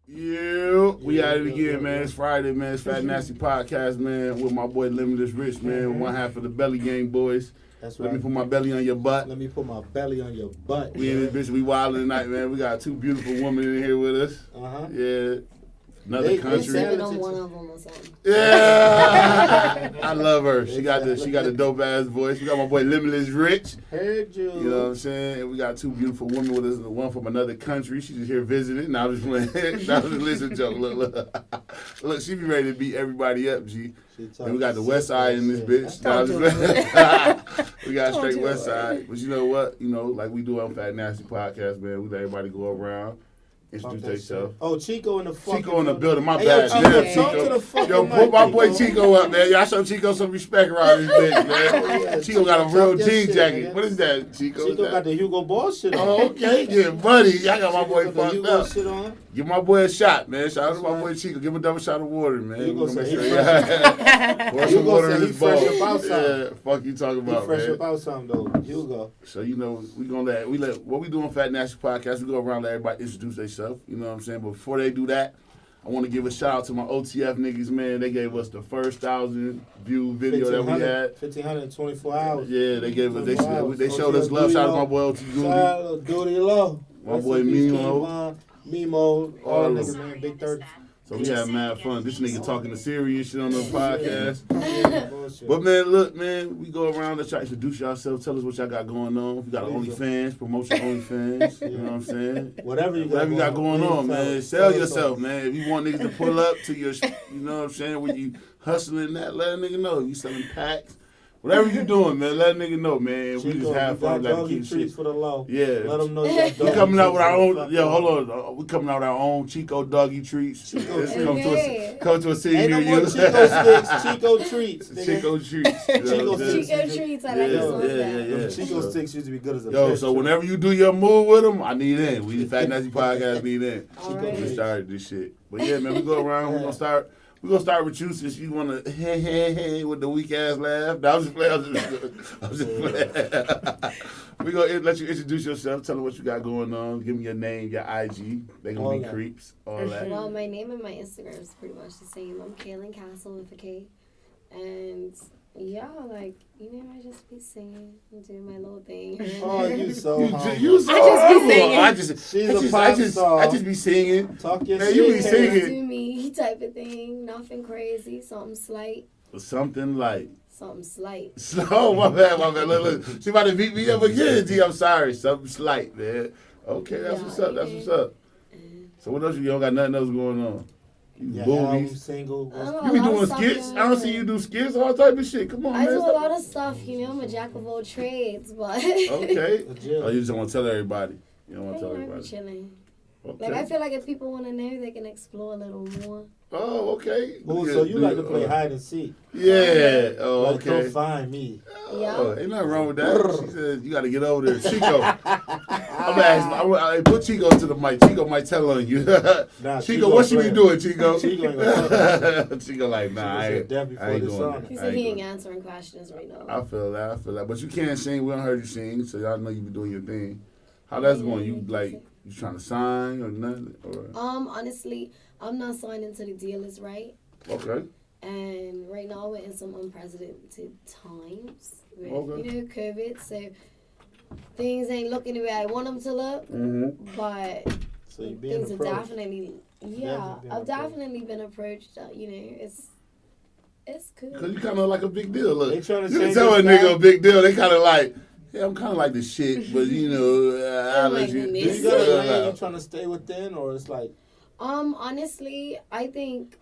Yeah, we at it again, man. It's Friday, man. It's Fat Nasty Podcast, man. With my boy Limitless Rich, man. With one half of the Belly Gang boys. That's right. Let me put my belly on your butt. Let me put my belly on your butt. We in this bitch, we wildin' tonight, man. We got two beautiful women in here with us. Yeah. Another country. They on one of them or something. Yeah, I love her. She got the dope ass voice. We got my boy Limitless Rich. Heard you. You know what I'm saying? And we got two beautiful women with us. One from another country. She just here visiting. Now I'm just playing. Now just listen, joke. Look, she be ready to beat everybody up, G. And we got the West Side in this bitch. We got straight West Side. But you know what? You know, like we do on Fat Nasty Podcast, man. We let everybody go around. Introduce themselves. Oh, Chico in the fucking Chico in the building. My hey, bad. Chico. Yo, put my boy Chico up, man. Y'all show Chico some respect around this bitch, man. Chico got a real jean jacket. Man. What is that, Chico? Chico got the Hugo Boss shit on. Oh, okay. Yeah, buddy. Y'all got my boy fucked Hugo up. shit on. Give my boy a shot, man. Shout out to my boy Chico. Give him a double shot of water, man. Hugo said he Pour some water in his bowl. fresh about something. Yeah, fuck you talking about, He fresh man. about something, though. Hugo. So, you know, we let what we do on Fat Nasty Podcast, we go around, let everybody introduce themselves. You know what I'm saying? But before they do that, I want to give a shout out to my OTF niggas, man. They gave us the first 1,000 view video that we had. 1,524 hours. Yeah, they gave us. They showed us love. Shout out to my boy OT Goody. Shout out to Duty Low. My boy Mimo. Mimo. All niggas, man. Big 30. So we had mad fun. This nigga talking the serious shit on the podcast. But man, look, man, we go around. Let's try to introduce yourselves. Tell us what y'all got going on. If you got OnlyFans, promote your OnlyFans. You know what I'm saying? Whatever you got going on, man. Sell yourself, man. If you want niggas to pull up to your, you know what I'm saying, when you hustling that, let a nigga know. If you selling packs. Whatever you doing, man, let a nigga know, man. Chico, we just have fun, like keep shit. For the low. Yeah. Let them know you got we coming out with our own. Yo, hold on. We coming out with our own Chico doggy treats. Come to a city near you. Ain't no more Chico sticks, Chico treats. Chico treats. Chico treats. I like yeah. Chico sticks used to be good as a Yo, bitch. so whenever you do your move with them, I need in. We the Fat Nasty Podcast need in. Right. We started this shit. But yeah, man, we go around. We're gonna start with you since you wanna hey with the weak ass laugh. No, I was just playing. We gonna let you introduce yourself, tell them what you got going on, give me your name, your IG. They gonna be creeps, all that. Well, my name and my Instagram is pretty much the same. I'm Kaylin Castle with a K. And yeah, like, you know, I just be singing and doing my little thing. Oh, you so humble. You so I just be singing. Talk your man, shit. You be singing. Do me type of thing. Nothing crazy. Something slight. Something like. Something slight. Oh, my bad. Look. She about to beat me up again, G. I'm sorry. Something slight, man. Okay, that's what's up. So what else? You don't got nothing else going on? You boobies. Single. You be doing skits? I don't see you do skits, all type of shit. Come on, man. I do a lot of stuff, you know. I'm a jack of all trades, but... Okay. Oh, you just don't want to tell everybody. You don't want to tell everybody. I'm chilling. Okay. Like, I feel like if people want to know, they can explore a little more. Oh, okay. Oh, so you like to play hide and seek? Yeah. Oh, like, okay. Come find me. Yeah. Ain't nothing wrong with that. She said you got to get over there, Chico. I'm asking. I put Chico to the mic. Chico might tell on you. Chico, what should we doing, Chico? Chico ain't gonna Chico like, nah, I ain't going there. He said he ain't answering questions right now. I feel that. But you can't sing. We don't heard you sing, so y'all know you be doing your thing. How that's going? You like, you trying to sign or nothing? Or? Honestly, I'm not signing to the dealers, right? Okay. And right now we're in some unprecedented times with, you know, COVID. So things ain't looking the way I want them to look. Mm-hmm. But so you being things are definitely, I've definitely been approached. You know, it's cool. Cause you kind of like a big deal. Look, they trying to you can tell a nigga a big deal. They kind of like. Yeah, I'm kind of like the shit, but you know, I'll let you. You got a lane you trying to stay within, or it's like. Honestly, I think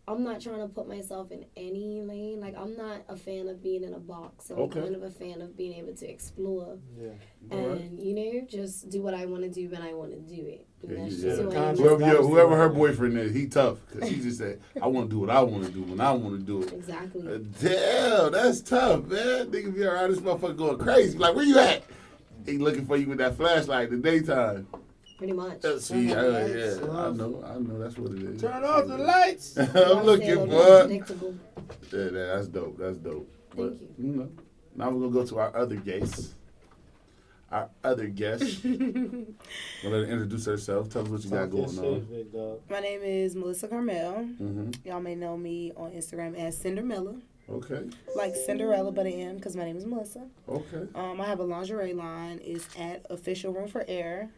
I'm not trying to put myself in any lane. Like, I'm not a fan of being in a box. I'm kind of a fan of being able to explore. Yeah. And, you know, just do what I want to do when I want to do it. And that's yeah. just who I am. Whoever her boyfriend is, he tough. Because he just said, I want to do what I want to do when I want to do it. Exactly. Damn, that's tough, man. Nigga be around this motherfucker going crazy. Like, where you at? He looking for you with that flashlight in the daytime. Pretty much. See, I know that's what it is. Turn off the lights. I'm looking for Yeah, that's dope. But, Thank you. Now we're going to go to our other guests. our other guest. I'm gonna let her introduce herself. Tell us what you got going on. My name is Melissa Carmel. Mm-hmm. Y'all may know me on Instagram as Cinderella. Okay. Like Cinderella, but I am because my name is Melissa. Okay. I have a lingerie line. It's at Official Room for Air.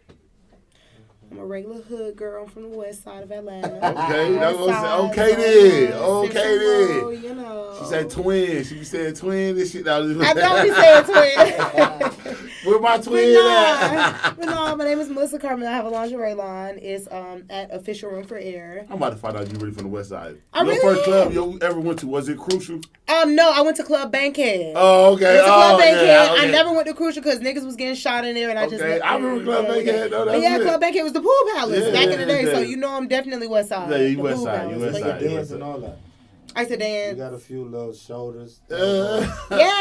I'm a regular hood girl from the west side of Atlanta. Okay, West side, okay then. Okay Central, then. You know. She said twin. She be saying twin and shit. I don't be saying twin. Where my twin at? But no, my name is Melissa Carmen. I have a lingerie line. It's at Official Room for Air. I'm about to find out you really from the west side. Your really first club you ever went to, was it Crucial? No, I went to Club Bankhead. Oh, okay. I went to Club Bankhead. Yeah, okay. I never went to Crucial because niggas was getting shot in there, and I just. I remember Club Bankhead. No, but yeah, Club Bankhead was the pool palace back in the day, so you know I'm definitely west side. Yeah, you west side. You west side. Dance and all that. I used to dance. You got a few little shoulders. Yeah,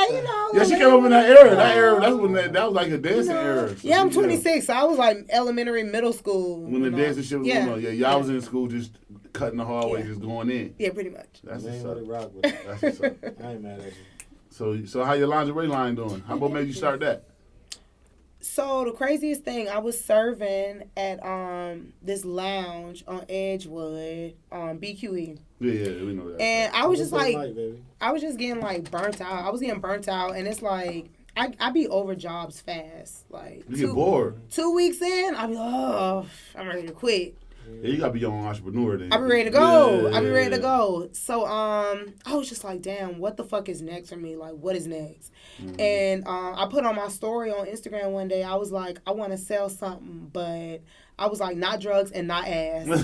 you know. Yeah, she came up in that era. That's when that was like a dancing era. So yeah, I'm 26, so I was like elementary, middle school. When the dancing shit was going on. Yeah, y'all was in school just cutting the hallway, just going in. Yeah, pretty much. That's what's up. Rock with it. That's what's up. I ain't mad at you. So how your lingerie line doing? How about made you start that? So the craziest thing, I was serving at this lounge on Edgewood, BQE. Yeah, we know that. And I was just like, I was just getting like burnt out. I was getting burnt out, and it's like I be over jobs fast. Like you get bored. 2 weeks in, I be I'm ready to quit. Yeah, you gotta be your own entrepreneur then. I be ready to go. I be ready to go. So I was just like, damn, what the fuck is next for me? Like, what is next? Mm-hmm. And I put on my story on Instagram one day. I was like, I want to sell something, but I was like, not drugs and not ass. Hey,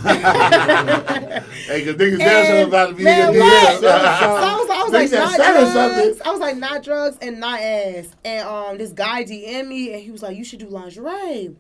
cause niggas dancing about to be in your DM. So I was like, not drugs. I was like, not drugs and not ass. And this guy DM'd me, and he was like, you should do lingerie.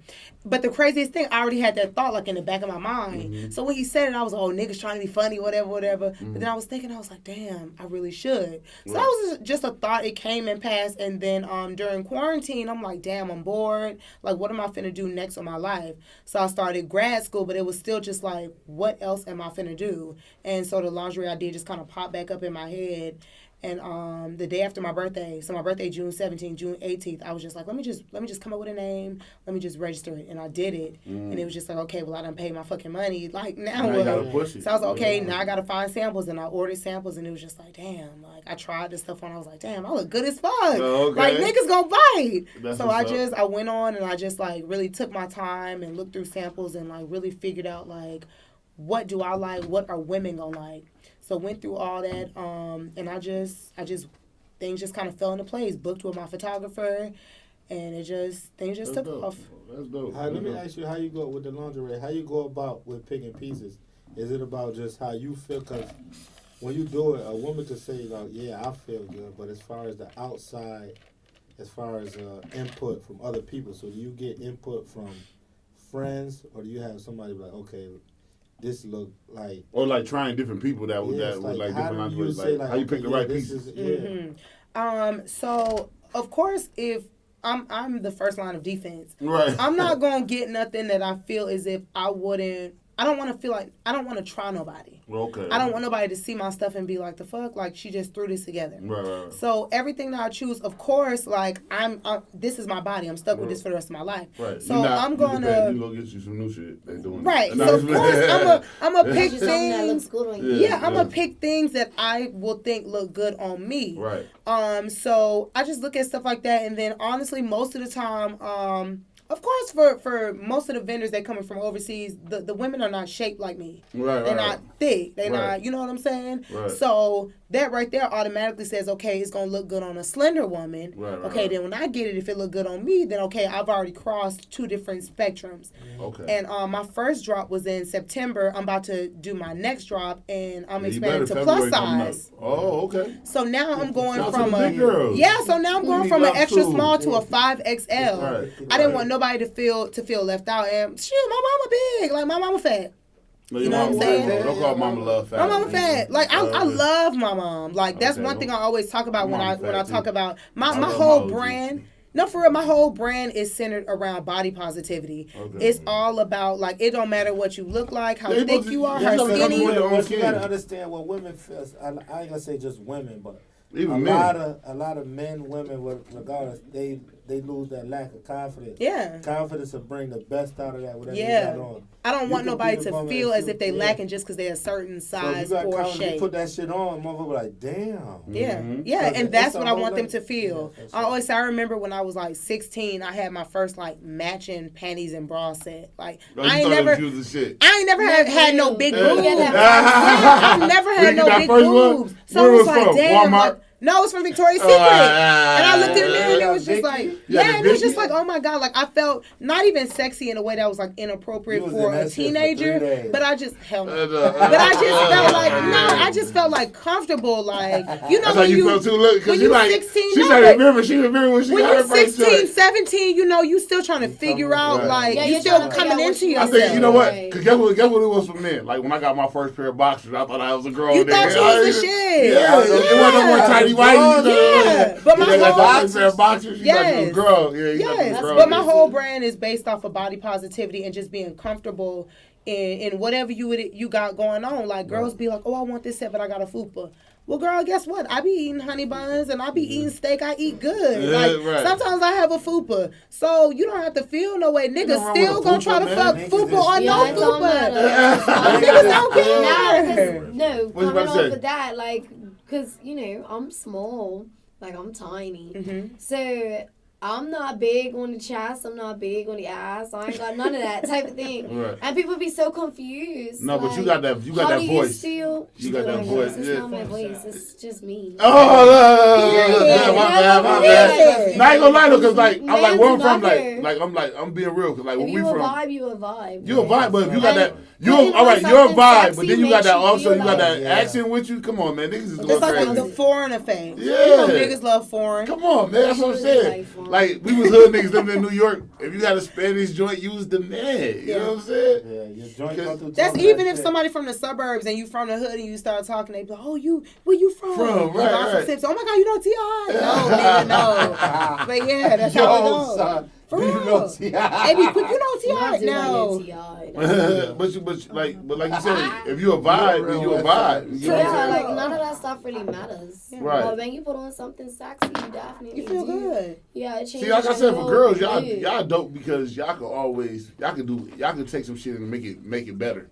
But the craziest thing, I already had that thought like in the back of my mind. Mm-hmm. So when he said it, I was like, oh, niggas trying to be funny, whatever. Mm-hmm. But then I was thinking, I was like, damn, I really should. So that was just a thought. It came and passed. And then during quarantine, I'm like, damn, I'm bored. Like, what am I finna do next in my life? So I started grad school, but it was still just like, what else am I finna do? And so the lingerie idea just kind of popped back up in my head. And the day after my birthday, so my birthday June 17th, June 18th, I was just like, let me just come up with a name, let me just register it, and I did it, and it was just like, okay, well I done paid my fucking money, like now what? Gotta push it. So I was like, okay, now I gotta find samples, and I ordered samples, and it was just like, damn, like I tried this stuff on, I was like, damn, I look good as fuck, like niggas gonna bite. So I went on and I just like really took my time and looked through samples and like really figured out like, what do I like, what are women gonna like. So went through all that, and I just things just kind of fell into place. Booked with my photographer, and things just took off. That's dope. Let me ask you how you go with the lingerie. How you go about with picking pieces? Is it about just how you feel? Because when you do it, a woman could say like, yeah, I feel good, but as far as the outside, as far as input from other people, so do you get input from friends, or do you have somebody like, okay, this look like, or like trying different people that would like different lingerie. Like, how you pick the right pieces? So of course, if I'm the first line of defense, right, I'm not gonna get nothing that I feel as if I wouldn't. I don't want to feel like I don't want to try nobody. Okay. I don't want nobody to see my stuff and be like, the fuck, like she just threw this together. Right. So everything that I choose, of course, like this is my body. I'm stuck with this for the rest of my life. Right. So I'm gonna you go get you some new shit. They doing right. So of course I'm gonna pick things. I'm gonna pick things that I will think look good on me. Right. So I just look at stuff like that, and then honestly, most of the time, of course, for most of the vendors that coming from overseas, the women are not shaped like me. Right, They're not thick. They're not, you know what I'm saying? Right. So that right there automatically says, okay, it's going to look good on a slender woman. Right. Then when I get it, if it look good on me, then okay, I've already crossed two different spectrums. Okay. And my first drop was in September. I'm about to do my next drop, and I'm expanding to plus size. Oh, okay. So now I'm going Shout from big girls. so now I'm going from an extra small to a 5XL. Right. I didn't want nobody to feel left out. And shoot, my mama big, like my mama fat. No, you know what I'm saying? Don't call mama love fat. My mama fat. Like I love my mom. Like that's one thing I always talk about when I talk about my whole brand. No, for real, my whole brand is centered around body positivity. Okay. It's all about, like, it don't matter what you look like, how thick you are, how skinny. You gotta understand what women feel. I ain't gonna say just women, but even a lot of men, women, regardless, they they lose that lack of confidence. Yeah. Confidence will bring the best out of that, whatever Yeah. you got on. I don't You want can nobody be the to woman feel that as if they you- lacking just because they're a certain So size if you got or confidence, shape. you put that shit on, motherfucker like, damn. Yeah, Mhm. yeah, So and it's that's a what I whole want them other- to feel. Yeah, that's I it. always say, I remember when I was like 16, I had my first like matching panties and bra set. Like Oh, you I ain't thought never, it was using shit. I ain't never had no big Yeah. boobs. Yeah, that Yeah, I've never Where had you no get that big first one? boobs. So Where it was was like, from? damn, Walmart? like, no, it's from Victoria's Secret. And I looked in the mirror and it was just Vicky? like, You yeah, had and the it was just Vicky? like, oh my God, like I felt not even sexy in a way that was like inappropriate You was for in a that shit for 3 teenager. days. But I just, hell no. But But I just felt like, no, I just felt like comfortable. Like, you know, That's how when you felt too. Look, when because you you like 16, she no, said but she remember when she when got her you're first 16, joint. 17, you know, you still trying to figure out, Right. like, Yeah, you you're still trying to coming figure out into what you I want yourself. think you know what? Right. Cause guess what it was for men. Like when I got my first pair of boxers, I thought I was a girl. You nigga. thought you was the shit. Yeah, it wasn't no more tiny whitey. Yeah, but my you got whole- that first pair of boxers. You thought you was a Yes. girl. Yeah, you thought you was Yes, a girl. but my yeah. whole brand is based off of body positivity and just being comfortable in whatever you got going on. Like girls be like, oh, I want this set, but I got a fupa. Well, girl, guess what? I be eating honey buns and I be eating steak. I eat good. Yeah, Like right. sometimes I have a fupa, so you don't have to feel no way. no Niggas wrong still with a gonna fupa, try to man. fuck Niggas fupa is- or Yeah, no it don't fupa. matter. Niggas don't care. Nah, 'cause, no, What you coming about to off say? of that, like, because, you know, I'm small, like, I'm tiny. Mhm. So, I'm not big on the chest, I'm not big on the ass, I ain't got none of that type of thing. Right. And people be so confused. No, but you like, got that. You got how that do voice. You, still, You got my that voice, It's yeah. not my voice, it's just me. Oh, Yeah. my bad, my Yeah. bad. Now I ain't gonna lie though, cause like I'm like Man's where I'm from, another. I'm being real, cause like If when we you a from, vibe, you a vibe. you a vibe, but if you got that, Putting all right, on you're a something vibe, sexy but then you got makes that you also, feel you got that like- accent with you. Come on, man, niggas is It's going like crazy. the foreign effect. Yeah. You know, niggas love foreign. Come on, man, that's what I'm Really saying. like fun. Like we was hood niggas living in New York. If you got a Spanish joint, you was the man. You know what I'm saying? Yeah, your joint go through That's total even that if shit. somebody from the suburbs and you from the hood and you start talking, they be like, "Oh, where you from?" From, Like, right, I'm from right. Simpson. Oh my God, you know T.I.? No, nigga, no. But yeah, that's how it Yo, goes. son, For you real. know T.I. They be quick, you know Not T.I.? No. T.I. but like you said, if you a vibe, then you a vibe. You know what I'm Yeah, saying? like none of that stuff really matters. Right. But when you put on something sexy, you definitely You feel do. good. Yeah, it changes. See, like I said, your for whole girls, y'all mood. dope because y'all can take some shit and make it better.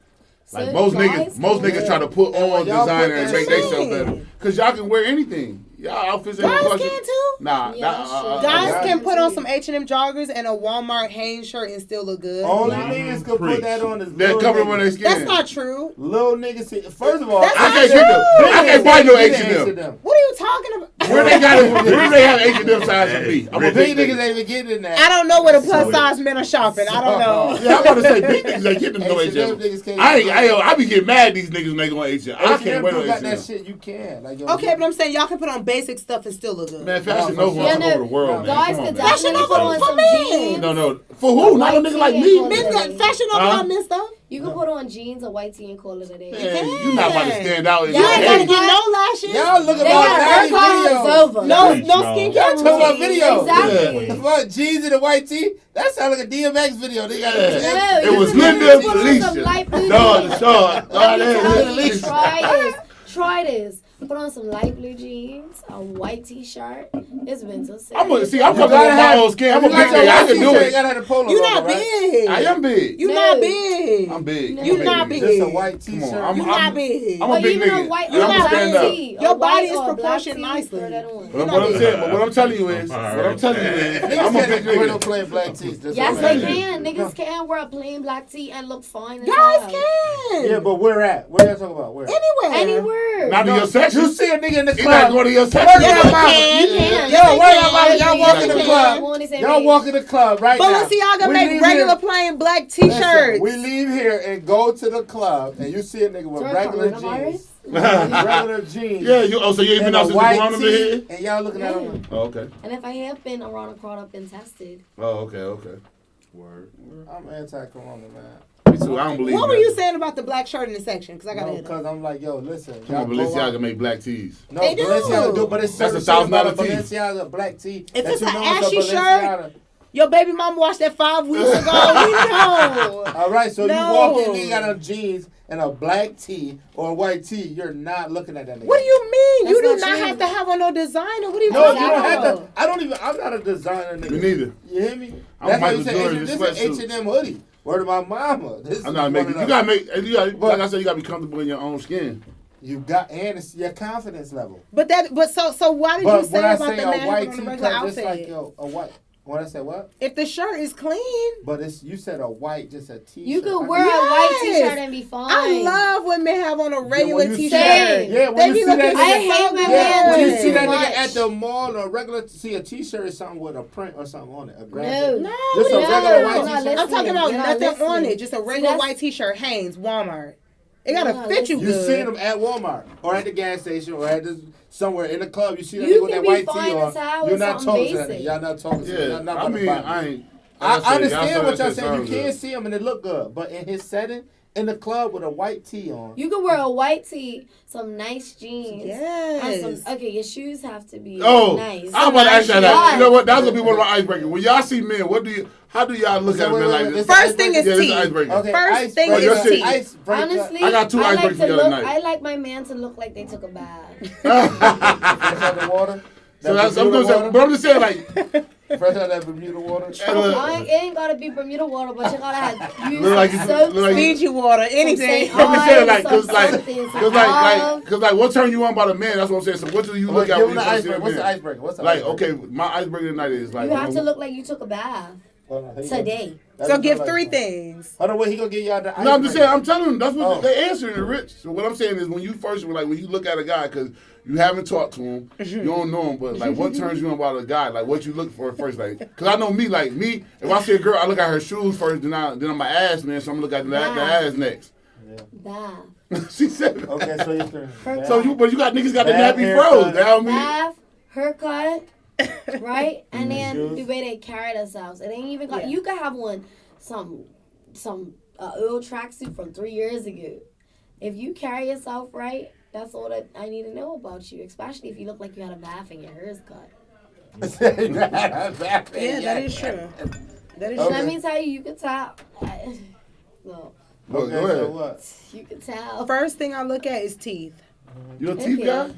Like So most guys niggas can- try to put And when on y'all designer put and that make shit- themselves better. Cause y'all can wear anything. Y'all outfits ain't Guys gonna can too. Nah, Yeah, nah. shit. Guys guys can put on too. some H&M joggers and a Walmart Hanes shirt and still look good. Only Yeah. niggas can Preach. put that on is They're little covering when niggas. they skin. That's not true. Little niggas. First of all, That's I not can't true. get them. I can't buy no H&M. What are you talking about? Where they got it? Where do they have H&M size for me? I'm a Big big niggas nigga. ain't even getting in that. I don't know where the plus size men are shopping. I don't know. Yeah, I'm about to say big niggas ain't getting no H&M H&M. niggas can't I be getting mad at these niggas when they go H&M. I can't wear no got that H&M. shit. You can. Like, yo, Okay, but I'm saying y'all can put on basic stuff and still look good. Man, Fashion No, Nova for took sure. over the world, man. Guys Come on, could man. Fashion definitely Nova put on for some men. jeans. No. For who? Not a nigga like me. White Men tee. got Fashion Nova Huh? got men stuff. You can put on jeans, a white tee, and call it a day. Man, you not about to stand out in Yeah, You your ain't yeah, gotta head. get no lashes. y'all look They about got that haircuts videos. over. No Preach, skincare Y'all talking about routine. videos. Exactly. The fuck, jeans in a white tee? That sound like a DMX video. They got No, It you was can Linda put on some Felicia. light blue No, jeans. the Let me tell you, short. try this. Put on some light blue jeans, a white t-shirt. It's been so sick. I'm coming You with gotta my have- own skin. I'm a you big got your nigga. I white can do t-shirt, You it. gotta have the polo You logo, not right? big. I am big. You No. not big. I'm big. No. I'm You big not nigga. big. Just a white Come t-shirt. on, You not big. I'm a Or big even nigga. a white, And I'm or gonna a stand black up. tee. Your A white body is or a black proportioned tee, nicely. throw that on. But what I'm telling you is, Niggas I'm a can't big wear no nigga. plain black tees. That's Yes, what they I'm saying. can. Niggas can wear a plain black tee and look fine as Guys hell. can. Yeah, but where at? Where y'all talking about? Where? Anywhere. Anywhere. Not in your You section. see a nigga in the He's not club. going to your Where section. Yes, y'all they mama- can. You can. Yo, where y'all can. mama- y'all walk in the Yes, club. We're on the same Y'all page. walk in the club right now. Balenciaga We make leave regular here- plain black Listen, t-shirts. we leave here and go to the club, and you see a nigga with Throw regular coronavirus? jeans. Regular jeans. Yeah, so you ain't been and out a since the white corona been tee, here? and y'all looking at him. Oh, okay. And if I have been around a crowd, I've been tested. Oh, okay. Word. I'm anti-corona, man. Me too. I don't believe What were that. you saying about the black shirt in the section? Because I got to No, hit because I'm like, yo, listen. Come on, y'all go Balenciaga out- make black tees. No, They do. Balenciaga do, but it's That's certain a shit about a $1,000 tee. Balenciaga black tee. If that it's you an know ashy a shirt, Balenciaga. Your baby mama watched that 5 weeks ago. We know. All right, so No. you walk in, you got on jeans and a black tee or a white tee. You're not looking at that nigga. What do you mean? That's You do not not true. have to have on no designer. What are you No, talking you don't have about? to. I don't even. I'm not a designer nigga. Me neither. You hear me? I'm That's why Michael you say Jordan in this is sweatsuits. H&M hoodie. Word of my mama. This I'm is not one making. of You them. gotta make. You gotta, But- like I said, you gotta be comfortable in your own skin. You got, and it's your confidence level. But so why did you But say when I about say the a man white on tee, the regular it's outfit? like a white. When I say what? If the shirt is clean, But it's you said a white, just a t-shirt. You could I wear mean, a white Yes. t-shirt and be fine. I love when men have on a regular when you t-shirt. Same. Yeah, when They you be see looking that so I hate my good. man when you too see that much. nigga at the mall or regular, see a t-shirt or something with a print or something on it. A graphic. No. No, Just a no. regular white You're not t-shirt. I'm talking about You're not nothing on listening. it. Just a See, regular that's- white t-shirt. Hanes, Walmart. It You're gotta not fit you You good. see them at Walmart or at the gas station or at this, somewhere in the club. You see that You nigga with can that be white fine tee as hell on. with You're not something talking to that basic. nigga. Y'all not talking to him. Yeah, Y'all not I about to mean, buy me. I ain't. I like said, understand y'all what said y'all that saying. You sounds can't good. see him and it look good, but in his setting, in the club with a white tee on. You could wear a white tee, some nice jeans. Yes. And some, okay, your shoes have to be Oh, nice. I'm about to ask y'all that. But- You know what? That's gonna be one of my icebreakers. When y'all see men, how do y'all look at Wait, men wait, like wait, this? this First thing is Yeah, this is teeth. icebreaker. Okay, First thing is icebreaker, teeth. icebreaker. Honestly, I got two I like icebreakers to for y'all look. tonight. I like my man to look like they took a bath. Fresh out the water. So that's I'm gonna say, but I'm just saying like. Fresh out that Bermuda water. Hey, look. It ain't gotta be Bermuda water, but you gotta have use Look like you- some soap. look like you- Fiji water, anything. Some I'm just saying, like, some cause like, something, some cause like, olive. cause like, what turn you on about a man? That's what I'm saying. So what do you look Give at him when the you first see a icebreaker. What's the man? icebreaker? What's the Like, icebreaker? okay, my icebreaker tonight is like. You have to look like you took a bath today. So give 3 things. Hold on, wait, he gonna give y'all the icebreaker. No, I'm just saying. I'm telling them that's what Oh. they answering it, Rich. So what I'm saying is when you first, like, when you look at a guy, because you haven't talked to him, you don't know him, but like, what turns you on about a guy? Like, what you look for first? Like, because I know me, like me, if I see a girl, I look at her shoes first, then I'm my ass man, so I'm gonna look at the ass next. Bath. She said. Okay, so your turn. So you got niggas got the Bath, nappy haircut. froze. That mean. Bath, haircut, right? And then Shoes. the way they carry themselves. It ain't even got. Yeah. You could have some old tracksuit from 3 years ago. If you carry yourself right, that's all that I need to know about you. Especially if you look like you had a bath and your hair's cut. Yeah, that is true. That is Okay. Let me tell you, you could tell. Well, Okay, Go ahead. so what? you could tell. First thing I look at is teeth. You a teeth Okay. guy?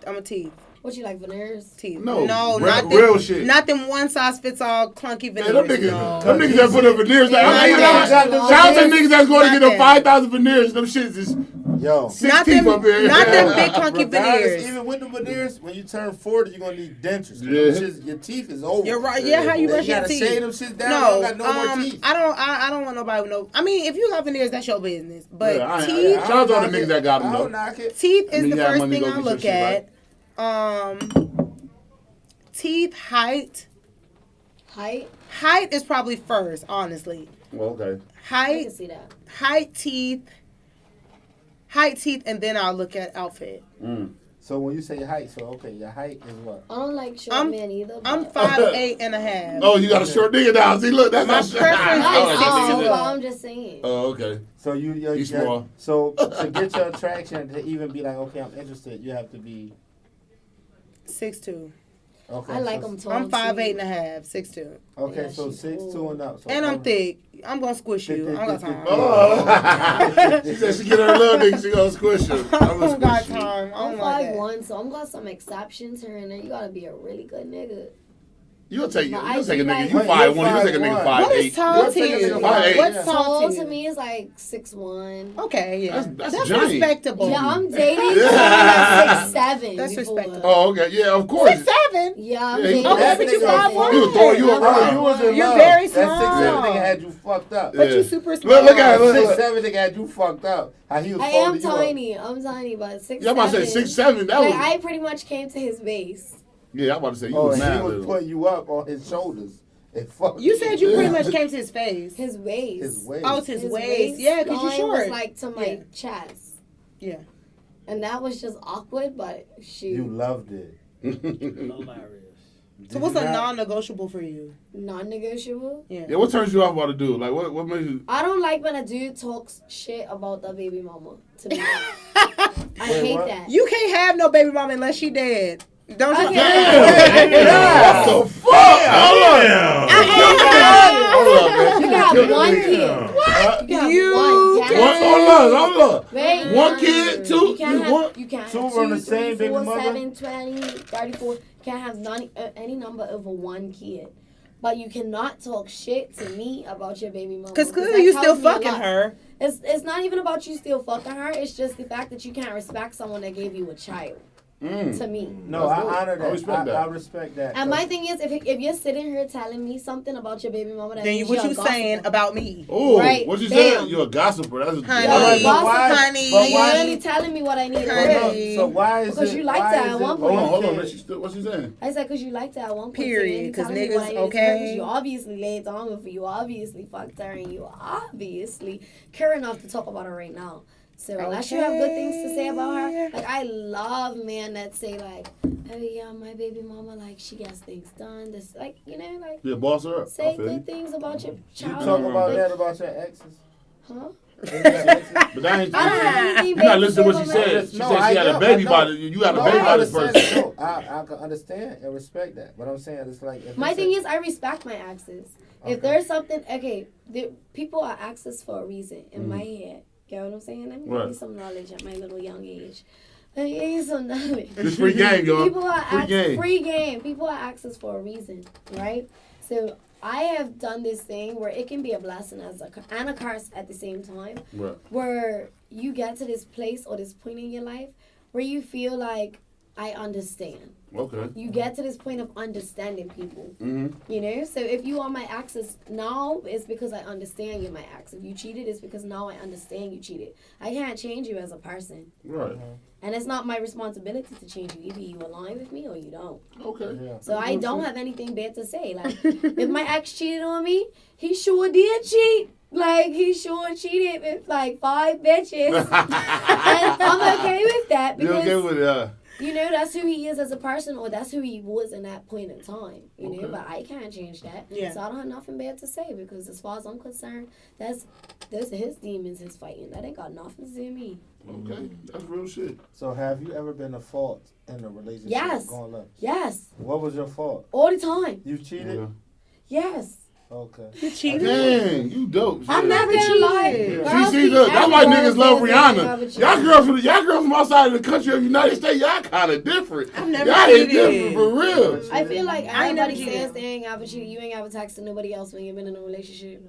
I'm a teeth. What you like, veneers? Teeth. No, no, real- not them, real shit. Not them one size fits all clunky Man, veneers. them niggas, no. them niggas that put up veneers. Like, Yeah, I'm thinking yeah. about- shout out to niggas that's going to get them Nothing. 5,000 veneers. Them shits is Yo. 6 Not teeth them- up here. not them big clunky Regardless, veneers. even with the veneers, when you turn 40, you're gonna need dentures. Yeah. Your teeth is over. You're right. Yeah, how you You brush your gotta teeth? shave them shit down. No, you don't got no more teeth. I don't want nobody with no. I mean, if you got veneers, that's your business. But Yeah, I- teeth, Shout out to all the niggas that got them, I though. don't knock it. teeth I is mean, the you have first money to thing go I get your look shit at. Teeth, Height? height is probably first. Honestly, Well, okay. I can height, see that. height, teeth, and then I'll look at outfit. So when you say height, so okay, your height is what? I don't like short I'm- men either. I'm but- 5'8.5". Oh, you got a short nigga now. See, look, that's My not preference I is like that 6'2". nigga. but I'm just saying. Oh, okay. So you He's small. So to get your attraction to even be like, okay, I'm interested, you have to be 6'2". okay. I like so, them tall. I'm too. 5'8.5", 6'2". Okay, Yeah, so she's 6'2" cool. and up. So And I'm thick. I'm gonna squish you. I don't got time. Oh. She said she get her little nigga, she gonna squish him. I I'm don't got squish you. time. I I'm don't like that. 5'1", so I'm got some exceptions here and there. You gotta be a really good nigga. You'll take But you'll I take a see, nigga. like- You Wait, 5'1", you're you'll take a nigga 5'1". 5'8". What is tall You'll to take a you? nigga 5'8". What's tall Tall to to you? me is like 6'1". Okay, yeah. That's That's giant. respectable. Yeah, I'm dating someone that's 6'7". That's before. respectable. Oh, okay. Yeah, of course. 6'7". Yeah, I'm Yeah, he- dating Okay, That but nigga you was 5'1". He was throwing you I'm around. Oh, you was in You're love. very That 6'7" small. nigga had you fucked up. But Yeah. you super small. Look at it, look. 6'7" nigga had you fucked up. How he was I folding am you up. tiny. I'm tiny, but 6'7". Yeah, I'm about to say 6'7". That Like was. I pretty much came to his base. Yeah, I'm about to say you Oh, was and he mad was little. putting you up on his shoulders. And fuck You said you pretty much came to his face. His waist. his waist. Oh, it's his waist. Yeah, because you going short. was like to my Yeah. chest. Yeah. And that was just awkward, but You loved it. So what's a non-negotiable for you? non-negotiable. Yeah, what turns you off about a dude? Like, what makes you? I don't like when a dude talks shit about the baby mama to me. I hate what? that. You can't have no baby mama unless she dead. Don't you? Okay. Damn. What the fuck? Hold up, man. You can have one kid. What? You can have You one. can- Hold up. Wait. One kid, two. You can't have, One. you can't Two have on the 2, same 3, baby 4, mother? 7, 20, 34. You can't have any number over one kid. But you cannot talk shit to me about your baby mama. Because clearly that you tells still me a fucking lot. her. It's not even about you still fucking her. It's just the fact that you can't respect someone that gave you a child. To me. No, I honor that. I respect that. I respect that. And my thing is, if you're sitting here telling me something about your baby mama, that Then means what you're you a gossiper. saying about me? Oh, Right. what you Bam. saying? You're a gossiper. That's a Honey. You're a But gossiper. why- Honey. but And why- you're really telling me what I need to Honey. hear. So why is Because it? you liked why that is at it one Hold on, point. What's she saying? I said, because you liked it at one point. Period, So you're 'cause telling me what I niggas, needed to hear, okay? 'cause you obviously laid down with her. You obviously fucked her. And you obviously care enough to talk about her right now. So unless you have good things to say about her, like I love men that say like, oh yeah, my baby mama, like she gets things done. This, like, you know, like Yeah, boss her up. say I feel you. good things about your You child. talk about like, that about your exes? Huh? But that ain't I don't have anything You're not bad to listening to say what she about said. She No, said I she had a know, baby I by know. you had a No, baby I by this understand person. it. No, I can understand and respect that. But I'm saying it's like if My it's thing is, I respect my exes. Okay. If there's something, people are exes for a reason in my head. Get what I'm saying? Let me give you some knowledge at my little young age. Let me give you some knowledge. This free game, y'all. People are Free game. People are exes for a reason, right? So I have done this thing where it can be a blessing and a curse at the same time. Right. Where you get to this place or this point in your life where you feel like I understand. Okay. You get to this point of understanding people. Mm-hmm. You know, so if you are my exes now, it's because I understand you're my ex. If you cheated, it's because now I understand you cheated. I can't change you as a person. Right. And it's not my responsibility to change you. Either you align with me or you don't. Okay. Yeah. So I don't have anything bad to say. Like, if my ex cheated on me, he sure did cheat. Like, he sure cheated with, like, 5 bitches. And I'm okay with that You because... okay with it? You know, that's who he is as a person, or that's who he was in that point in time. You know, Okay. but I can't change that. Yeah. So I don't have nothing bad to say because, as far as I'm concerned, those are his demons he's fighting. That ain't got nothing to do with me. Okay. That's real shit. So have you ever been at fault in a relationship? Yes. Going up? Yes, What was your fault? all the time. You cheated? Yes. Okay. You cheated? Dang, you dope. I'm shit. never gonna lie. cheated. Girls See, be look, that's why acting niggas all love the Rihanna. same. Y'all girls from outside of the country of the United States, y'all kind of different. I've never Y'all ain't cheated. different for real. I feel like I ain't never everybody says cheated. they ain't ever cheated. You ain't ever texted nobody else when you've been in a relationship.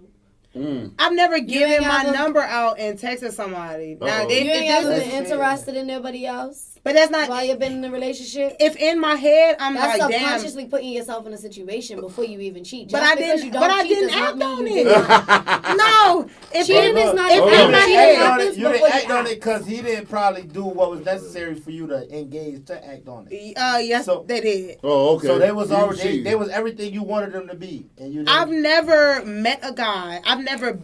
I've never given ain't my ever- number out and texted somebody. Now, Uh-oh. if, You ain't if ever this been is, interested in nobody else but that's not. while you've been in a relationship. If in my head I'm That's like, damn. subconsciously putting yourself in a situation before you even cheat. But Just I because didn't. you don't But I cheat didn't does not act mean on you it. did not. No, if Cheating But is look, not. if If in my cheating head- happens You before didn't you act on it act. because he didn't probably do what was necessary for you to engage to act on it. yes, So- they did. Oh, okay. So they was You already cheated. they was everything you wanted them to be, and you. I've Didn't. never met a guy. I've never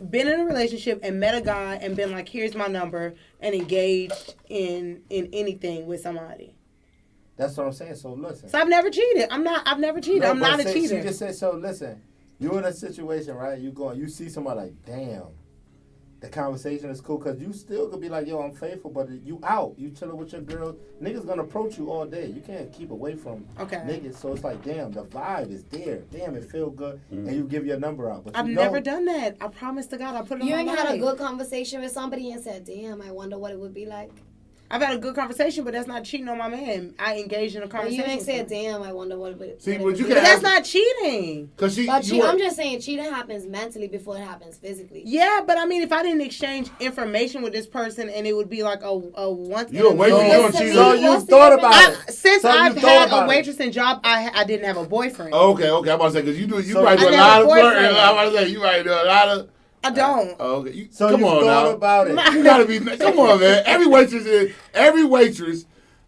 been in a relationship and met a guy and been like, "Here's my number," and engaged in anything with somebody. That's what I'm saying. So listen. So I've never cheated. I've never cheated. No, I'm but not a say- cheater. She just said so. Listen, you're in a situation, right? You see somebody like, damn. The conversation is cool because you still could be like, yo, I'm faithful, but you out. You chilling with your girl. Niggas gonna approach you all day. You can't keep away from Okay. niggas. So it's like, damn, the vibe is there. Damn, it feel good. And you give your number out. But I've you never know, done that. I promise to God, I put it You on ain't my had a life. good conversation with somebody and said, "Damn, I wonder what it would be like." I've had a good conversation, but that's not cheating on my man. I engaged in a Or conversation. you ain't with said, him. "Damn, I wonder what it would." See, what it but would you be can But like." that's not cheating. Cause she, But you were- I'm just saying, cheating happens mentally before it happens physically. Yeah, but I mean, if I didn't exchange information with this person and it would be like a once. You a waitress, in you a don't Listen cheat to on so me. you. you What's the thought difference? about it. Since So you I've thought had about a it. waitressing job, I didn't have a boyfriend. Okay, I'm about to say because you So probably do I a never lot of boyfriend. flirting. I'm about to say you probably do a lot of. I don't. Oh, okay, So come you on thought now. about it. You gotta be. Come on, man. Every waitress,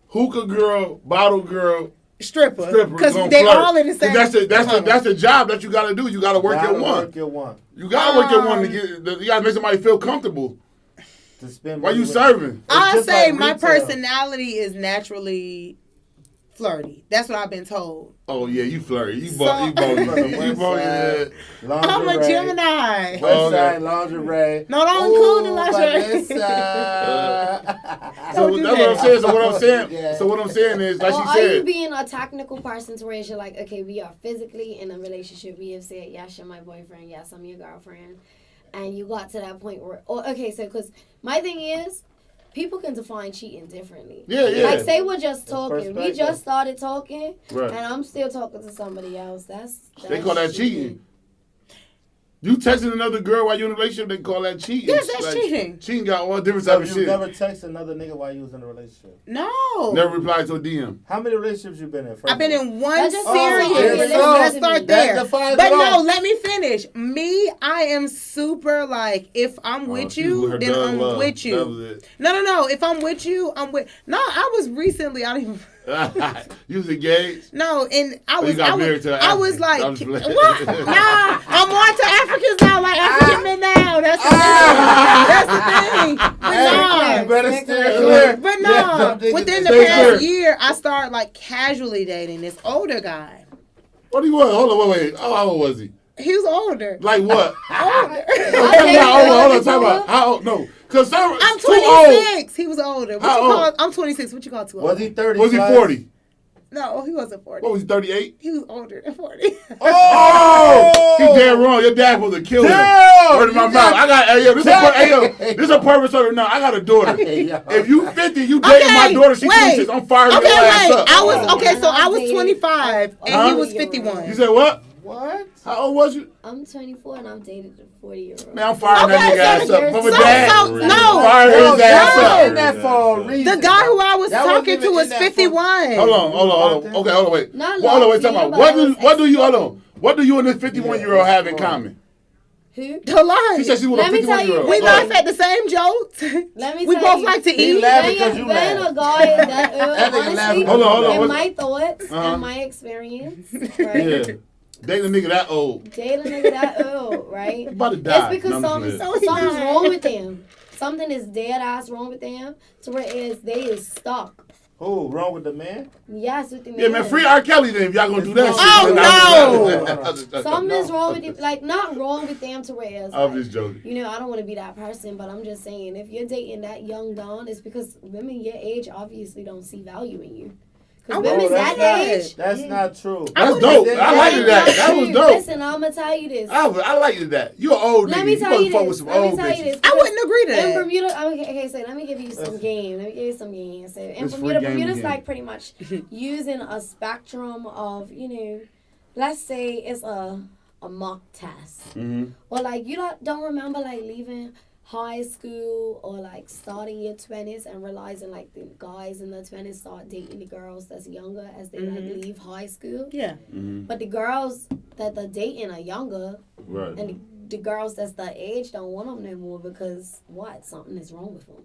hookah girl, bottle girl, Stripper. stripper, Because gonna they flirt. all in the same. 'Cause that's the job that you gotta do. You gotta work Gotta your one. work your one. You gotta work your one to get. You gotta make somebody feel comfortable. To spend Why money you with- serving? I just say like my retail. personality is naturally flirty. That's what I've been told. Oh yeah, you flirty. You So- bought. You bought. You West bought. Side, I'm a lingerie, Gemini. West Oh, Side okay. lingerie. No, don't include the lingerie. Vanessa. Don't do that's what I'm that. saying. So what I'm saying. Yeah. So what I'm saying is, like Or she are you said. being a technical person to where you're like, okay, we are physically in a relationship. We have said, yes, you're my boyfriend. Yes, I'm your girlfriend. And you got to that point where, okay, so because my thing is, people can define cheating differently. Yeah. Like, say we're just That's talking. We perspective. just started talking, Right. and I'm still talking to somebody else. That's They call that cheating. You texting another girl while you're in a relationship, they call that cheating. Yes, that's cheating. Cheating got all different So type of you shit. never text another nigga while you was in a relationship? No. Never replied to a DM. How many relationships you been in? First I've been of all? in one That just serious. sounds like Let's it. start That there. defines But it no, all. let me finish. Me, I am super like, if I'm with She you, was her then thug I'm love. with you. That was it. No. If I'm with you, I'm with. No, I was recently. I don't even. You was engaged? No, and I Oh, you was. got I married was. to an I was African. like, I'm just playing. what? Nah, I'm on to Africans now, like African men now. That's the thing. That's the thing. But Hey, no. you better steer clear. But Yeah, no, some niggas within the stay past clear. year, I started like casually dating this older guy. What do you want? Hold on, wait. How old was he? He was older. Like what? Older. Hold on, talk about how old? No, because I'm too old. 26. He was older. What How you call? old? I'm 26. What you call too old? Was he 30? Was he plus? 40? No, he wasn't 40. What was he, 38? He was older than 40. Oh! He dead wrong. Your dad was a killer. Damn! Word in my You mouth. got- I got, hey, yo, this is a purpose of it now. I got a daughter. If you 50, you dating my daughter, she's 26, I'm firing your ass up. I was okay. So I was Dated. 25 and Huh? he was 51. You said what? What? How old was you? I'm 24 and I've dated a 40-year-old. Man, I'm firing that Okay, nigga ass so- up. From a so- dad. no. Fire his ass y'all up. in that for a reason. The guy who I was Y'all wasn't talking even to in was that for- 51. Hold on. Okay, hold on, wait. Not Hold on, wait, locked talk in, about. but What I was do you, hold exploring. on. What do you and this 51-year-old have in common? Who? The lie. She said she was a Let me tell you, 51-year-old. We Right. laugh at the same jokes. Let me We tell both you. like to He eat. laughed Being because you a laughed. guy that That nigga honestly, laughing. Hold on. in my thoughts Uh-huh. and my experience, right? Yeah. Dating a nigga that old. Date a nigga that old, right? You about to die. It's because No, I'm just something's playing. wrong with them. Something is dead ass wrong with them to where they is stuck. Who? Wrong with the man? Yes, with the man. Yeah, man, free R. Kelly then if y'all gonna do that shit. Oh, no! Something is wrong with it. Like, not wrong with them to where it's I'm like, just joking. you know, I don't want to be that person, but I'm just saying, if you're dating that young Don, it's because women your age obviously don't see value in you. Because I women that's that not- age... That's not true. That's dope. I like that. That was dope. Listen, I'm going to tell you this. I like that. You an old Let nigga. me You tell supposed you to fuck this. with some Let me old tell you this. bitches. I wouldn't agree to In that. Bermuda, okay, so let me give you some game. Let me give you some game. So in It's free Bermuda, game Bermuda's again. like pretty much using a spectrum of, you know, let's say it's a mock test. Mm-hmm. Or like you don't remember like leaving high school or like starting your 20s and realizing like the guys in their 20s start dating the girls that's younger as they like leave high school. Yeah. Mm-hmm. But the girls that they're dating are younger Right. and the girls that's that age don't want them no more because what? Something is wrong with them.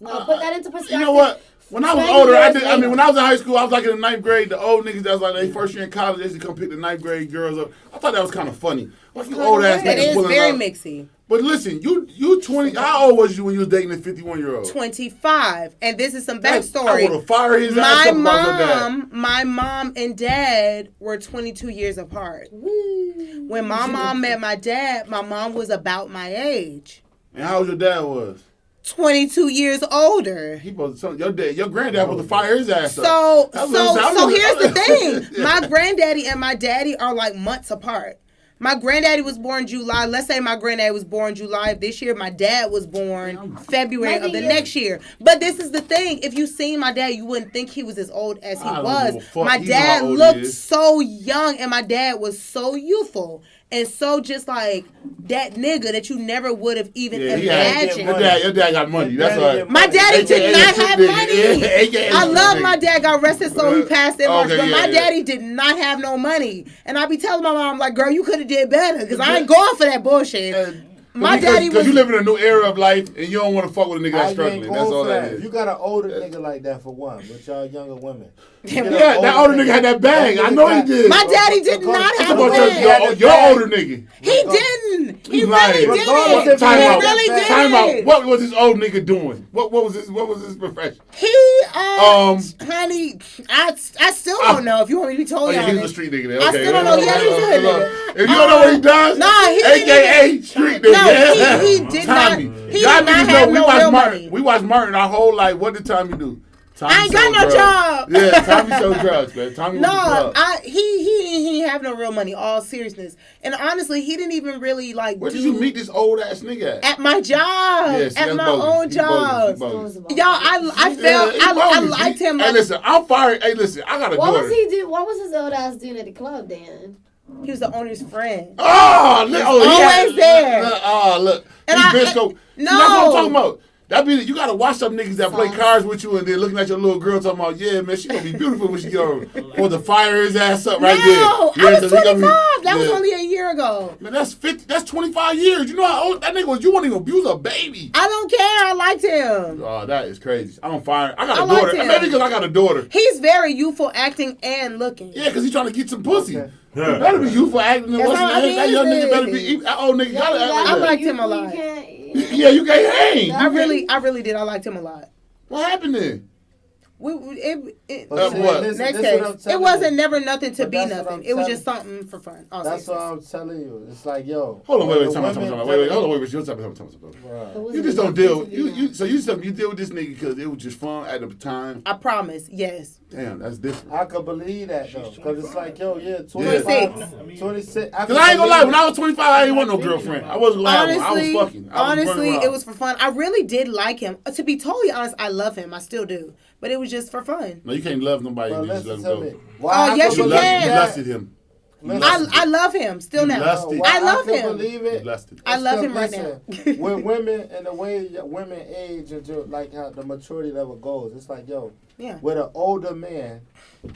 Now put that into perspective. You know what? When I was 20 older, years when I was in high school, I was like in the 9th grade. The old niggas that was like they first year in college, they used to come pick the 9th grade girls up. I thought that was kind of funny. Like you kinda old ass weird. It niggas is pulling very up. mixy. But listen, you 20. How old was you when you was dating a 51-year-old? 25. And this is some I backstory. would have fired his ass up if I was your dad. My mom and dad were 22 years apart. Woo. When my mom met my dad, my mom was about my age. And how old your dad was? 22 years older. He was your granddad was to fire his ass up. So That's what I'm saying. so I'm here's the just- thing. My granddaddy and my daddy are like months apart. My granddaddy was born July. Let's say my granddaddy was born July of this year. My dad was born February of the next year. But this is the thing. If you seen my dad, you wouldn't think he was as old as he I don't was. give a fuck. My He know how dad old he looked is. so young, and my dad was so youthful. And so just like that nigga that you never would have even Yeah, he had- imagined. your dad got money. That's Daddy all get right. My daddy AKA did not a have shit nigga. money. Yeah, AKA I shit love nigga. my dad. God rest his soul. He passed in March, Okay, but yeah, my yeah. daddy did not have no money. And I be telling my mom, like, girl, you could have did better because I ain't going for that bullshit. My daddy Because was. you live in a new era of life and you don't want to fuck with a nigga that's I ain't struggling. going That's all for that that. is. You got an older nigga like that for one, with y'all younger women. Yeah, that older nigga had that bag. I know he did. My daddy did not Talk have a about bag. your older nigga. He didn't. He You really lying. Regardless didn't. if He he had really that bag. Time out. didn't. What was this old nigga doing? What was his profession? He, honey, I still don't know if you want me to be Oh told yeah, y'all. he's a this. street nigga. There. I Okay. still don't know. Yeah, he's a hood nigga. If you don't know what he does, Nah, he AKA street nigga. No, he did not. Tommy. He Y'all not have no real money. We watched Martin our whole life. What did Tommy do? Tommy I ain't got no drugs. job. Yeah, Tommy sold drugs, man. Tommy No, was the plug. he have no real money. All seriousness, and honestly, he didn't even really like. Where did you meet this old ass nigga at? At my job, Yeah, see, at that's my bogus. own He job. bogus. He bogus. Y'all, I felt he I bogus. liked him. Hey, Like, listen, I'm fired. Hey, listen, I got a What daughter. was he do? What was his old ass doing at the club then? he was the owner's friend. Oh, look, Always there. Look. And He I- Bisco. See, no. that's what I'm talking about. That be you gotta watch some niggas that play cards with you and then looking at your little girl talking about, yeah, man, she gonna be beautiful when she get over. Or to fire his ass up right there. No, Yeah, I was 25. That was yeah. only a year ago. Man, that's 50. That's 25 years. You know how old that nigga was? You won't even abuse a baby. I don't care. I liked him. Oh, that is crazy. I'm fired. I got I a liked daughter. him. Maybe because I got a daughter. He's very youthful, acting and looking. Yeah, because he's trying to get some pussy. Okay. You better be youthful acting. That's What's how his name? it That young is. nigga better be. That old nigga gotta act like I that. liked him a lot. Yeah, you can't hang. I really did. I liked him a lot. What happened then? But see, what? this Next what I'm case, telling it wasn't you. never nothing to But be that's what nothing. I'm It was telling just something for fun. All That's seriousness. what I'm telling you. It's like, yo. Hold on, wait, the time out. women Wait, hold on, wait, Bruh. You just don't deal. You deal with this nigga because it was just fun at the time. I promise. Yes. Damn, that's different. I could believe that though, because it's like, yo, yeah, 26. 26. Cause I ain't gonna lie, when I was 25, I ain't want no girlfriend. I wasn't gonna have one. I was fucking. I was honestly, running around. it was for fun. I really did like him. To be totally honest, I love him. I still do. But it was just for fun. No, you can't love nobody But and just let listen him to go. me. Why Oh, I yes, could you believe can. You that- lusted him. Listen, I love him still You now. lusted. why I love could him. Believe You it. lusted. I love him Because right listen, with women and the way women age and like how the maturity level goes, it's like, yo, Yeah. with an older man,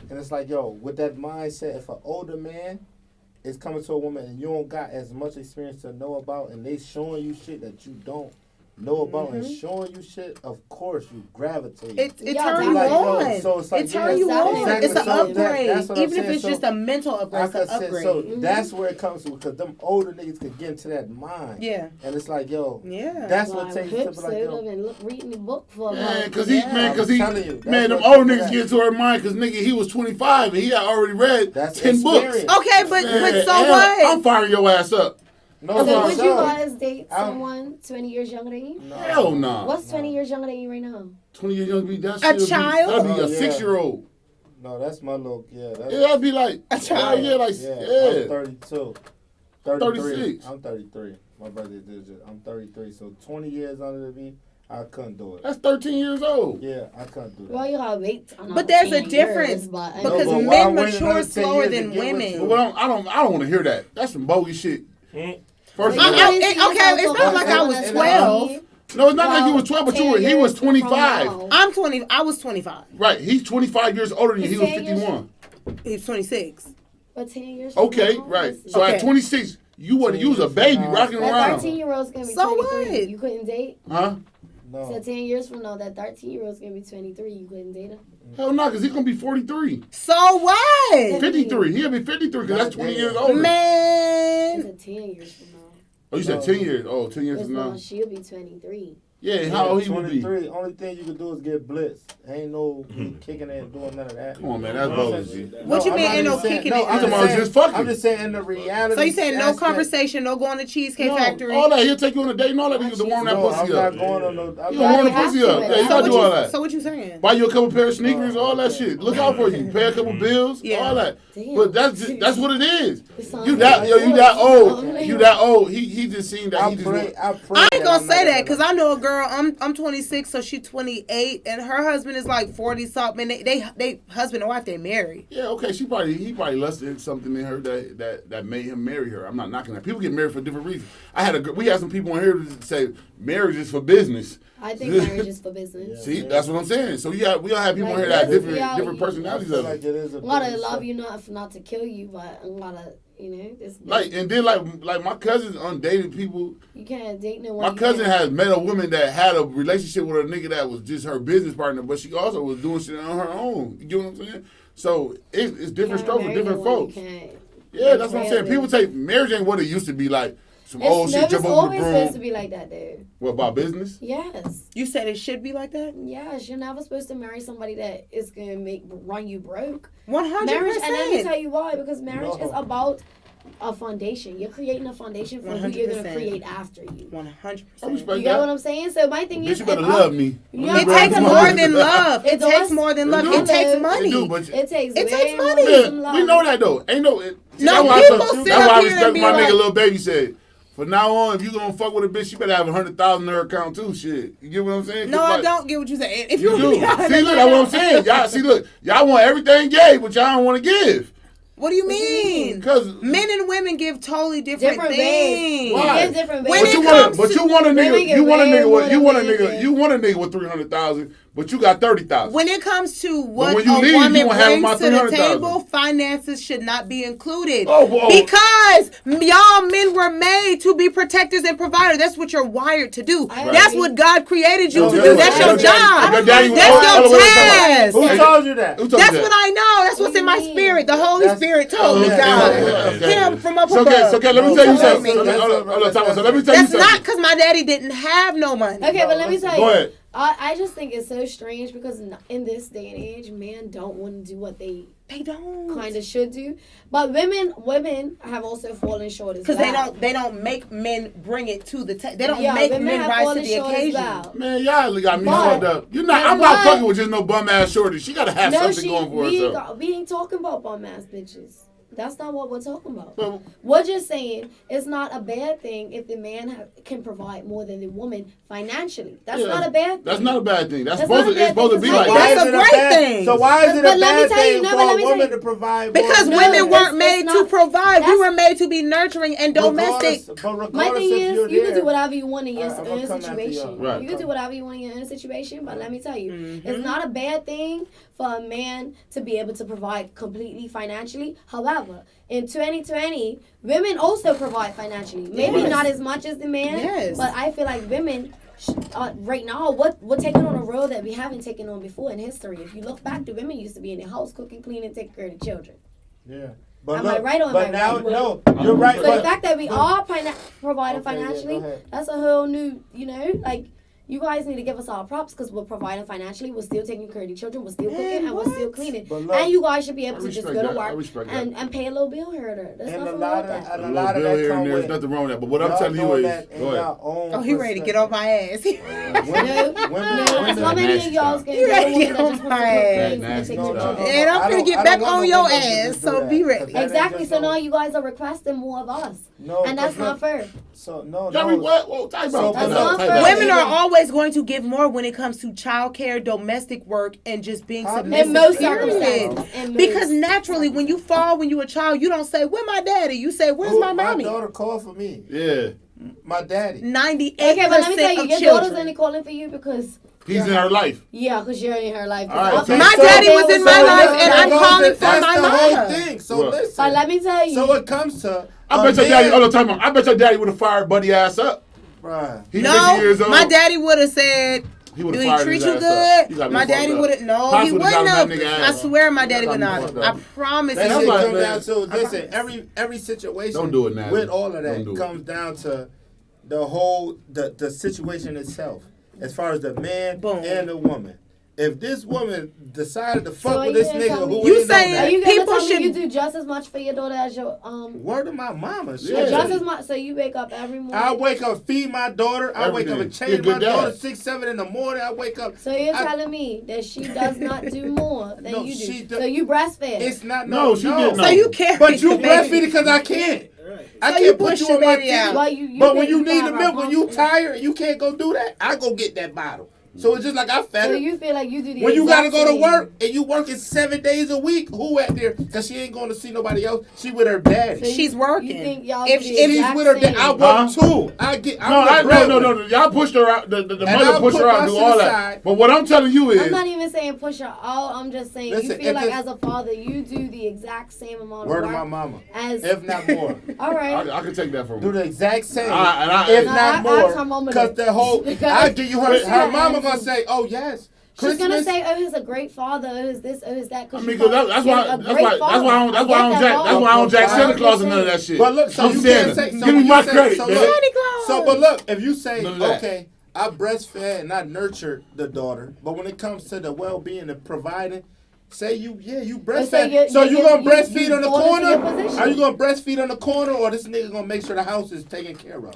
and it's like, yo, with that mindset, if an older man is coming to a woman and you don't got as much experience to know about, and they showing you shit that you don't know about and showing you shit, of course you gravitate. It Yeah, turns you like, yo, on. so it's like, It turns you yeah, on. exactly. It's an So that- upgrade. that's what I'm Even if saying. it's So just a mental upgrade, it's like an I said, upgrade. so that's where it comes to, because them older niggas could get into that mind. Yeah. And it's like, yo, Yeah. that's Well, what takes to Hips be like, would yo. have been reading the book for a Man, month. cause he, Yeah. man, cause he, I'm telling you, that's man, them what old you niggas do get into her mind, cause nigga, he was 25 and he had already read That's 10 books. experience. Okay, but Man, so and what? I'm firing your ass up. No, So for would you sure. guys date I'm- someone 20 years younger than you? No. Hell no. What's 20 years younger than you right now? 20 years younger than me, that A shit child? That'd be Oh, a yeah. 6-year-old. No, that's my little, yeah. That's, Yeah, that'd be like A child. Yeah, like I'm 32. 33. 36. I'm 33. My brother did it. I'm 33. So 20 years under me, I couldn't do it. That's 13 years old. Yeah, I couldn't do that. Well, you gotta wait. But there's a difference, but because but why men wait mature another 10 slower years to than get with women. you? Well, I don't want to hear that. That's some bogus shit. First of But all, you didn't see okay, yourself it's not going like to I was that 12. age. no, it's not like he Well, was 12, but 10 he was years from 25. now. I'm 20. I was 25. Right, he's 25 years older than you. He was 10 years 51. He's 26. But 10 years from Okay, now, right. listen. So Okay. at 26, you was a baby rocking That around. 13-year-old's gonna be So 23. what? You couldn't date? Huh? No. So 10 years from now, that 13-year-old's gonna be 23. You couldn't date him? Hell no, because he's going to be 43. So what? 53. He'll be 53 because that's 20 years older. It's Man. a 10 years from now. Oh, you said 10 years. Oh, 10 years It's from now. now she'll be 23. Yeah, how old he would be? 23. Only thing you can do is get blitzed. Ain't no kicking it and doing none of that. Come on, man. That's bogus, G. What you I'm mean not ain't no even saying- kicking no, it? I'm I'm talking just about saying, just fucking. I'm just saying in the reality. So you saying no aspect- conversation, no going to Cheesecake No, Factory? all that. He'll take you on a date and all that. He can warm that No, pussy I'm up. not going on no. I'm You not- gonna warm the have pussy to, up. man. Yeah, you So gotta what do all you, that. so what you saying? Buy you a couple pair of sneakers, all that shit. Look out for you. Pay a couple bills, Yeah. all that. Damn. But that's what it is. It sounds You that like you that old. Okay. You that old. He just seen that. I He just pray. I I ain't gonna I'm say not that because I know a girl. I'm 26, so she's 28, and her husband is like 40 something. They husband and wife, they married. yeah, okay. He probably lusted something in her that made him marry her. I'm not knocking that. People get married for different reasons. We had some people in here that say marriage is for business. I think marriage is for business. See, that's what I'm saying. So we all have people Like, in here that have let's different be out different here. I personalities feel of like it. it is a A lot of business. love you not to kill you, but a lot of it's Like and then like my cousins undated people. you can't date no one. My you cousin can't- has met a woman that had a relationship with a nigga that was just her business partner, but she also was doing shit on her own. You get what I'm saying? So it's you different can't strokes for marry different no one folks. you can't- Yeah, that's what I'm saying. Really. People say marriage ain't what it used to be like. Some old It's shit never jump over always the supposed to broom. be like that, dude. What about business? Yes. You said it should be like that. Yes, you're never supposed to marry somebody that is gonna run you broke. 100%. Marriage, and let me tell you why. Because marriage No. is about a foundation. You're creating a foundation for who you're gonna 100%. create after you. 100%. You get what I'm saying? So my thing Bitch, is, you better love me. Yeah, It takes more than love. It does. takes more than love. It do. It takes It money. do, but It takes It way takes more money. than some man, love. we know that though. Ain't no. No, that's people why sit that's up why I here and respect be my like- nigga Lil Baby said. From now on, if you gonna fuck with a bitch, you better have 100,000 in her account too. Shit, you get what I'm saying? No, 'Cause, I like, don't get what you saying. If You do. be See, honest, look, that's what I'm saying. Y'all see, look, y'all want everything gay, but y'all don't want to give. What do you mean? Because Men and women give totally different Different things. ways. Why? We give different When ways. it comes to- you want a Women nigga, get you want a way nigga more with, you than want a men nigga, get. you want a nigga with 300,000, but you got 30,000. When it comes to what when you a leave, you woman gonna have brings my to the 300,000. table, finances should not be included. Oh, whoa. Because y'all men were made to be protectors and providers. That's what you're wired to do. I That's agree. what God created you No, to guess do. what? That's Your your daddy- job. your daddy was- That's hold on, your wait, wait, wait. task. Who Hey, told you that? Who told That's you what that? I know. That's what's in my What do you spirit. The mean? Holy That's- Spirit told me, okay, God. okay. Him from up So, above. okay, let me No, tell you so something. that's- Hold on, that's- time out. So let me tell you That's something. not because my daddy didn't have no money. Okay, but let me tell you. Go ahead. I just think it's so strange because in this day and age, men don't want to do what they They don't. kind of should do, but women have also fallen short as well. Because they don't make men bring it to the table. They don't Yeah, make women men have rise to fallen the short as occasion. well. Man, y'all got me But- fucked up. You're not. but I'm not what- fucking with just no bum ass shorty. She gotta have No, something going for herself. we ain't talking about bum ass bitches. That's not what we're talking about. But- We're just saying it's not a bad thing if the man can provide more than the woman financially. That's Yeah, not a bad thing. That's not a bad thing. That's That's supposed not a to. It's bad supposed to thing. be like Why that. That's is a it great bad- thing. So why is it a But let me bad tell you, thing no, for but let a me tell woman you. to provide? Because more women than weren't men? made to not- provide. We that's- were made to be nurturing and domestic. Regardless My thing if is, you're you can there- do whatever you want in your I'ma own come after situation. y'all. Right. You can do whatever you want in your own situation, but let me tell you, Mm-hmm. it's not a bad thing for a man to be able to provide completely financially. However, in 2020, women also provide financially. Maybe Yes. not as much as the man, Yes. but I feel like women right now, we're taking on a role that we haven't taken on before in history. If you look back, the women used to be in the house cooking, cleaning, taking care of the children. Yeah. But Am I right or am but I now, right? no, you're right. So but, the fact that we are providing Okay, yeah, financially, go ahead. that's a whole new, like, you guys need to give us our props because we're providing financially, we're still taking care of the children, we're still cooking, and we're still cleaning. But look, And you guys should be able I to just respect go to that. I work respect and pay a little bill here or there. There's and a nothing lot wrong of with that. and A a little lot of bill that here come and there's with nothing wrong with that. But what I'm y'all telling you doing is, that in go ahead. y'all own Oh, he ready to get on my ass. No, how many of y'all's You ready to get on just my want to ass. cook things and take No, care no, of no. children? And I'm I finna don't- get I back don't want on no your woman to ass, just so do that, be 'cause ready. that ain't Exactly. just So no- now you guys are requesting more of us, No, and that's 'cause not look, fair. So no, Tell me no. what? Whoa, time So, out. but Time look, out. Time out. Women are Even- always going to give more when it comes to childcare, domestic work, and just being How- submissive. In most period. circumstances. In Because most naturally, when you fall when you a child, you don't say, "Where my daddy?" You say, "Where's my mommy?" My daughter called for me. Yeah, My daddy. 98% Okay, but let me tell you, of your children. daughter's only calling for you because he's in her life. because you're in her life. All right, I'll okay. My tell you, daddy was there in my no- life, and I'm calling for That's my the whole mama. thing. So What? listen. But let me tell you. So it comes to. I bet your daddy. Hold on, time out. I bet your daddy would have fired Buddy ass up. Bruh. He's 50 years No, old. my daddy would have said, He "Do would've he fired treat his you ass up. He good?" got me My daddy fucked up. wouldn't. No, Pops he would've wouldn't got have. that nigga I ass. swear, my daddy Got would me not. fucked I up. promise That That's shit you. why- comes man, down to I listen. Every situation. Don't do it, Natalie. With all of that Don't do it. comes down to the whole the situation itself, as far as the man Boom. and the woman. If this woman decided to So fuck are with you this gonna nigga tell me- who You ain't on saying Are that, you gonna People tell me you should- do just as much for your daughter as your word of my mama. Shit. Yeah. just as much? So you wake up every morning. I wake up, feed my daughter. I wake up Everything. and You're a change my good dad. daughter 6, 7 in the morning. I wake up. So you're I- telling me that she does not do more than No, you she do. do- So you breastfed. It's not No, she didn't. So you carry But you the baby. breastfeed because I can't. I So you can't put push you your on my baby titty. out. Well, you But when think you you need got the her milk, when you pump. tired, you can't go do that. I go get that bottle. So it's just like I fed So her. you feel like you do the When you gotta exact go to same. work and you working 7 days a week, who at there? Cause she ain't going to see nobody else. She with her daddy. So you- She's working. You think y'all If do she- the if She's exact with her daddy. same. I work Huh? too. No. Y'all pushed her out. The And mother I'll pushed put her out my and do shit all that. aside. But what I'm telling you I'm is, not even saying push her out. I'm just saying Listen, you feel if like it's- as a father you do the exact same amount Word of of work my mama. as If not more. all right. I can take that from Do her. the exact same. And if No, not I asked her more. mama Cause that. the whole Because I give you her she mama asked- gonna say, oh yes. She's gonna Christmas- say, "Oh, he's a great father. Oh, he's this. Oh, he's that." I mean, cause that's you're why a that's great why that's father. why I don't I get that that's why I don't jack part. Santa Claus and none of that shit. But look, so I'm you Santa. can't say. So Give me when my you say, credit, so man. look, Santa Claus. So, but look, if you say, None of that. okay, I breastfed and I nurtured the daughter, but when it comes to the well-being and providing, Say you So breastfeed. So you gonna breastfeed on the corner? Are you gonna breastfeed on the corner, or this nigga gonna make sure the house is taken care of?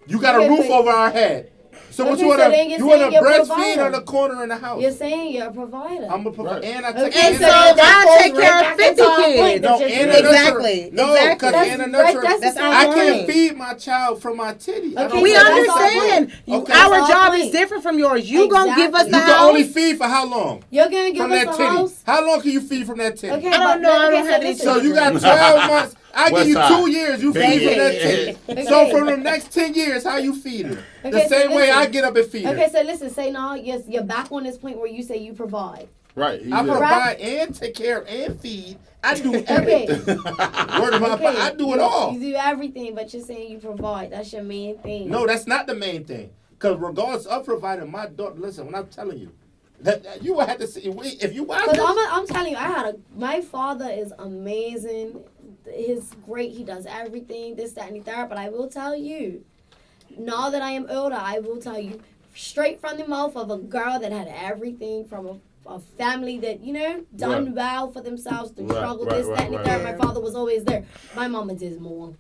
You got a roof over our head. So what you wanna breastfeed on the corner in the house? You're saying you're a provider. I'm a provider, and I And take so I take care of 50 kids. No, exactly. No, because in a nurture, that's I can't feed my child from my titty. Okay, We so that's understand. Okay. Our job is different from yours. You gonna give us Exactly. the You house. can only feed for how long? You're gonna give From us that a titty. house. How long can you feed from that titty? Okay, I don't know. I don't have any So listen. you got 12 months. I give you West side. 2 years. You feed from that titty. Okay. So for the next 10 years, how you feed her? The Okay, so same way listen. I get up and feed her. Okay, so listen, say no. Yes, you're back on this point where you say you provide. Right. I provide and take care of and feed. I do everything. Word of my Okay. I do it all. You do everything, but you're saying you provide. That's your main thing. No, that's not the main thing. Because regardless of providing, my daughter, listen, when I'm telling you, that you will have to see, if you watch Because this, I'm telling you, my father is amazing. He's great. He does everything, this, that, and the third. But I will tell you, now that I am older, I will tell you, straight from the mouth of a girl that had everything from a family that, done well for themselves, through struggle, this, that, and the third. My father was always there. My mama did more.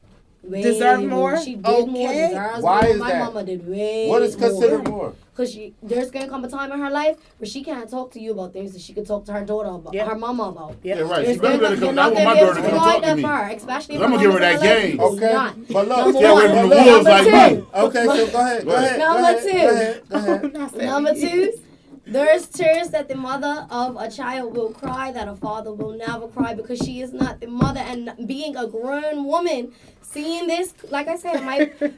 Deserve more? She did Okay. more, deserves Why more. is My that? mama did way what is considered more? Because there's going to come a time in her life where she can't talk to you about things that she could talk to her daughter about, her mama about. Yeah, right. There's She better gonna- come. you're I not want my gonna be daughter to able come provide talk to that me. for her, especially if I'm her gonna give her mama's that in her game. life. Okay. Not. But look, Number Stay away from one. the Number wolves like two. me. Okay, so go ahead. Number two. Go ahead. Number two, there's tears that the mother of a child will cry that a father will never cry because she is not the mother. And being a grown woman, seeing this, like I said,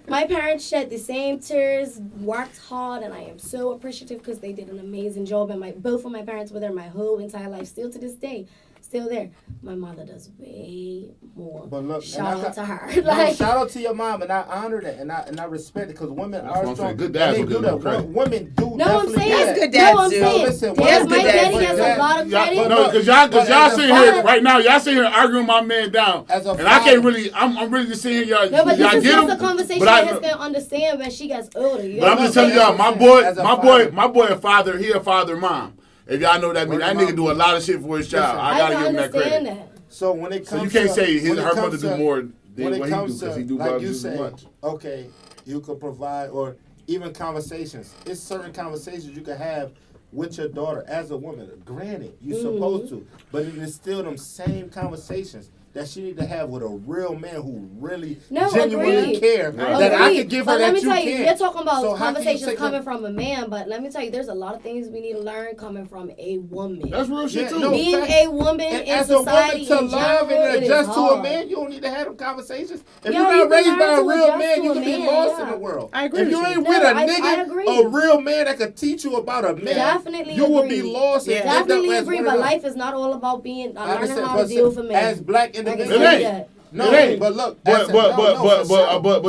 my parents shed the same tears, worked hard, and I am so appreciative because they did an amazing job. And both of my parents were there my whole entire life, still to this day. Still there. My mother does way more. But look, shout out to her. No, shout out to your mom, and I honor that, and I respect it because women That's what are I'm strong. saying. Good dads and will they do give them that. credit. Women do. No, I'm definitely saying. do that. That's good dads No, I'm do. saying. Listen, There's what my is good daddy dads has do? a lot of credit. No, because y'all sitting father- here right now. Y'all sitting here arguing my man down, As a and I can't father- really. I'm really just sitting here. Y'all, No, but y'all this is get just him. a conversation But that I- he's gonna understand when she gets older. You But I'm know? just telling That's y'all, what I'm saying. As a father. my boy, a father. He a father, mom. If y'all know what that means, Word that of nigga mouth. do a lot of shit for his child. Listen, I gotta can give him that understand credit. that. So when it So comes, you can't say when it her mother comes do to- more when than it what he do comes because he to, do like about you just as say, much. okay, you could provide, or even conversations. It's certain conversations you can have with your daughter as a woman. Granted, you're supposed to, but it is still them same conversations that she need to have with a real man who really genuinely agreed. care. Right. That I Agreed. can give her But that let me you tell you, can. you're talking about So how can you conversations take coming her- from a man, but let me tell you, there's a lot of things we need to learn coming from a woman. That's real shit Yeah, too. no, Being fact. a woman And in as a woman society to in love general, and it is adjust to a hard. man, you don't need to have them conversations. If Yo, you're you not can raised learn by a to real adjust man, to you a can be man, lost yeah. in the world. I agree If with you you. ain't No, with a I nigga, agree. a real man that could teach you about a man, Definitely you will be agree. lost. And end up Definitely as agree, one of but them. life is not all about being I learning understand, how to but deal with a man. as black Like I individuals, said, It ain't. that. no, It ain't. but look, But for sure.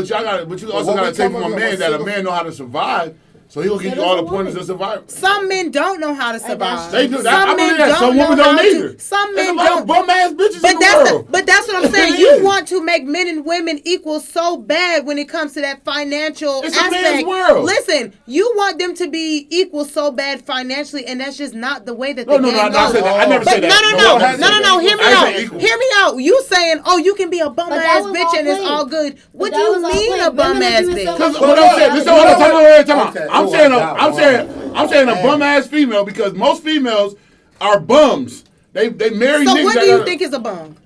y'all got but you But also what gotta we take come from a up man with that a single- man know how to survive. So he'll give So you all does the a pointers woman. of survival. Some men don't know how to survive. They do. I Some believe men that. Some don't women know don't how either. to. Some There's men a lot of don't. bum ass bitches But in the that's world. but that's what I'm saying. It You is. want to make men and women equal so bad when it comes to that financial It's a aspect. man's world. Listen, you want them to be equal so bad financially, and that's just not the way that No, the no, game no, goes. I said that. I never But said that. I no. never said that. Hear me I out. said equal. Hear me out. You saying, oh, you can be a bum But ass that was bitch our and it's point. all good. What But do that you was our mean point. a bum Women are ass doing so bitch? much Because what I'm saying, listen, hold on, time out. Okay. I'm Oh, saying, I got I'm saying a bum ass female because most females are bums. They marry So niggas. what that do you got- think is a bum?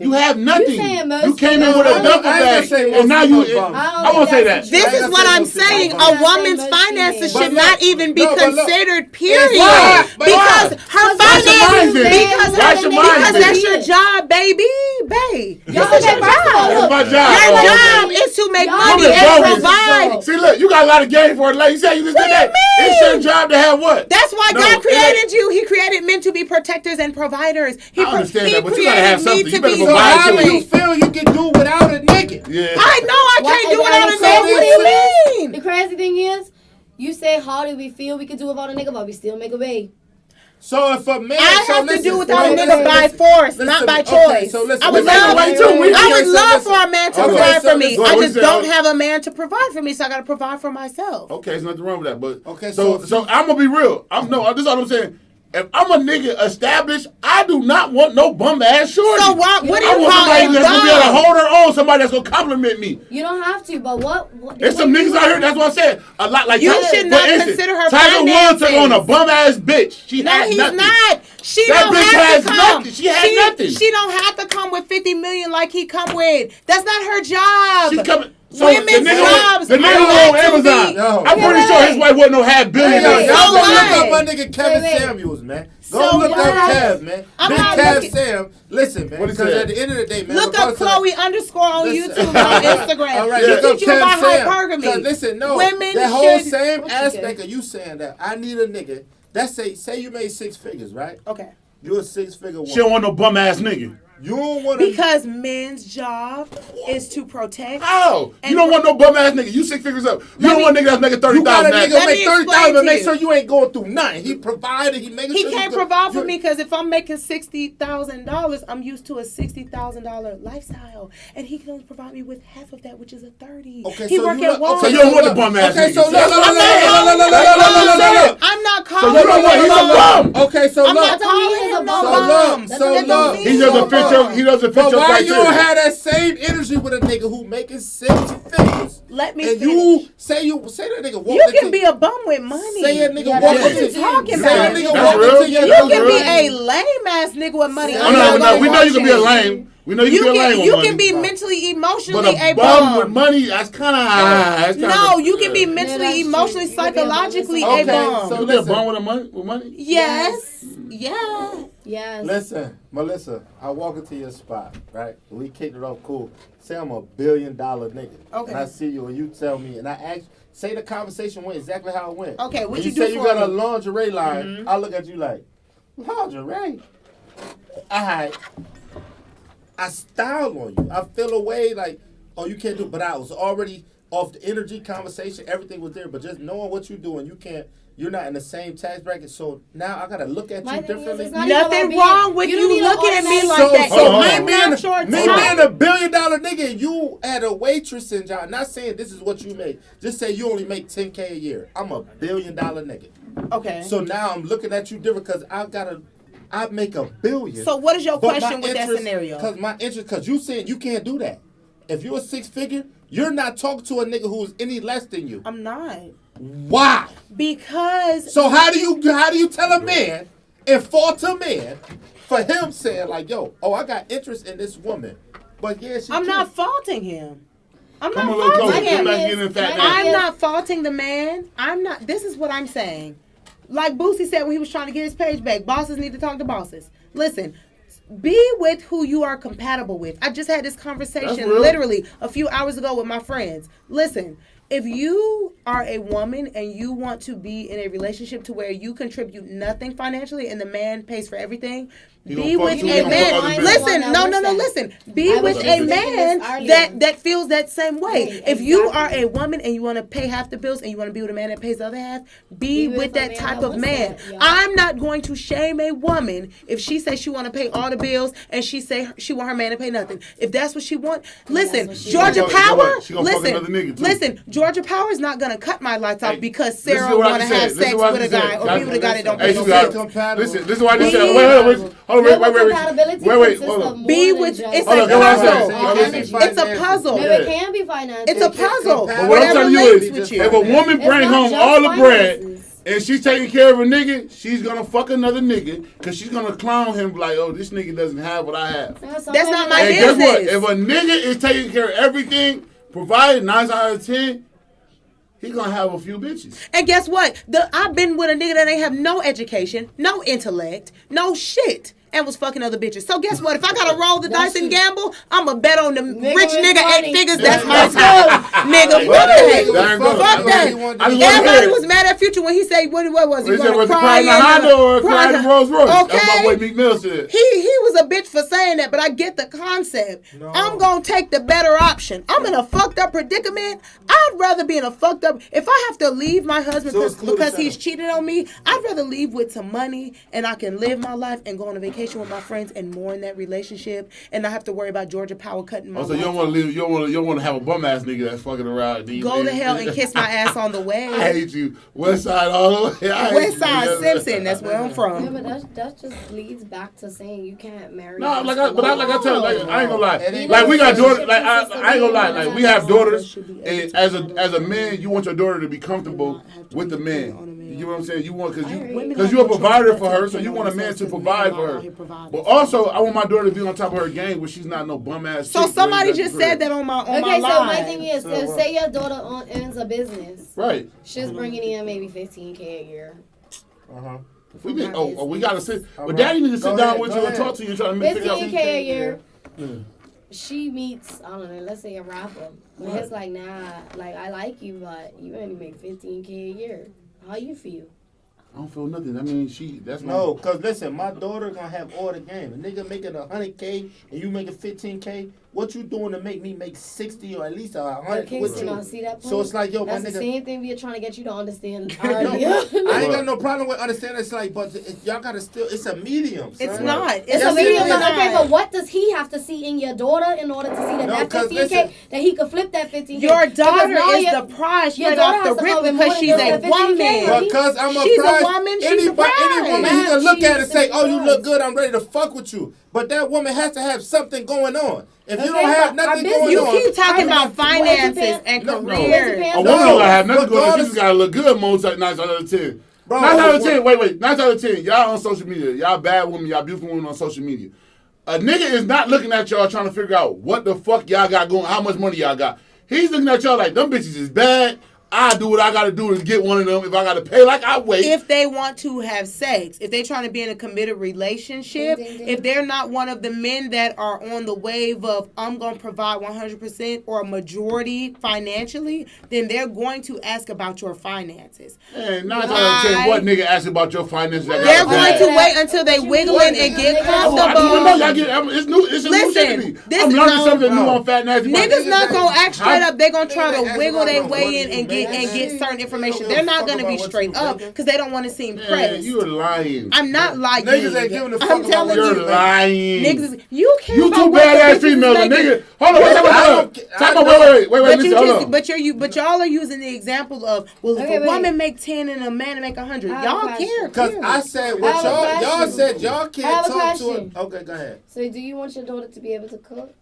You have nothing. saying most You came in females- with a I duffel ain't gonna bag, say most and now you. females bums. I won't say that. This I is ain't what gonna I'm say most saying. females. A woman's Most finances females. should But not look, even be no, but look. considered, period. Why? But Because why? her Wash your minds finances, then. because Wash your minds because then. that's your job, baby. Babe, this Y'all is your okay, first of all, job. That's my look, job. Your Oh, job okay. is to make Y'all money Woman and bogus. provide. See, look, you got a lot of game for it. Like you said, you just did What do you that. mean? It's your job to have what? That's why No, God it ain't. created you. He created men to be protectors and providers. He I understand he that, but you gotta have created me something. to You better be So provide how do you too. feel you can do without a nigga? Yeah. I know I Why- can't do and without a the nigga. What do you The mean? crazy thing is, you say, how do we feel we could do without a nigga, but we still make a baby. So if a man, I so have to listen, do without a listen, nigga by listen, force, listen, not by okay, choice. so listen, I would we make a love, way too. We I would so love listen. for a man to Okay, provide so for me. listen. I So just we don't said- have a man to provide for me, so I got to provide for myself. Okay, there's nothing wrong with that. But Okay, so so- I'm gonna be real. This is all I'm saying. If I'm a nigga established, I do not want no bum ass shorty. So what do I you want call somebody it that's gonna be able to dumb? hold her own. Somebody that's gonna compliment me. You don't have to, but what There's some niggas out here. That's what I said. A lot like You Tiger, should for not instance, consider her Tiger Woods took on a finances. bum ass bitch. She No, had he's nothing. not. She That don't bitch have has to come. nothing. She had nothing. She don't have to come with 50 million like he come with. That's not her job. She's coming. So Women's the jobs nigga who are on not to Amazon. be- Yo. I'm pretty sure his wife wasn't no half Hey, billionaire. y'all So go look what? up my nigga Kevin Wait. Samuels, man. Go So look what? up Kev, man. I'm Big not Kev looking- Sam. Listen, man. What he Because said? at the end of the day, man. Look up regardless of Chloe underscore on Listen. YouTube on Instagram. All right, She look up teach you about Kev Sam. hypergamy. 'Cause listen, no, Women that whole should- same What you aspect get? of you saying that I need a nigga. That say you made 6 figures, right? Okay. You're a 6-figure woman. She don't want no bum ass nigga. You don't want to. Because men's job is to protect. How? And- You don't want no bum ass nigga. You 6 figures up. You don't want a nigga that's making You got a 30,000. nigga Let make me 30,000, explain but to make you. sure you ain't going through nothing. He provided. He making He sure can't you provide for you- me because if I'm making $60,000, I'm used to a $60,000 lifestyle, and he can only provide me with half of that, which is a 30. Okay, he so work you at look- Walmart. So you don't want the bum ass Okay, nigga. so look, That's what I'm saying. look. I'm not So calling you don't want him he's a bum. Okay, so I'm look. not calling him no So bum. look, That so don't look. mean He doesn't fit your. He doesn't fit But your why you don't criteria. have that same energy with a nigga who making 6 figures? Let me And finish. you say that nigga walk You into can be a bum with money. say a nigga Yeah, walk that's into what you're talking say a about. nigga That's walk real. into your You That's can real. be a lame ass nigga with money. Oh, Oh I'm no, not no, gonna we know you can be a watch it. lame. We know you can be a lame. You with can money. be mentally, emotionally But a bum with money, that's kind of. No, you can be mentally, that's true. emotionally, You can be a bum with psychologically some a money. bum. Okay, so You be a listen. bum with money? With money? Yes. Yeah. Yes. Listen, Melissa, I walk into your spot, right? We kicked it off cool. Say I'm $1 billion nigga. Okay. And I see you and you tell me, and I ask, say the conversation went exactly how it went. Okay, what And you say do you for got a me? lingerie line. I look at you like, lingerie? Alright. I style on you. I feel away like, oh, you can't do it. But I was already off the energy conversation. Everything was there. But just knowing what you're doing, you're not in the same tax bracket. So now I got to look at My you thing is, differently. it's not even Nothing about being- wrong with don't you need an looking at me automatic- like So, that. Hold on. me being Not your me type. being $1 billion nigga, and you at a waitressing job. Not saying this is what you make. Just say you only make $10K a year. I'm $1 billion nigga. Okay. So now I'm looking at you different because I make $1 billion. So what is your But question my with that interest- scenario? Because you saying you can't do that. If you're a 6-figure, you're not talking to a nigga who's any less than you. I'm not. Why? Because So how do you tell a man and fault a man for him saying like, yo, oh, I got interest in this woman, but yeah, she I'm cute. not faulting him. I'm Come not a little closer. faulting Come him. back in and fat I'm man. I'm Yes. not faulting the man. I'm not. This is what I'm saying. Like Boosie said when he was trying to get his page back, bosses need to talk to bosses. Listen, be with who you are compatible with. I just had this That's conversation real. literally a few hours ago with my friends. Listen, if you are a woman and you want to be in a relationship to where you contribute nothing financially and the man pays for everything, He be gonna fuck with you, a he gonna man. fuck other bitches. Listen, One no, that no, no, listens. listen. Be I was with just a thinking man this earlier. that feels that same way. Right, If you are exactly. a woman and you want to pay half the bills and you want to be with a man that pays the other half, be with a that man type that of wants man. that, yeah. I'm not going to shame a woman if she says she want to pay all the bills and she say she want her man to pay nothing. If that's what she want, listen, what she Georgia wants. You know Power. what? She gonna fuck Listen, another nigga, too. listen, Georgia Power is not gonna cut my lights off Hey, because this is Sarah what I want to just said. have This is sex what I with a just said. guy or be with a guy that don't Hey, pay you no got bills. compatible. Listen, this is why I just Be- said. Wait. Hold No, on, but wait. compatibility Wait, consists hold of on. more Be than with just it's Hold a on, go ahead, puzzle. say it. energy. It's a puzzle. Maybe it can be financial. It's a puzzle. But what I'm Whatever telling you relates is, with you. if a woman It's bring not home just all the bread finances. and she's taking care of a nigga, she's gonna fuck another nigga because she's gonna clown him like, oh, this nigga doesn't have what I have. Yeah, some That's women not my And like- guess what? business. If a nigga is taking care of everything, provided 9 out of 10, he gonna have a few bitches. And guess what? I've been with a nigga that ain't have no education, no intellect, no shit, and was fucking other bitches. So guess what? If I gotta roll the dice and gamble, I'ma bet on the Nigga rich with nigga money. 8 figures. That's my Let's time. Nigga, fuck There you that. go. Fuck that. I just wanna Everybody hear was it. mad at Future when he said, what was he? He said, Gonna was it cry crying in a in Honda or cry crying in a Rolls Royce? That's Okay. my boy Meek Mill said. He was a bitch for saying that, but I get the concept. No. I'm gonna take the better option. I'm in a fucked up predicament. I'd rather be in a fucked up. If I have to leave my husband So it's cool to because settle. he's cheated on me, I'd rather leave with some money and I can live my life and go on a vacation vacation with my friends and more in that relationship, and I have to worry about Georgia Power cutting my. Oh, so you don't want to leave? You don't want to have a bum ass nigga that's fucking around. Go to hell and kiss my ass on the way. I hate you, West Side all the way. West Side Simpson. That's where I'm from. Yeah, but that just leads back to saying you can't marry. No, like I tell you, like, I ain't gonna lie. Even Like we got the daughters. Like I relationship ain't gonna lie. system Like we have daughters. should be And as a man, you want your daughter to be comfortable with the man. You know what I'm saying? You want because you're a provider for her, so you want a man to provide for her. But also, I want my daughter to be on top of her game, where she's not no bum ass. So somebody just said that on my Okay, my so live. my thing is, if say your daughter owns a business, Right. she's bringing in maybe $15K a year. We need, we gotta sit. But daddy need to sit down with you and talk to you and try to figure out. 15K a year. She meets, I don't know, let's say a rapper. But it's like, nah, like I like you, but you only make 15K a year. How you feel? I don't feel nothing. I mean, that's No, cause listen, my daughter gonna have all the game. A nigga making 100K and you making 15K. What you doing to make me make 60 or at least 100 Okay, with so you? now see that point? So it's like, yo, that's my the nigga. same thing we are trying to get you to understand. No, already. I ain't got no problem with understanding. It's like, but y'all gotta still. It's a medium. Son. It's not. It's Yes, a medium, it is. okay, but what does he have to see in your daughter in order to see that No, that 'cause 15K, listen. that he could flip that 15K? Your daughter Because now is your- the prize your straight daughter off the has to rip come with because more she's than a just the 15K, woman. Because I'm a She's a prize. woman, she's a Any prize. woman, he Yeah, can look she at it and needs say, to be "Oh, you prize. look good. I'm ready to fuck with you." But that woman has to have something going on. If you Okay, don't have but our nothing business- going You on, keep talking Right, about but finances and No, no. careers. A woman don't have nothing going on. She regardless- just gotta look good most 9 out of 10. Bro, 9 out of 10. Wait. 9 out of 10. Y'all on social media. Y'all bad women. Y'all beautiful women on social media. A nigga is not looking at y'all trying to figure out what the fuck y'all got going. How much money y'all got. He's looking at y'all like them bitches is bad. I do what I gotta do to get one of them. If I gotta pay, like I wait. If they want to have sex, if they're trying to be in a committed relationship, Ding, ding, ding. if they're not one of the men that are on the wave of I'm going to provide 100% or a majority financially, then they're going to ask about your finances. And 9 out of 10, what nigga ask about your finances? That They're got going bad? to wait until they wiggling and get I know, comfortable. y'all get, it's new. It's a new shit to me. Listen, I'm learning no, something new no. on Fat Nasty. Niggas not gonna act straight up. They're gonna try Niggas to ask wiggle about their what way money in you and get make. certain information. They They're don't not give a gonna fuck be about what straight you up making. because they don't want to seem Man, pressed. you are lying. I'm not lying. Niggas ain't giving a fuck I'm about telling what You're you. lying. Niggas, you care You about two what the badass bitches females, a making. nigga. Hold on, wait, But y'all are using the example of if Okay, a wait. woman make 10 and a man make 100, I have y'all a question. care. Cause clearly. I said I what have a y'all question. said y'all I can't have a talk to question. it. Okay, go ahead. So do you want your daughter to be able to cook?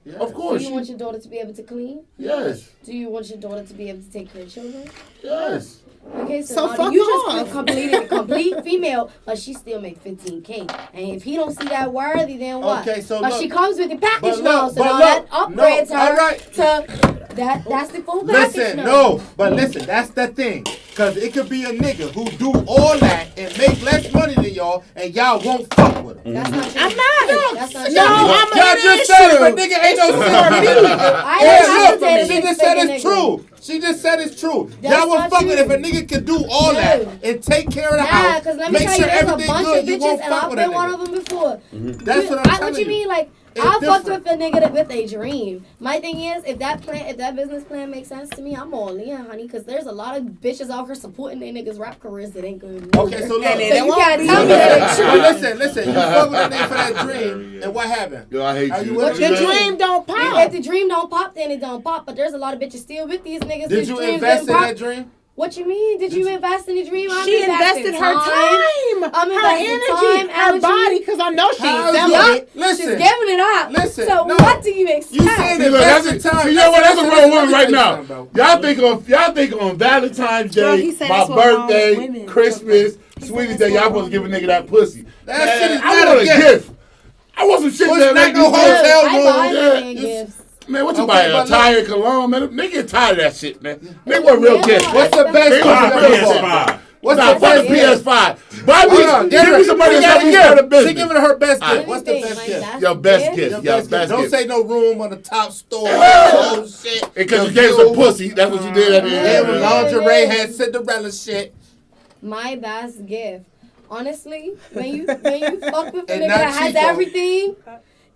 Yeah. Of Do course. you want your daughter to be able to clean? Yes. Do you want your daughter to be able to take care of children? Yes. Okay, so, So now fuck you off. just complete female, but she still make 15K. And if he don't see that worthy, then what? Okay, so but look- she comes with the package but now, look- so but now look, that upgrades no, her alright. to that's the full package Listen, now. no, but listen, that's the thing. Cause it could be a nigga who do all that and make less money than y'all, and y'all won't fuck with him. That's not true. I'm not. That's not No, true. I'm Y'all an just said if a issue. nigga ain't no It's shit for for me. me. I Yeah, didn't have to look, date a she just six-figure said it's nigga. true. She just said it's true. That's Y'all will not fuck it if true. a nigga can do all No. that and take care of the Nah, house, because let me make tell sure you, there's a everything bunch good, of you bitches, won't and fuck I've with a been one of nigga. them before. That's what I'm telling What you you. mean? Like, It's I fucked with different. a nigga that with a dream. My thing is, if that business plan makes sense to me, I'm all in, honey. Because there's a lot of bitches out here supporting their niggas' rap careers that ain't good. Okay, so look. And So you can't tell me that it's true. But listen, you fuck with a nigga for that dream, and what happened? Yo, I hate Are you. you with The me? dream don't If pop. the dream don't pop, then it don't pop. But there's a lot of bitches still with these niggas. Did whose you dreams invest in didn't pop. that dream? What you mean? Did you invest in the dream? I'm She invested her time, I'm her investing energy, time, her energy. body, because I know she How's ain't it? selling it. She's Listen, giving it up. Listen, So no. what do you expect? You saying See, look, that's invest it. time. See, you know what? That's a Listen, wrong let woman me right tell you now. something, bro. Y'all think on Valentine's Girl, Day, he said my that's what's wrong with birthday, women. Christmas, Sweetie that's Day. Y'all what's supposed to give a wrong nigga that pussy. That shit is I not want a a gift. gift. I want some shit Push that not make no you feel. hotel I room. buy Yeah, man it's- gifts. Man, what you Okay, buy? A but tire, cologne, man. Nigga tired of that shit, man. Nigga want real Yeah, gifts. What's the best Nigga gift want you real ever gifts. bought? What's Nah, the fuck best the gift? PS5. Buy Hold on, me. Give me somebody she that's got a helping start a gift. business. She giving her best Alright. gift. What's the best gift? that's Your best gift? gift. Your Your best gift. best Don't gift. say no room on the top store. Oh shit. Because you gave some pussy. That's what you did at the Then when end. lingerie had Cinderella shit. My best gift. Honestly, when you fuck with a And nigga not that has Chico. everything,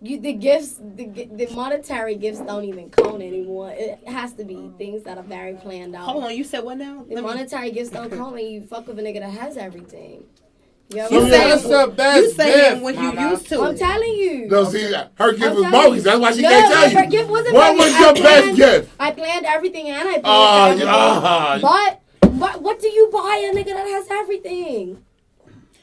the monetary gifts don't even count anymore. It has to be things that are very planned out. Hold on, you said what now? The monetary gifts don't count when you fuck with a nigga that has everything. You So that's the best You saying gift, when mama. you used to. I'm telling you. No, see, her gift I'm was telling bogus. you. That's why she No, can't tell her you. gift wasn't What bogus. was your best gift? I planned everything and I paid for everything. But what do you buy a nigga that has everything?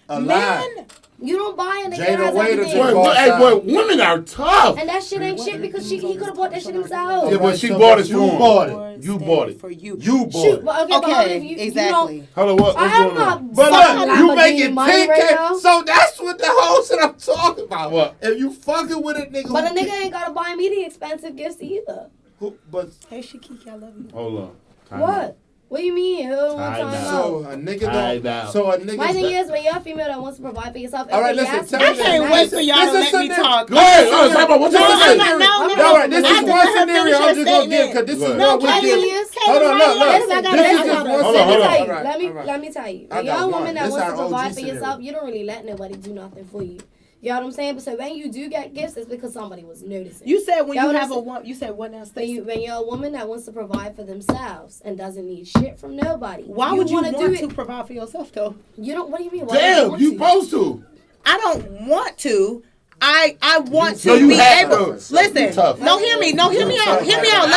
A Man, lot. You don't buy a nigga Jada that has Waiter everything. just Boy, bought hey, boy, something. women are tough. And that shit ain't shit because he could have bought that shit himself. Yeah, but she so bought it you for him. bought it. You bought it. for you. You bought Shoot, it. but okay, but how Okay, if you exactly. don't, Hold on, what's I'm going on? not. But fucking look, you Lamborghini making money right now. 10K. So that's what the whole shit I'm talking about. What? If you fucking with a nigga, But a who nigga ain't gotta buy me the expensive gifts either. but Hey, Shakiki, I love you. Hold on. Time What? out. What do you mean? Who don't want Time time out. out? so a nigga Time don't. out. So a nigga. My thing is, when you're a female that wants to provide for yourself, All right, okay, listen, yes, tell that's me I can't nice. wait for y'all to let me talk. Go ahead. Talk about what you No, want to I'm say. not. No. All right, this I is have to one let her scenario finish I'm her just gonna give statement. because this is No, what we my give. thing is, Hold on, look. Listen, I got This is I just got one Hold on, Let me hold tell on. you. Alright. Let me tell you. I When got you're a one. woman that This wants to our OG provide for scenario. yourself, you don't really let nobody do nothing for you. You know what I'm saying? But so when you do get gifts, it's because somebody was noticing. You said when That you what I have a said. woman, you said what now? When, Stacey? when you're a woman that wants to provide for themselves and doesn't need shit from nobody, Why would you wanna want do to provide for yourself though? You don't. What do you mean? Why Damn, would you you want to? supposed to. I don't want to. I want So to you be have able. to. Listen, You tough. no, hear me. No, hear me out. Hear me out.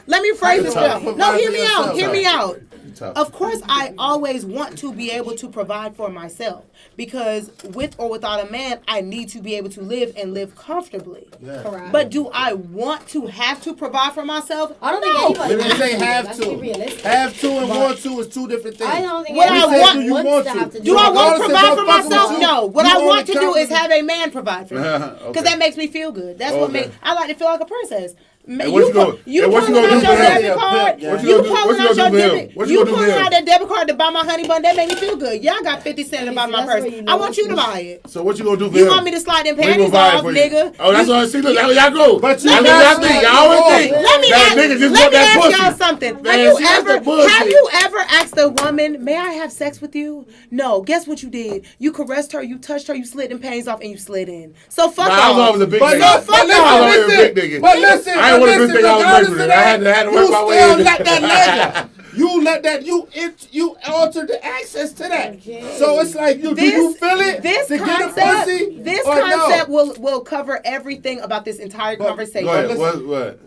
Let me phrase this tough. well. No, hear me out. Hear me out. You tough. Of course, I always want to be able to provide for myself because with or without a man, I need to be able to live and live comfortably. Correct. But do I want to have to provide for myself? I don't No. think anybody. When they say wants have Let's be to, realistic. have to and want to is two different things. I don't think What I anybody want- do you wants want to to? have to do Do I that. want to Regardless if provide I'm for fucking myself? with you, No. What you I only want to do is compliment- have a man provide for me. Okay. Because that makes me feel good. That's what Okay. makes I like to feel like a princess. Hey, what you gonna- You hey, what you pulling gonna out do your for him? debit card. What you You gonna do- what pulling you out gonna your do for him? debit. What you You gonna do for pulling him? out that debit card to buy my honey bun. That made me feel good. Y'all got 50 cents to buy my That's purse. where you I know want you to it's- buy it. So what you gonna do for You him? want me to slide them We gonna panties buy it off, for you. nigga? Oh, that's what I see. Look, that's what y'all go. But you That's what not y'all think. Y'all always think. Let me that nigga just let want me that ask pussy. y'all something. Man, have see, that's the bullshit. you ever asked a woman, "May I have sex with you?" No. Guess what you did? You caressed her, you touched her, you slid them panties off, and you slid in. So fuck Nah, off. I was always a big But nigga. no, I was always a big nigga. But listen, I ain't want to think I was regardless making of it. I had to work my way you in. still let that linger. You let that you altered the access to that. Okay. So it's like do you feel it? This to concept, get a pussy this or concept no? will cover everything about this entire But- conversation. Go ahead. Listen. What?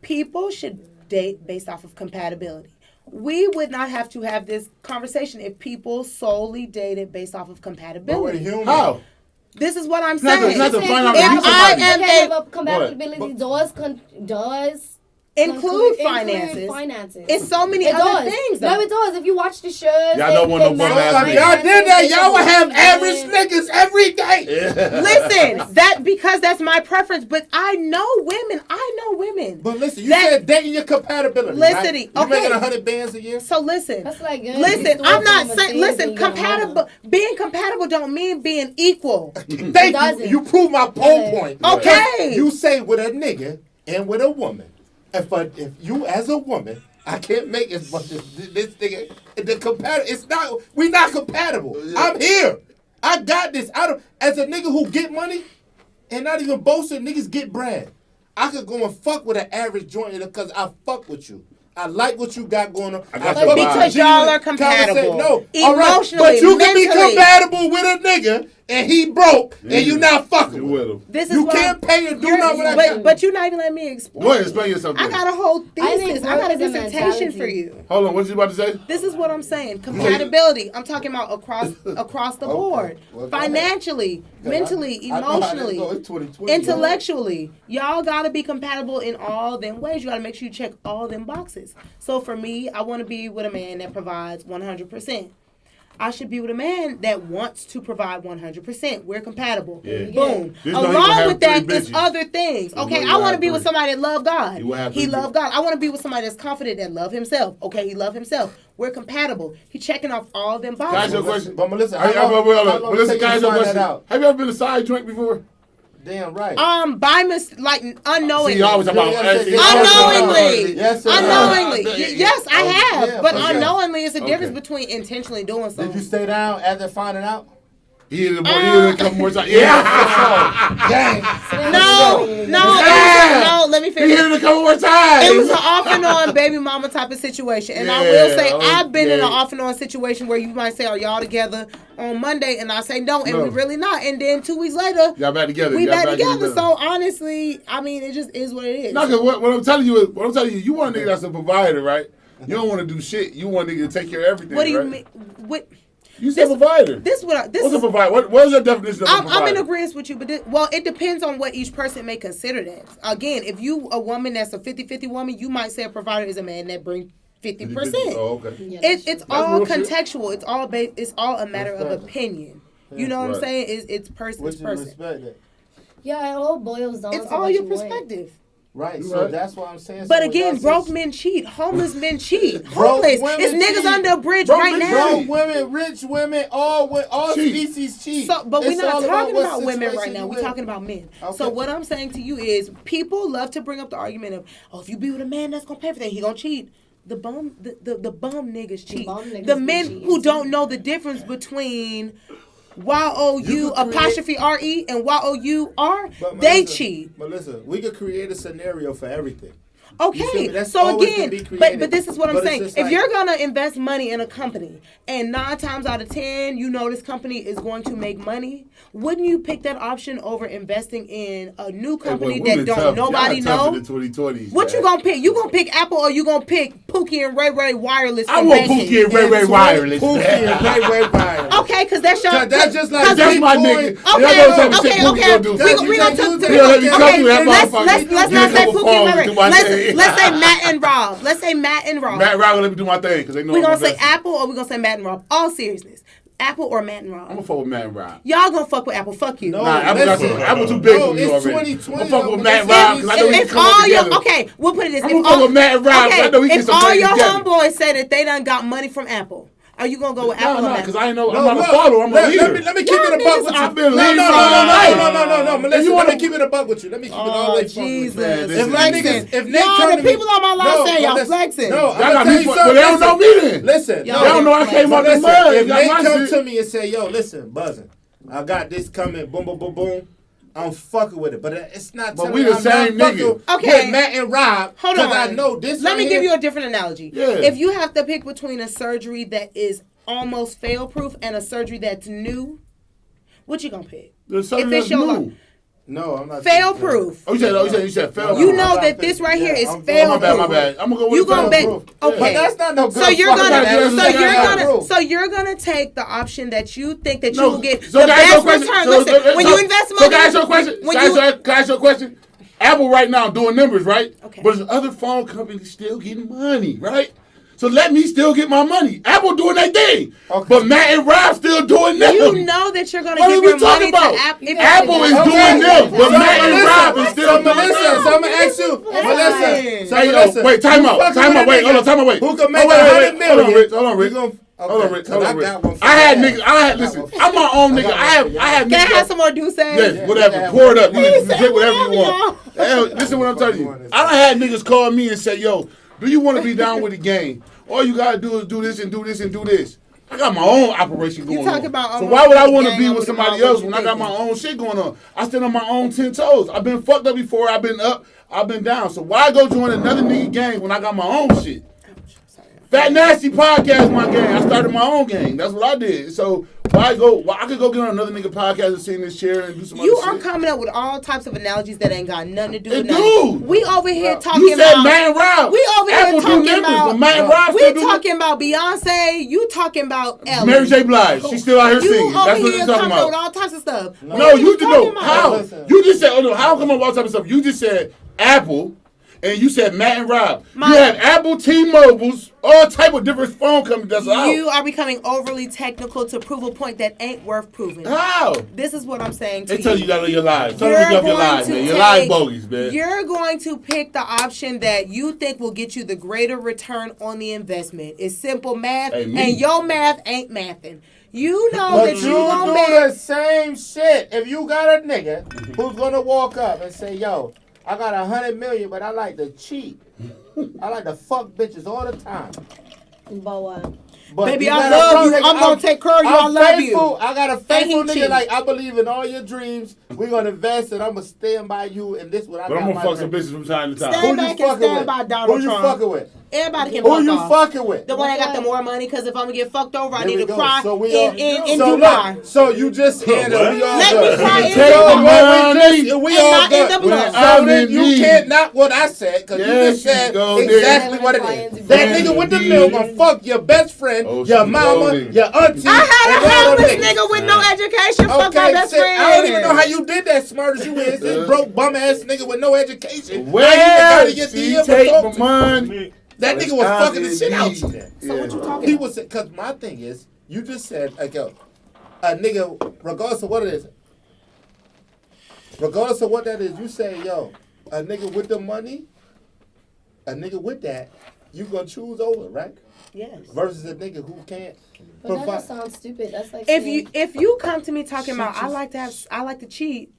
People should date based off of compatibility. We would not have to have this conversation if people solely dated based off of But we're compatibility. human. How? This is what I'm Not saying. to find out If if you I somebody. am compatibility does include finances. It's so many It other does. things. No, though. it does. If you watch the shows, Y'all don't want no bum So ass if nigga. y'all did that, y'all would have average niggas every day. Listen, because that's my preference. But I know women. But listen, you That- said dating your compatibility. Listen, right? You okay. making 100 bands a year? So listen. That's like good. Listen, Store I'm not from saying. Mercedes Listen, and you got a compatible. Being compatible don't mean being equal. Thank doesn't. you. You prove my whole point. Okay. You say with a nigga and with a woman. If you as a woman, I can't make as much as this nigga. It's not. We not compatible. I'm here. I got this. I don't. As a nigga who get money, and not even boasting, niggas get bread. I could go and fuck with an average joint because I fuck with you. I like what you got going on. I got fuck your with vibe. Because you. y'all are compatible. No, Emotionally, but you can be mentally. compatible with a nigga and he broke and you not fucking You with with him. him. This is You why can't pay and do nothing with that. but you're not even letting me explain. Go ahead, explain yourself. I got a whole I think thesis. I got a growth is a dissertation mentality. for you. Hold on, what you about to say? This is what I'm saying. Compatibility. I'm talking about across the board. Well, go ahead. Financially, mentally, I know how this emotionally, go. It's 2020, intellectually. Y'all gotta be compatible in all them ways. You gotta make sure you check all them boxes. So for me, I want to be with a man that provides 100%. I should be with a man that wants to provide 100%. We're compatible. Yeah. Boom. Just know he gonna Along have with that three is bitches. other things. You Okay, know he I gonna want to have be with three. somebody that love God. You will have He three love bitches. God. I want to be with somebody that's confident that love himself. Okay, he love himself. We're compatible. He checking off all them Can I ask boxes. you a question? But Melissa, Hey, how long Melissa, take can I you ask to you a find that question? out? Have you ever been a side joint before? Damn right. By like unknowingly. See, you always about Unknowingly. Yes, sir. Unknowingly. Yeah. Yes, I have. yeah, but for sure. unknowingly is a difference Okay. between intentionally doing something. Did you stay down after finding out? He hit it a couple more times. Yeah. Gang. No, let me He finish. hit it a couple more times. It was an off and on baby mama type of situation. And I will say, I've been in an off and on situation where you might say, are y'all together on Monday? And I say, no, and we really not. And then 2 weeks later, y'all back together. we back together. So honestly, I mean, it just is what it is. No, because what I'm telling you is, you want a nigga that's a provider, right? You don't want to do shit. You want a nigga to take care of everything. What do you right? mean? What? You said provider. What's a provider? What is your definition of a provider? I'm in agreement with you, but it depends on what each person may consider that. Again, if you a woman that's a 50-50 woman, you might say a provider is a man that brings 50%. Oh, okay. Yeah, It's all contextual. Shit. It's all a matter of opinion. You know what I'm saying? It's person. Would you respect that? Yeah, it all boils down. It's to all what your you perspective. Right, so that's what I'm saying. But so again, broke men cheat, homeless men cheat, Broke homeless. women It's niggas cheat. under a bridge Broke right men now. Broke women, rich women, all Cheat. species cheat. So, but we're It's not all talking what about women right situation now. you We're in. talking about men. Okay. So what I'm saying to you is, people love to bring up the argument of, oh, if you be with a man that's gonna pay for everything, he gonna cheat. The bum niggas cheat. bum niggas The be men cheating who too. don't know the difference between YOU apostrophe RE and YOUR, But they Melissa, cheat. Melissa, we could create a scenario for everything. You feel me? Okay, That's so always again, gonna be but creative. this is what I'm But it's saying. just If like- you're gonna invest money in a company, and 9 times out of 10, you know this company is going to make money, wouldn't you pick that option over investing in a new company that don't nobody know? In the 2020s, What man. you gonna pick? You gonna pick Apple or you gonna pick Pookie and Ray Ray Wireless? I from want banking? Pookie and Ray Ray Wireless. Pookie and Ray Ray Wireless. Okay, because that's your. That's just like That's my Bitcoin. nigga. Okay, Y'all know what type of shit okay. Pookie gonna do. We gonna talk to He'll let me come okay. through that Let's motherfucker. not Get a say couple Pookie phones and and do my Ray thing. Ray. Let's say Matt and Rob. Let's say Matt and Rob. Matt Rob let me do my thing because they know We I'm gonna say invested. Apple or we gonna say Matt and Rob? All seriousness, Apple or Matt and Rob? I'm gonna fuck with Matt and Rob. Y'all gonna fuck with Apple? Fuck you. No. Nah, listen. Apple too big No, for me it's already. 2020 I'm fucking with though, Matt but Rob because I know we can If come all up your together. okay, we'll put it this. I'm If gonna fuck with Matt and Rob. okay, I know we can if some all money your together. homeboys say that they done got money from Apple, are you gonna go with Apple or No, Matt? because I ain't know. No, I'm not look, a follower. I'm a leader. Let me keep Y'all it a buck with niggas are you. been No, leading no, for my life. no. Melissa, you let wanna- me keep it a buck with you. Let me keep it all the way fucking with you. Jesus. Man, this If is my niggas- niggas, if they Y'all, come the to me, people on my line saying y'all flexing. No, Y'all I'm got gonna me tell you fucked, something. but they don't know me then. Listen, They don't know I came out the listen, mud. if Got they my come shit. to me and say, yo, listen, buzzing, I got this coming, boom, boom, boom, boom, I'm fucking with it. But it's not But telling we me the I'm same not nigga. fucking Okay. with Matt and Rob. Hold on. Because I know this Let right me here. give you a different analogy. Yeah. If you have to pick between a surgery that is almost fail-proof and a surgery that's new, what you gonna pick? There's something If that's it's your new. life. No, I'm not. Fail-proof. Oh, you said fail. You I'm know not that this right here is I'm- fail-proof. My bad. I'm gonna go with You gonna bet? fail-proof. Okay. But that's not no good. So you're fucking gonna, analogy. so you're Fail-proof. so you're gonna take the option that you think that you No, will get so the can I ask you a best question? return. So- Listen, so- when you invest So money, can I ask you a question? when Can you I ask you a question? Apple right now doing numbers, right? Okay. But there's other phone companies still getting money, right? So let me still get my money. Apple doing their thing. Okay. But Matt and Rob still doing them. you know that you're gonna What are give we your money talking about? to Apple. If Apple is Okay. doing them, but So Matt and Melissa, Rob is still doing Melissa, them. so I'm gonna ask you, Melissa. So Hey, yo, Melissa, wait, time you out, fucking time with out, a wait, nigga hold on, time out, wait. Who can make Oh, wait, wait, 100 wait. million? Hold on, Rich, hold on, Rich. You gon- Hold on, okay, Rich, 'cause hold I on, Rich. got one for I had that. niggas, listen, I'm my own nigga. I have Can I niggas. have some more Douce? Yes, whatever. Pour it up. You can drink whatever you want. Hell, listen what I'm telling you. I done had niggas call me and say, yo, do you want to be down with the game? All you gotta do is do this and do this and do this. I got my own operation going talk on. about So almost why would I with want the to be gang, with with somebody the else mom, when I got my own shit going on? I stand on my own 10 toes. I've been fucked up before. I've been up. I've been down. So why go join another nigga gang when I got my own shit? Fat Nasty Podcast, my gang. I started my own gang. That's what I did. So why go? Why I could go get on another nigga podcast and sit in this chair and do some You other are shit. coming up with all types of analogies that ain't got nothing to do with It nothing. do. We over here talking You said about Matt and Rob. We over here Apple do talking numbers, about but Matt and Rob we still do talking about Beyonce. You talking about Ellen. Mary J. Blige. She's still out here You singing. over That's what here you're talking coming up with about. all types of stuff. No, What you are did talking know about? how. Listen. You just said, oh no, how come up with all type of stuff? You just said Apple, and you said Matt and Rob. My- You have Apple, T-Mobiles, all type of different phone companies that's out. You are becoming overly technical to prove a point that ain't worth proving. How? This is what I'm saying to They tell you that on your lies. Tell You're them you love your going lies, to man. Your lies take- bogus, man. You're going to pick the option that you think will get you the greater return on the investment. It's simple math, Hey, me. and your math ain't mathing. You know But that you you gonna do bet. the same shit. If you got a nigga who's gonna walk up and say, yo, I got 100 million, but I like to cheat. I like to fuck bitches all the time. But what? But Baby, you I got a love you. nigga, I'm gonna take care of you. I I'm love faithful. you. I got a faithful And he nigga. cheat. Like, I believe in all your dreams. We're gonna invest, and I'm gonna stand by you. And this what I But got. I'm gonna my fuck some dream. bitches from time to time. Stand Who back you and fucking stand with? by Donald Who you Trump. fucking with? Everybody can Who fuck you off. fucking with? The one that got the more money, because if I'm gonna get fucked over, I There need we to go. cry So we in so Dubai. look, so you just handle What? we all Let good. me cry in Take So the what money we and all not in good. the blood. So then you Indeed. can't knock what I said, because you Yes, just said you go, exactly nigga. what it Cry is. in That Dubai. nigga with the Indeed. mill gonna fuck your best friend, Oh, your she mama, golden. your auntie. I had and a all them homeless niggas. nigga with no education fuck my Okay, best shit, friend. I don't even know how you did that, smart as you is. This broke bum ass nigga with no education. Well, How you she get DM take talk my to? money. That nigga was fucking the shit out you then. So what you talking He about? was, because my thing is, you just said, like, yo, a nigga, regardless of what it is, regardless of what that is, you say, yo, a nigga with the money, a nigga with that, you gonna choose over, right? Yes. Versus a nigga who can't But that provide. just sounds stupid. That's like If you come to me talking She about just- I like to cheat,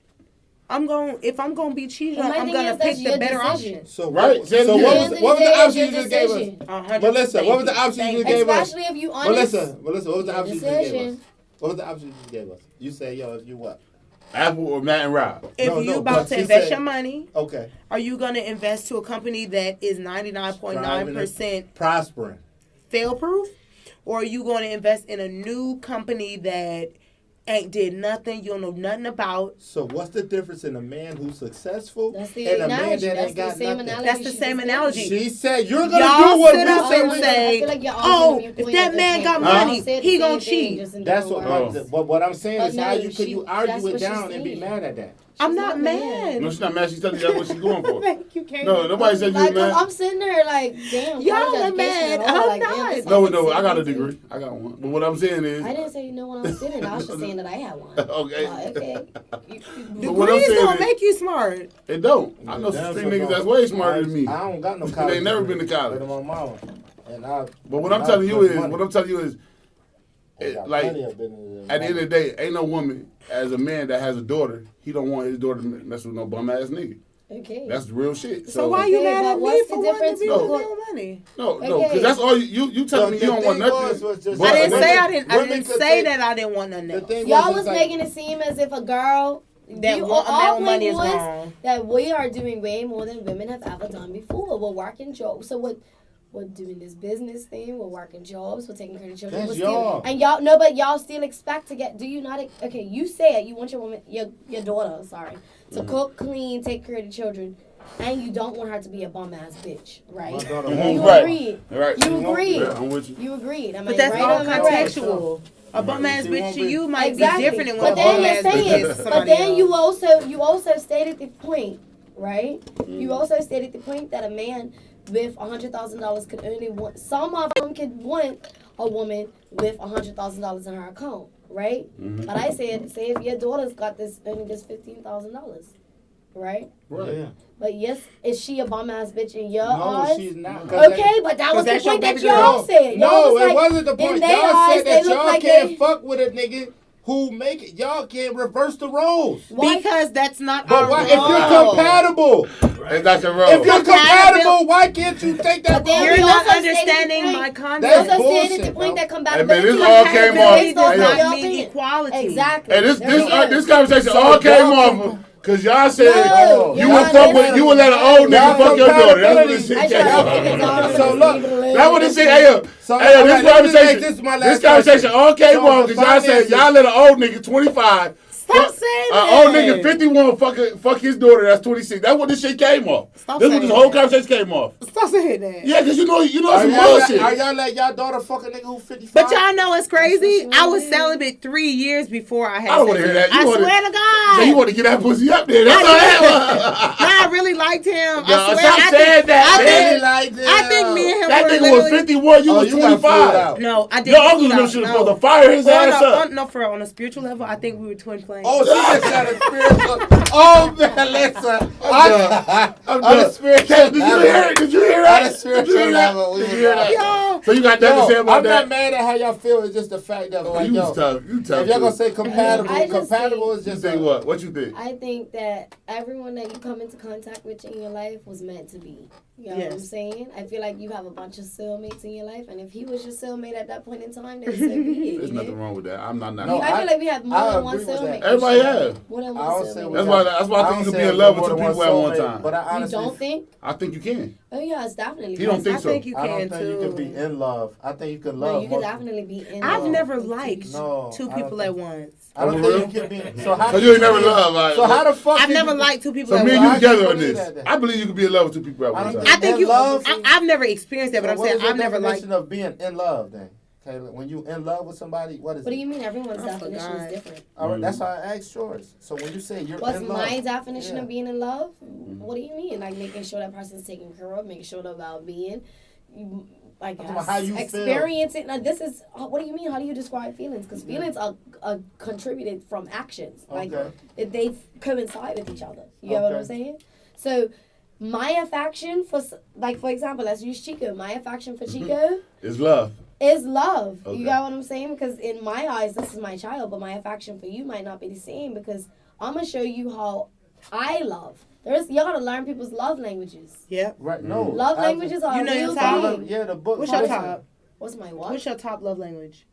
if I'm gonna be cheated But on, my I'm thing gonna is, that's pick the your better decision. option. So Right, what, say it so again. what At was the what was end the of the option day, you just it's your gave us? decision. 100%. Melissa, what was the option you just gave us? Especially if you honest. Melissa, what was the Your option you just gave us? decision. What was the option you just gave us? You say, yo, if you what? Apple or Matt and Rob. If No, you no, about but to she invest said- your money, Okay. are you gonna invest to a company that is 99.9% Prospering. fail proof, or are you going to invest in a new company that ain't did nothing, you don't know nothing about? So what's the difference in a man who's successful That's the and a man analogy. that That's ain't the got same nothing? analogy. That's the she same just analogy. gave. She said you're gonna Y'all do what sit we up say and we say, I feel like you're oh, arguing if your point that at this man point. got Y'all money, said the he same gonna thing, cheat. just in That's different what. words. But what I'm saying But is, how no, you can you that's argue what it she's down and be saying. mad at that? I'm She's not not mad. mad. No, she's not mad. She's telling you that's what she's going for. You can't. No, nobody said you Like, was 'cause mad. I'm sitting there like, damn. Y'all college are education mad. and all, I'm like, damn, not. this No, sounds no, like I got a same thing. degree. I got one. But what I'm saying is, I didn't say you know what I'm sitting. I was just saying that I had one. Okay. Okay. But what I'm Degrees saying don't is- make you smart. it don't. I know some street niggas that's way smarter than me. I don't got no They college. ain't never degree, been to college. but my mama. And I. But what I'm telling you is, like, at the end of the day, ain't no woman as a man that has a daughter, he don't want his daughter to mess with no bum ass nigga. Okay. That's the real shit. So why you Okay, mad but at me what's for the wanting to difference be with between- no money? No, Okay. because that's all you telling me you don't want nothing. But I didn't women- say I didn't. I women didn't could say take- that I didn't want nothing The else. thing Y'all it's was like- making it seem as if a girl That want a man with money is wrong. that we are doing way more than women have ever done before. We're working jobs. So we're doing this business thing. We're working jobs. We're taking care of children. That's We're still, y'all. and y'all no, but y'all still expect to get. Do you not? Okay, you said you want your woman, your daughter, sorry, to cook, clean, take care of the children, and you don't want her to be a bum ass bitch, right? My daughter Mhm. won't. You Right. agreed. Right. You agreed. Yeah, I'm with you. You agreed. Am But I that's right all or am I right? contextual. A bum ass She bitch won't to be- you might Exactly. be different than But what a then bum you're ass bitch saying, is to but somebody then else. you also stated the point, right? You also stated the point that a man with $100,000 could only want. Some of them could want a woman with $100,000 in her account, right? Mhm. But I said, say if your daughter's got this only this $15,000, right? Right. Yeah. But yes, is she a bum ass bitch in your No, eyes? she's not. 'Cause Okay, but that was the that's your point that baby y'all girl. said. Y'all No, was it like, wasn't the in point. their Y'all eyes, said they that look y'all like can't they- fuck with a nigga who make it. Y'all can't reverse the roles. Why? Because that's not But our why, if you're role. compatible, And that's a road. if you're compatible, why can't you take that But then role? You're we not also stated the understanding point. my You concept. That's also bullshit, stated the bro. point that Hey, compatibility man, this all came Compatibility off. does not your mean opinion. equality. Exactly. And this There we go. this conversation So all came y'all off because y'all said No, you you're would not fuck with listening. you would let an old Y'all nigga fuck your daughter. That's what this compatibility. shit I came try to off. think it's all So look, That's what this shit. Hey, yo, So, hey, yo, all this right, let me just conversation. make this my This last conversation question. all came So off the because y'all said finances- y'all let an old nigga 25. Stop saying An that. old nigga 51 fuck his daughter that's 26. That's what this shit came off. Stop This what saying this whole that. conversation came off. Stop saying that. Yeah, because you know Are some y'all, bullshit. are y'all let y'all daughter fuck a nigga who 55? But y'all know it's crazy. That's what she I was wanna do. celibate 3 years before I had I don't want to sex hear with that. him. You I wanna, swear to God. So you want to get that pussy up there. That's all that No, I really liked him. No, I swear. stop I saying think, that, I man. think, like I think me and him That were nigga literally, was 51, you Oh, was you got fooled 25. out. No, I didn't. Your uncle fool them out, should have no. supposed to fire his ass up. No, for real, on a spiritual level, I think we were twin flames. Oh, she just got a spiritual. Oh, man, listen. I'm On a done. spiritual Did you hear it? Did you hear On that? a Did you spiritual hear that? level, we Did you was hear like- that? Yo, So you got nothing to say Yo, about I'm that? not mad at how y'all feel. It's just the fact that, like, You yo, was tough. You tough. if y'all gonna too. say compatible, I just compatible think- is You just think what? What you think? I think that everyone that you come into contact with in your life was meant to be. You know what I'm saying? I feel like you have a bunch of soulmates in your life, and if he was your soulmate at that point in time, then so be it. There's nothing wrong with that. I'm not. No, I feel like we have more than one soulmate. Everybody have. More than one soulmate. That's why I think you can be in love with two people at one time. But I honestly, you don't think? I think you can. Oh yeah, it's definitely. He don't think so. I think you can I don't think too. you can be in love. I think you can love. No, you can definitely be in I've love. never liked No, two people at once. I don't think you can be. So how? So you ain't never love. Right? So how the fuck? I've never liked two people So at me once. and you together on this. I believe you can be in love with two people at one time. I think you. love. I've never experienced that, but I'm saying I've never liked. Definition of being in love then. Okay, when you in love with somebody, what is it? What do you mean? Everyone's definition is different. All right, that's how I asked yours. So when you say you're What's in love, my definition of being in love? What do you mean? Like making sure that person's taken care of, making sure their well-being, like how you experience it. Now, this is what do you mean? How do you describe feelings? Because feelings are contributed from actions. Like they coincide with each other. You get what I'm saying? So my affection for example, let's use Chico. My affection for Chico is love. Is love. Okay. You got what I'm saying? Because in my eyes, this is my child, but my affection for you might not be the same because I'm gonna show you how I love. Y'all gotta learn people's love languages. Yeah. Right. No. Love languages are you know real your top? thing. Yeah, the book. What's your top? What's my what? What's your top love language?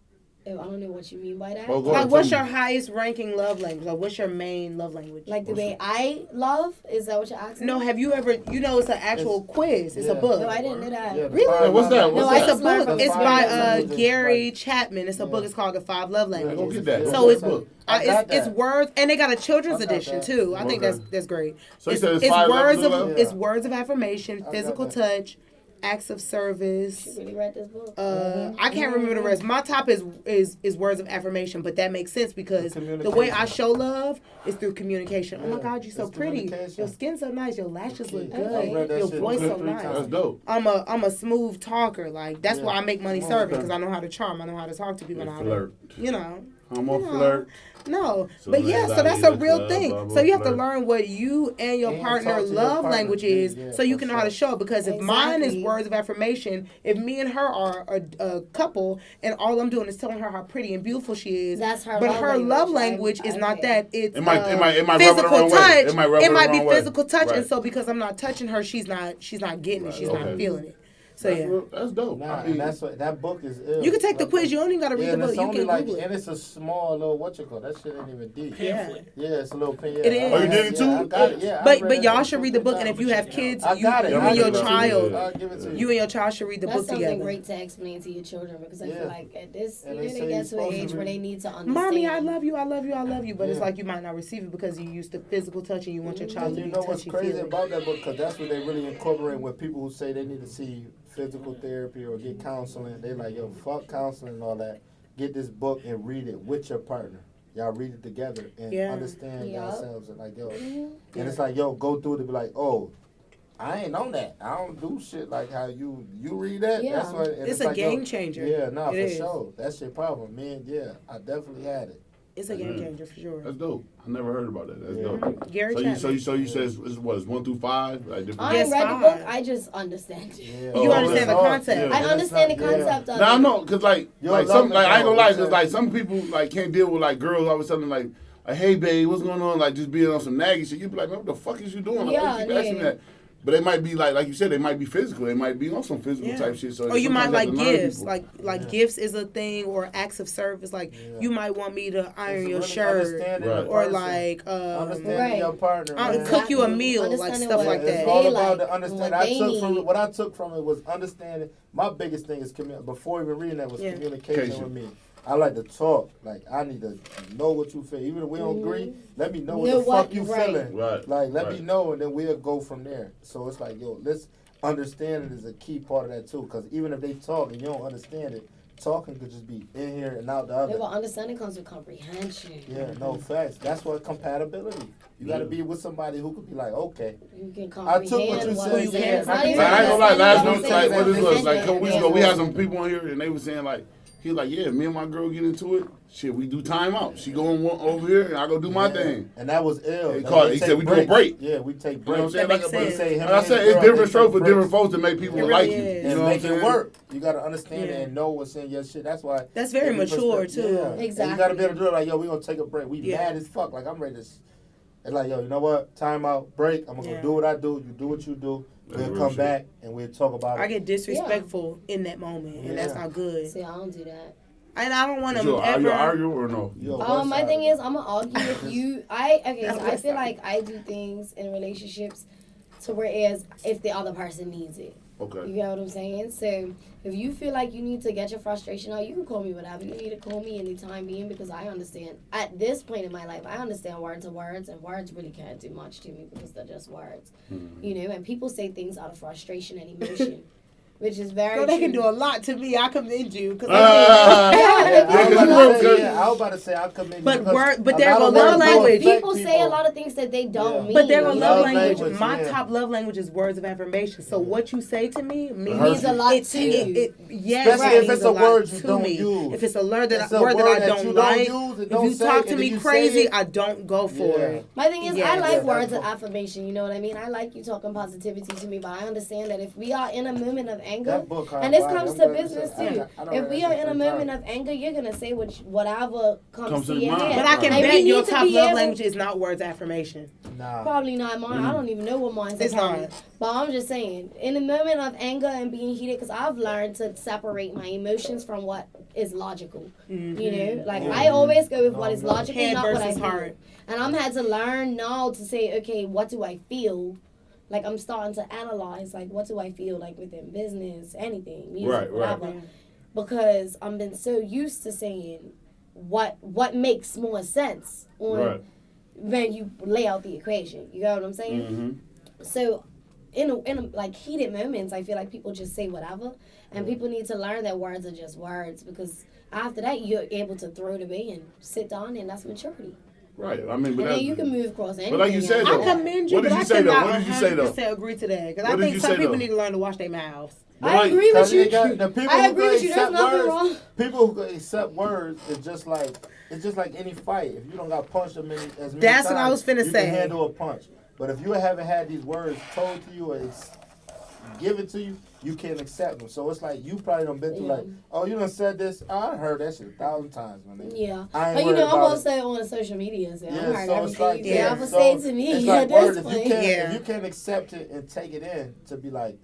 I don't know what you mean by that. Well, Like, what's your highest ranking love language? Like, what's your main love language? Like the way I love? Is that what you're asking? No, have you ever? You know, it's an actual quiz. It's a book. No, I didn't know that. Yeah, Really? What's that? No, It's I a just learned book. from It's Five by Love Languages. Gary Chapman. It's a book. It's called The 5 Love Go Languages. get that. So it's book. it's words, and they got a children's edition too. I think Okay. that's great. So you It's, said it's it's 5 words levels of of love? it's words of affirmation, physical touch, acts of service. You really read this book? I can't remember the rest. My top is words of affirmation, but that makes sense because the way I show love is through communication. Oh my God, you're so pretty. Your skin's so nice. Your lashes look good. Your voice so nice. That's dope. I'm a smooth talker. Like that's why I make money serving because I know how to charm. I know how to talk to people. I know how to, Flirt. you know. I'm a flirt. No, So but let's so that's not a be real the thing. club, So you have to flirt. learn what you and your And partner talk to your love partner. language is, Yeah, so you for can know how to sure. show it. Because if mine is Exactly. words of affirmation, if me and her are a couple, and all I'm doing is telling her how pretty and beautiful she is, That's her but love her love language. language is not that. It's It might rub her the physical wrong way. touch. It might rub her the be wrong way. physical touch, Right. and so because I'm not touching her, she's not getting it. She's okay. not feeling it. So yeah. That's dope. Nah, I mean, and that's what that book is. Ill. You can take the Like, quiz. You don't even got to read Yeah, the and book. it's You only can like, Google and it. it's a small little that shit ain't even deep. Yeah. Yeah, it's a little pen. Yeah, It is. I- Oh, you did it too? Yeah, I got it. Yeah, I But read it. y'all should read the book, and if you have kids, I got it. you I'll and your give it to you. child, I'll give it to you and your child should read the That's book something together. great to explain to your children because I Yeah. feel like at this, And you they know, say they get you're to an supposed to age where read- they need to understand. Mommy, I love you, I love you, I love you. But it's Yeah. like you might not receive it because you used to physical touch and you want your child And to you be know what's touchy crazy feely. about that book? Because that's what they really incorporate with people who say they need to see physical therapy or get counseling. They like, yo, fuck counseling and all that. Get this book and read it with your partner. Y'all read it together and Yeah. understand Yeah. yourselves. And like, yo, Mhm. and it's like, yo, go through it and be like, oh, I ain't on that. I don't do shit like how you read that. Yeah. That's what, and It's a like, yo, game changer. Yeah, nah, It for is. sure. That's your problem, man. Yeah, I definitely had it. It's a game changer for sure. that's dope. I never heard about that. That's Yeah. dope. Gary So you Chapman. said it's 1 through 5, like different. I Yes, ain't read the fine. book. I just understand it. Yeah. You understand the it's hard. concept. I and understand the it's not- yeah. concept of Now I it. know, cause like Yo, some love like I ain't gonna lie, it, cause though. like some people like can't deal with like girls always telling like, hey babe, what's going on? Like just being on some naggy shit. You be like, man, what the fuck is you doing? Like, Yeah, why you keep asking yeah. that? But they might be like you said, they might be physical. They might be on some physical Yeah. type shit. So Or you might sometimes like have to learn gifts, people. like gifts is a thing, or acts of service. Like Yeah. you might want me to iron It's your really shirt, understanding Right. the or person, like understanding Right. your partner. man. cook you a meal, like Understanding stuff what like It's that. all They about like, the understanding. what they need. What I took from it was understanding. My biggest thing is before even reading that was Yeah. communication with me. I like to talk. Like I need to know what you feel. Even if we don't agree, let me know what Know the what- fuck you right. feeling. Right. Like let Right. me know, and then we'll go from there. So it's like, yo, let's understanding is a key part of that too. Because even if they talk and you don't understand it, talking could just be in here and out the Yeah, other. but understanding comes with comprehension. Yeah, no facts. That's what compatibility. You got to be with somebody who could be like, okay, You can I took comprehend what you what said. I'm saying. It's not Like, even Like, I ain't gonna lie, last understanding week, what I'm like what this saying, was, like a couple weeks ago, we yeah. had some people on here and they were saying like, he was like, yeah, me and my girl get into it. Shit, we do time out. She going over here and I go do my Yeah. thing. And that was ill. He And called it. we He take said we do a break. Yeah, we take You know what I'm breaks. saying? That makes Like, sense. Say him like I and said, his it's girl, different they strokes for take different breaks. folks to make people It like really you. is. You And know what I'm make it saying? work. You got to understand Yeah. it and know what's in your shit. That's why. That's very every mature, perspective- too. Yeah. And Exactly. you got to be able to do it like, yo, we going to take a break. We Yeah. mad as fuck. Like, I'm ready to. It's like, yo, you know what? Time out, break. I'm going to Yeah. go do what I do. You do what you do. We'll come back and we'll talk about it. I get disrespectful in that moment, and that's not good. See, I don't do that. And I don't want to ever. You argue or no? My thing is, I'm gonna argue with you. So I feel like I do things in relationships to whereas if the other person needs it. Okay. You get what I'm saying? So if you feel like you need to get your frustration out, you can call me whatever. You need to call me anytime being because I understand. At this point in my life, I understand words are words, and words really can't do much to me because they're just words. Mm-hmm. You know, and people say things out of frustration and emotion. Which is very true. They can do a lot to me. I commend you. I was about to say I commend you. But there's a love language. People say a lot of things that they don't mean. But there's a love language. My top love language is words of affirmation. So what you say to me means a lot to you. Yes, especially if it's a word you don't use. If it's a word that I don't like, if you talk to me crazy, I don't go for it. My thing is, I like words of affirmation. You know what I mean? I like you talking positivity to me, but I understand that if we are in a moment of anger, and this comes to business too. If we are in a moment of anger, you're gonna say whatever comes to your head. But I can bet your top love language is not words of affirmation. Nah. Probably not mine. I don't even know what mine is. But I'm just saying, in the moment of anger and being heated, because I've learned to separate my emotions from what is logical. Mm-hmm. You know, like I always go with what is logical, not what I feel. And I'm had to learn now to say, okay, what do I feel? Like, I'm starting to analyze, like, what do I feel like within business, anything, music, whatever. Right. Because I've been so used to saying what makes more sense when you lay out the equation. You know what I'm saying? Mm-hmm. So, in like, heated moments, I feel like people just say whatever. And people need to learn that words are just words. Because after that, you're able to throw it away and sit down, and that's maturity. Right. I mean, but then you can move across anything. But like you said, though, I commend you. What did you say though? What did you say though? I agree to that because I think some people need to learn to wash their mouths. I agree with you. I agree with you. There's nothing wrong. People who accept words, it's just like any fight. If you don't got punched as many times, that's what I was finna say. You can handle a punch. But if you haven't had these words told to you or given to you, you can't accept them. So it's like you probably done been through like, oh, you done said this. Oh, I heard that shit 1,000 times, my nigga. Yeah. But you know, I'm gonna say it on the social media. So I heard everything. Like, I'm gonna say it to me. It's like words. If you can't accept it and take it in to be like,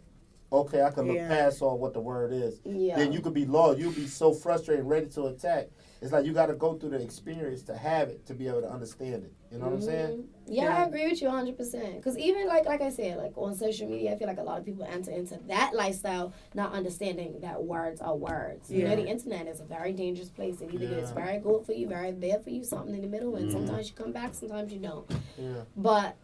okay, I can look past on what the word is. Yeah. Then you could be lost. You'll be so frustrated and ready to attack. It's like you got to go through the experience to have it, to be able to understand it. You know what I'm saying? Yeah, I agree with you 100%. Because even like I said, like on social media, I feel like a lot of people enter into that lifestyle not understanding that words are words. You know, the internet is a very dangerous place. It either gets very good for you, very bad for you, something in the middle, and sometimes you come back, sometimes you don't. Yeah. But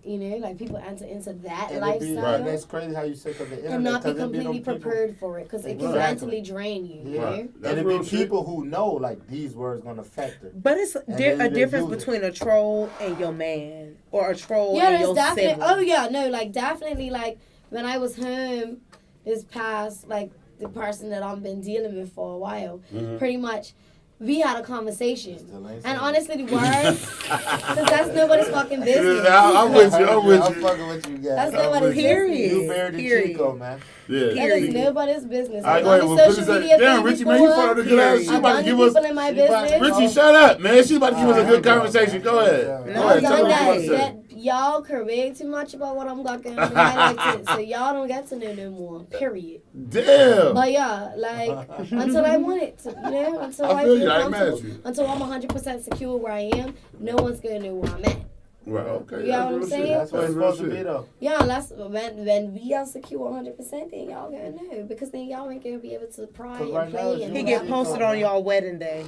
you know, like people enter into that lifestyle. Right, that's crazy how you say because the internet. And not be completely prepared for it because it can mentally drain you. Yeah. Right. And it be people who know like these words gonna affect it. But it's a difference between a troll and your man or a troll and your sibling. Oh yeah, no, like definitely like when I was home this past like the person that I've been dealing with for a while, pretty much. We had a conversation. And honestly, the words, because that's nobody's fucking business. I'm with you. I'm fucking with you guys. That's nobody's business. You married the Chico, man. Yeah. That is nobody's business. All right, go ahead. Social media damn, Richie, man, you follow the good ass. She about to give us. In my business. Richie, shut up, man. She about to give us a good conversation. Go ahead. Tell me what you want to say. Y'all care way too much about what I'm talking about. So y'all don't get to know no more. Period. Damn. But yeah, like until I want it to, you know, until I feel comfortable, until I'm 100% secure where I am, no one's gonna know where I'm at. Right. Okay. You know what I'm saying? That's what it's supposed to be, though. Yeah, that's when we are secure 100%, then y'all gonna know because then y'all ain't gonna be able to pry and play. And he get posted on y'all wedding day.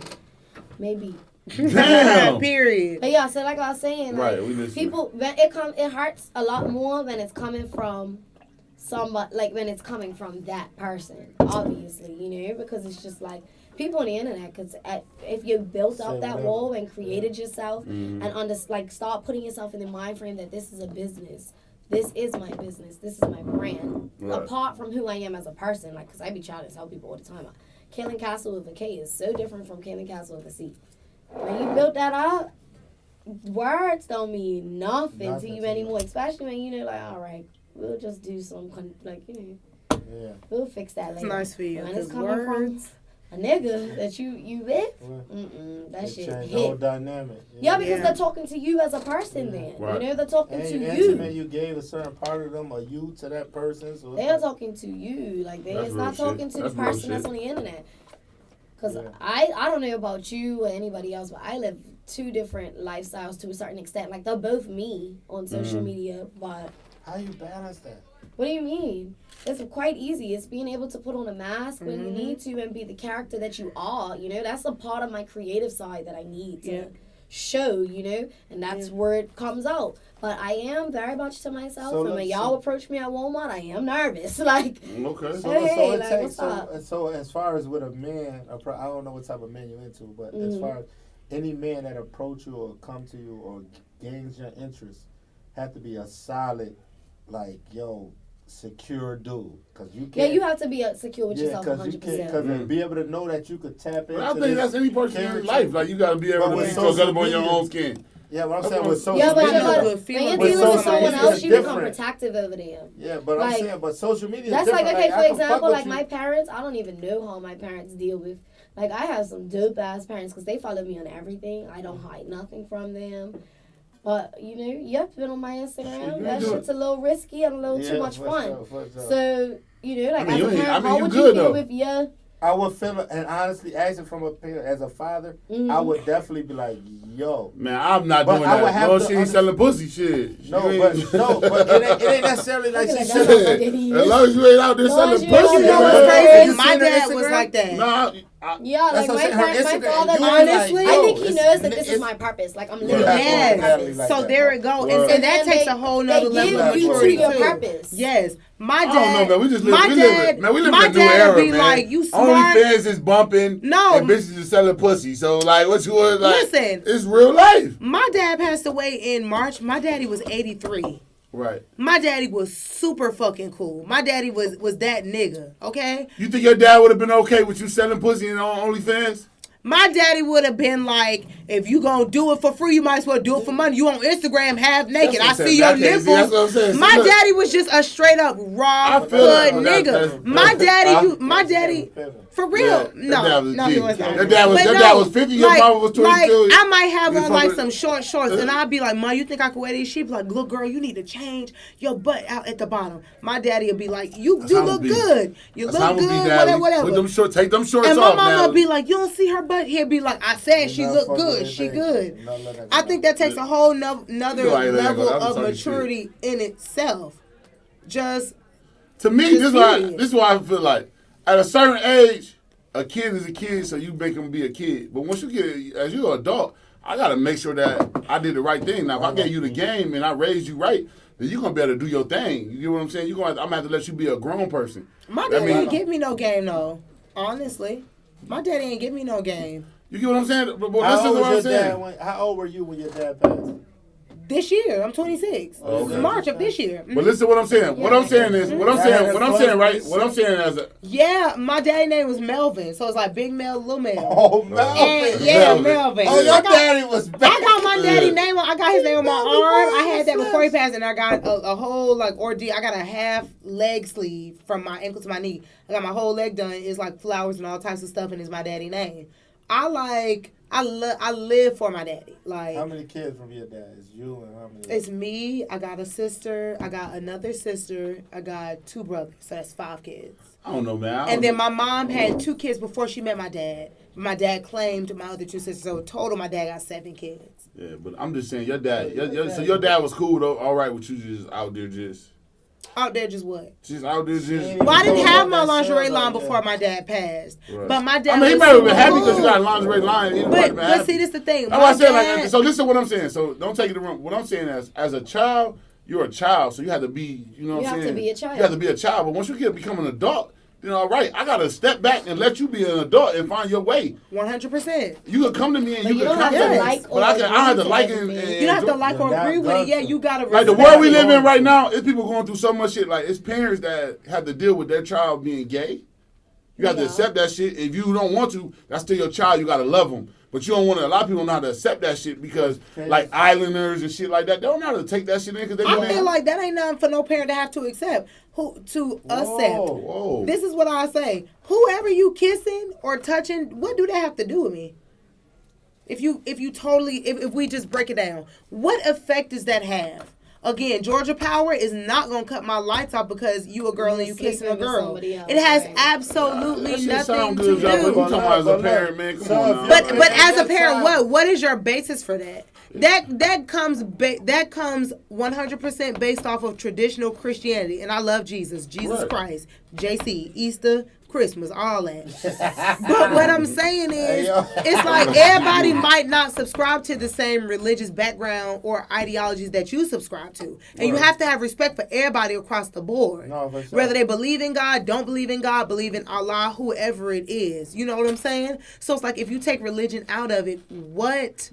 Maybe. Damn. Period. But yeah, so like I was saying, like, right, people when it hurts a lot more when it's coming from somebody, like when it's coming from that person, obviously, you know, because it's just like people on the internet. Because if you built up that wall and created yourself and start putting yourself in the mind frame that this is a business. This is my business. This is my brand. Right. Apart from who I am as a person, like, because I be trying to tell people all the time, Kaylin Castle with a K is so different from Kaylin Castle with a C. When you built that up, words don't mean nothing to you anymore. Especially when you know, like, all right, we'll just do some, we'll fix that later. It's nice for you. When it's coming from a nigga that you with, that It shit changed the whole hit. dynamic. Yeah, because they're talking to you as a person then. Right. You know, they're talking to you. Intimate, you gave a certain part of them or you to that person. So They're talking to you. Like, That's it's real not talking shit. to the That's real person shit. that's on the internet. Because Yeah. I don't know about you or anybody else, but I live two different lifestyles to a certain extent. Like, they're both me on social media, but how you balance that? what do you mean? It's quite easy. It's being able to put on a mask when you need to and be the character that you are. You know, that's a part of my creative side that I need to show, you know, and that's where it comes out. But I am very much to myself. So and when y'all approach me at Walmart, I am nervous. Like, Okay. So as far as with a man, I don't know what type of man you're into, but as far as any man that approach you or come to you or gains your interest, have to be a solid, like, secure dude, because you can't. yeah, you have to be secure with yourself because you 100%. can't, because be able to know that you could tap into. But I think that's any person in character. life. Like, you got to be able But to with be social together on your media- own skin. Yeah, what I'm saying with social Yeah, but media. when you're With dealing social with someone media else, is you become different. protective over them. Yeah, but Like, I'm saying, but social media. That's is like, different. okay, I for can fuck example, with like you. my parents, I don't even know how my parents deal with. Like, I have some dope ass parents because they follow me on everything. I don't hide nothing from them. But, you know, you've been on my Instagram. That shit's a little risky and a little too much for fun. sure. So, you know, like, I mean, as a you parent, ain't- I mean, how you would good, you feel though. if your I would feel it, and honestly, asking from a parent as a father, I would definitely be like, yo. Man, I'm not But doing I would that. have No, to she ain't under- selling pussy shit. No, She but ain't- it ain't necessarily like Look she's at that. selling. Like, he As is. long as you ain't out there As long as selling you ain't pussy, out You know there what's Yeah. crazy? You My seen her dad was Instagram? like that. Nah, Yeah, like That's what my I'm saying, her parents, my Instagram, father, you my, ain't Honestly, like, I yo, think he it's- knows that this it's- is my purpose. Like, I'm living Yeah. my Yes. purpose. Like So that. there it go. Word. And And that then takes they- a whole they nother give level of you to maturity your too. purpose. Yes. My I dad. don't know, man. We just live, my we dad, live, man. We live my in a new dad era, would be man. like, you smart. OnlyFans is bumping, No. and bitches is selling pussy. So, like, what you want? Like, Listen. it's real life. My dad passed away in March. My daddy was 83. Right. My daddy was super fucking cool. My daddy was that nigga, okay? You think your dad would have been okay with you selling pussy on OnlyFans? My daddy would have been like, if you gonna do it for free, you might as well do it for money. You on Instagram half naked. I That's what I'm see saying. your I can't see- that's nipples. what I'm saying. See, My look. daddy was just a straight up raw I feel hood that. nigga. That's- My daddy, my That's daddy, pimping. for real. Yeah, No, that dad was no, G. he was not. That dad was- But that no, dad was 50, your mama was 22. Like, I might have He's on like fucking- some short shorts, and I'd be like, "Ma, you think I can wear these?" She'd be like, "Look, girl, you need to change your butt out at the bottom." My daddy would be like, "You That's how look I'ma be. good. You That's how look I'ma good. be, Daddy. Whatever." Put them shorts, take them shorts And my off mama now. would be like, "You don't see her butt?" He'd be like, "I said she Not look fucking good. with She anything. good." Not let that I go. think that takes a whole another You know I ain't let that level go. I'm of talking maturity in itself. Just To me, Just this is why period. this is why I feel like at a certain age, a kid is a kid, so you make him be a kid. But once you get as you're an adult, I gotta make sure that I did the right thing. Now, if I gave you the game and I raised you right, then you're gonna be able to do your thing. You get what I'm saying? I'm gonna have to let you be a grown person. my That daddy mean- ain't give me no game though. Honestly, my daddy ain't give me no game. You get what I'm saying? But How listen to old what I'm was your saying. dad? How old were you when your dad passed? This year, I'm 26. Okay. March of this year. But listen to what I'm saying. What I'm saying is, what I'm saying, right? What I'm saying as a Yeah, my daddy name was Melvin, so it's like Big Mel, Little Mel. Oh, And Melvin. yeah, Melvin. Melvin. Oh, your I got- daddy was back. I got my daddy Yeah. name on. I got his name on my Melvin arm. Boy I had that before he Flesh. passed, and I got a whole like ordeal. I got a half leg sleeve from my ankle to my knee. I got my whole leg done. It's like flowers and all types of stuff, and it's my daddy name. I live for my daddy. Like How many kids from your dad? It's you and how many? it's me. I got a sister. I got another sister. I got 2 brothers. So that's 5 kids. I don't know, man. I don't And then know. my mom had 2 kids before she met my dad. My dad claimed my other 2 sisters. So total, my dad got 7 kids. Yeah, but I'm just saying, your dad. So your dad was cool though. All right with you, just out there, just Out there, just what? out there, just. Well, I didn't Oh, have my that's lingerie so line good, before yeah. my dad passed. Right. But my dad. I mean, he was might have been super happy because you cool. got a lingerie line. He might have been But happy. see, this the thing. That's why I My said dad- like. So listen to what I'm saying. So don't take it the wrong. What I'm saying is, as a child, you're a child, so you have to be. You know what You I'm have saying? to be a child. You have to be a child. But once you become an adult, then all right, I gotta step back and let you be an adult and find your way. 100%. You can come to me and But you you can don't have to contact me, like but I or can. I have to agree like to it. everything. You don't have to enjoy- like or You're agree not with it. Yeah, going to. you gotta. Like the respect world we it. live in right now, it's people going through so much shit. Like it's parents that have to deal with their child being gay. You have to accept that shit. If you don't want to, that's still your child. You got to love them. But you don't want to, a lot of people don't know how to accept that shit because, like, islanders and shit like that, they don't know how to take that shit in because they I feel like that ain't nothing for no parent to have to accept. Whoa. This is what I say. Whoever you kissing or touching, what do they have to do with me? If we just break it down, what effect does that have? Again, Georgia Power is not going to cut my lights off because you a girl and you kissing a girl. It has absolutely nothing to do. You talking about as a parent, man. Come on now. But as a parent, what is your basis for that? That comes 100% based off of traditional Christianity, and I love Jesus Christ, JC, Easter, Christmas, all that. But what I'm saying is, it's like everybody might not subscribe to the same religious background or ideologies that you subscribe to, and you have to have respect for everybody across the board, whether they believe in God, don't believe in God, believe in Allah, whoever it is. You know what I'm saying? So it's like if you take religion out of it, what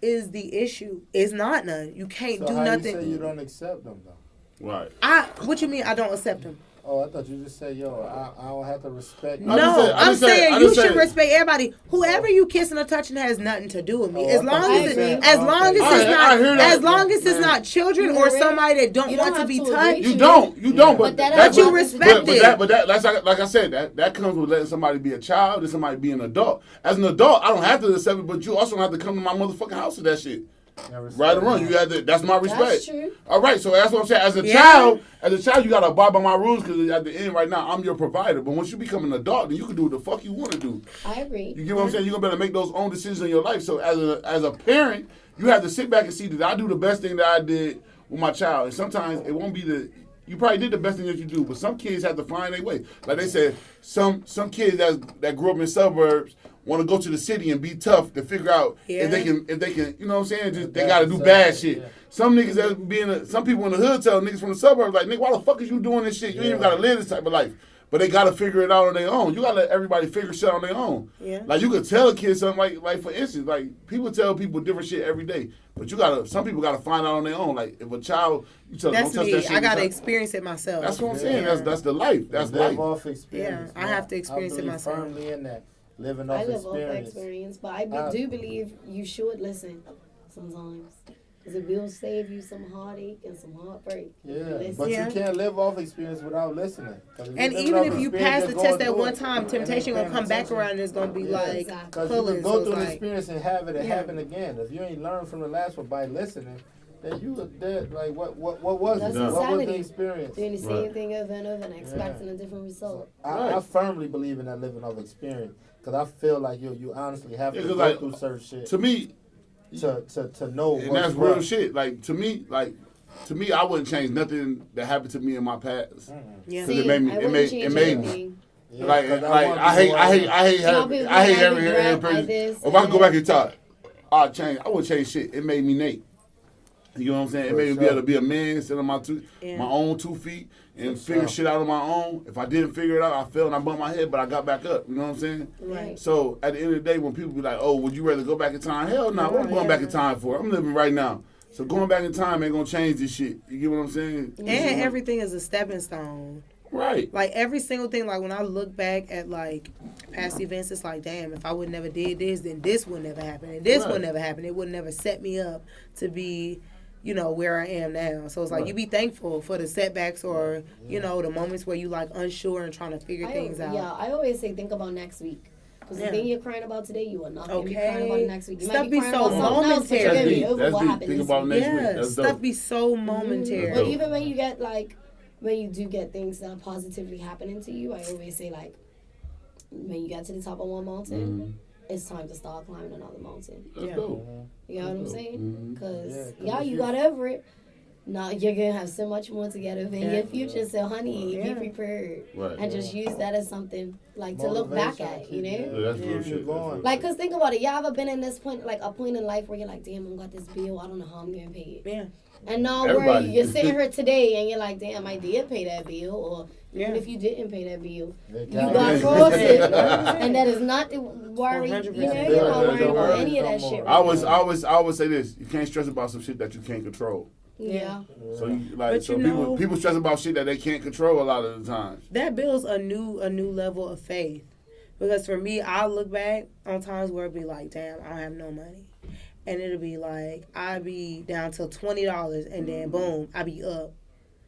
is the issue? It's not none. You can't do nothing. You say you don't accept them though? Right. What you mean I don't accept them? Oh, I thought you just said, yo, I don't have to respect. No, I'm saying you should respect everybody. Whoever you kissing or touching has nothing to do with me. As long as it's not children or somebody that don't want to be touched. You don't. But you respect it. But that's like I said, that comes with letting somebody be a child and somebody be an adult. As an adult, I don't have to accept it, but you also don't have to come to my motherfucking house with that shit. Right or wrong, you got to. That's my respect. That's true. All right, so that's what I'm saying. As a child, you gotta abide by my rules because at the end, right now, I'm your provider. But once you become an adult, then you can do what the fuck you want to do. I agree. You get what I'm saying? You're gonna better make those own decisions in your life. So as a parent, you have to sit back and see that I do the best thing that I did with my child. And sometimes it won't be you probably did the best thing that you do, but some kids have to find their way. Like they said, some kids that grew up in suburbs want to go to the city and be tough to figure out if they can, you know what I'm saying? Just, they got to do bad shit. Yeah. Some niggas some people in the hood tell niggas from the suburbs, like, nigga, why the fuck is you doing this shit? You ain't even got to live this type of life. But they got to figure it out on their own. You got to let everybody figure shit on their own. Yeah. Like, you could tell a kid something, like for instance, like, people tell people different shit every day. But some people got to find out on their own. Like, if a child, you tell them, don't touch that shit. I got to experience it myself. That's what I'm saying. That's the life. That's life. Off experience. Yeah, I have to experience it myself. Firmly in that. Living off experience. But I do believe you should listen sometimes. Because it will save you some heartache and some heartbreak. Yeah, but you can't live off experience without listening. And even if you pass the test at one time, temptation going to come back around and it's going to be like because you can go through the experience and have it happen again. If you ain't learned from the last one by listening, then you were dead. Like, what was it? What was the experience? Doing the same thing over and over and expecting a different result. So I firmly believe in that living off experience. Because I feel like you honestly have to go through certain shit. To me, to know. And that's real shit. Like to me, I wouldn't change nothing that happened to me in my past. Yeah, because it made me. Yeah, like I hate every person. If I could go back and talk, I'd change. I wouldn't change shit. It made me Nate. You know what I'm saying? It made me be able to be a man, sit on my own 2 feet, and figure shit out on my own. If I didn't figure it out, I fell and I bumped my head, but I got back up. You know what I'm saying? Right. So at the end of the day, when people be like, "Oh, would you rather go back in time?" Hell no, what I'm going back in time for? I'm living right now. So going back in time ain't gonna change this shit. You get what I'm saying? And everything is a stepping stone. Right. Like every single thing, like when I look back at like past events, it's like, damn, if I would never did this, then this would never happen, and this would never happen. It would never set me up to be, you know, where I am now. So it's like you be thankful for the setbacks or, you know, the moments where you like unsure and trying to figure things out. Yeah, I always say think about next week. Because the thing you're crying about today, you are not going to be crying about next week. You might be crying about something else, but you're going to be over what happened this week. Yeah, stuff be so momentary. But even when you get when you do get things that are positively happening to you, I always say like, when you get to the top of one mountain, it's time to start climbing another mountain. Let's go. You know what I'm saying? Because, you got over it. Now you're going to have so much more to get over in your future. So, honey, be prepared. Right. And just use that as something, like, to look back at, you know? Yeah, that's real shit. Like, because think about it. Y'all ever been in this point, like, a point in life where you're like, damn, I got this bill. I don't know how I'm going to pay it. Yeah. And now where you're sitting here today and you're like, damn, I did pay that bill. Or even if you didn't pay that bill, you got across it. And that is not the worry. You know, you're not worrying about any of that shit. I always say this. You can't stress about some shit that you can't control. Yeah. So you, like, But so you people know- people stress about shit that they can't control a lot of the times. That builds a new level of faith. Because for me, I'll look back on times where it'll be like, damn, I don't have no money. And it'll be like, I'll be down to $20 and then boom, I'll be up.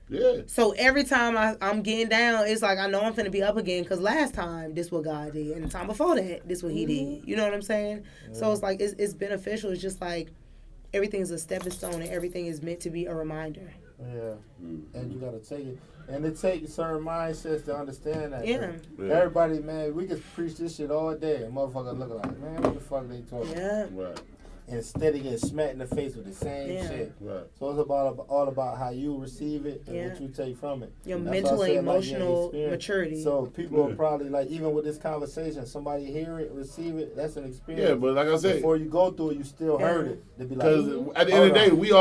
Yeah. So every time I'm getting down, it's like I know I'm finna be up again because last time this what God did. And the time before that, this what he did. You know what I'm saying? Yeah. So it's like, it's beneficial. It's just like everything's a stepping stone and everything is meant to be a reminder. Yeah. And you got to take it. And it takes certain mindsets to understand that. Yeah. Everybody, man, we can preach this shit all day. And motherfuckers look like, man, what the fuck they talking? Yeah. Right. Instead of getting smacked in the face with the same shit. Right. So it's all about how you receive it and what you take from it. Your That's mental and emotional like, maturity. So people are probably like, even with this conversation, somebody hear it, receive it, that's an experience. Yeah, but like I said, before you go through it, you still heard it. They be like, because at the end of the day, we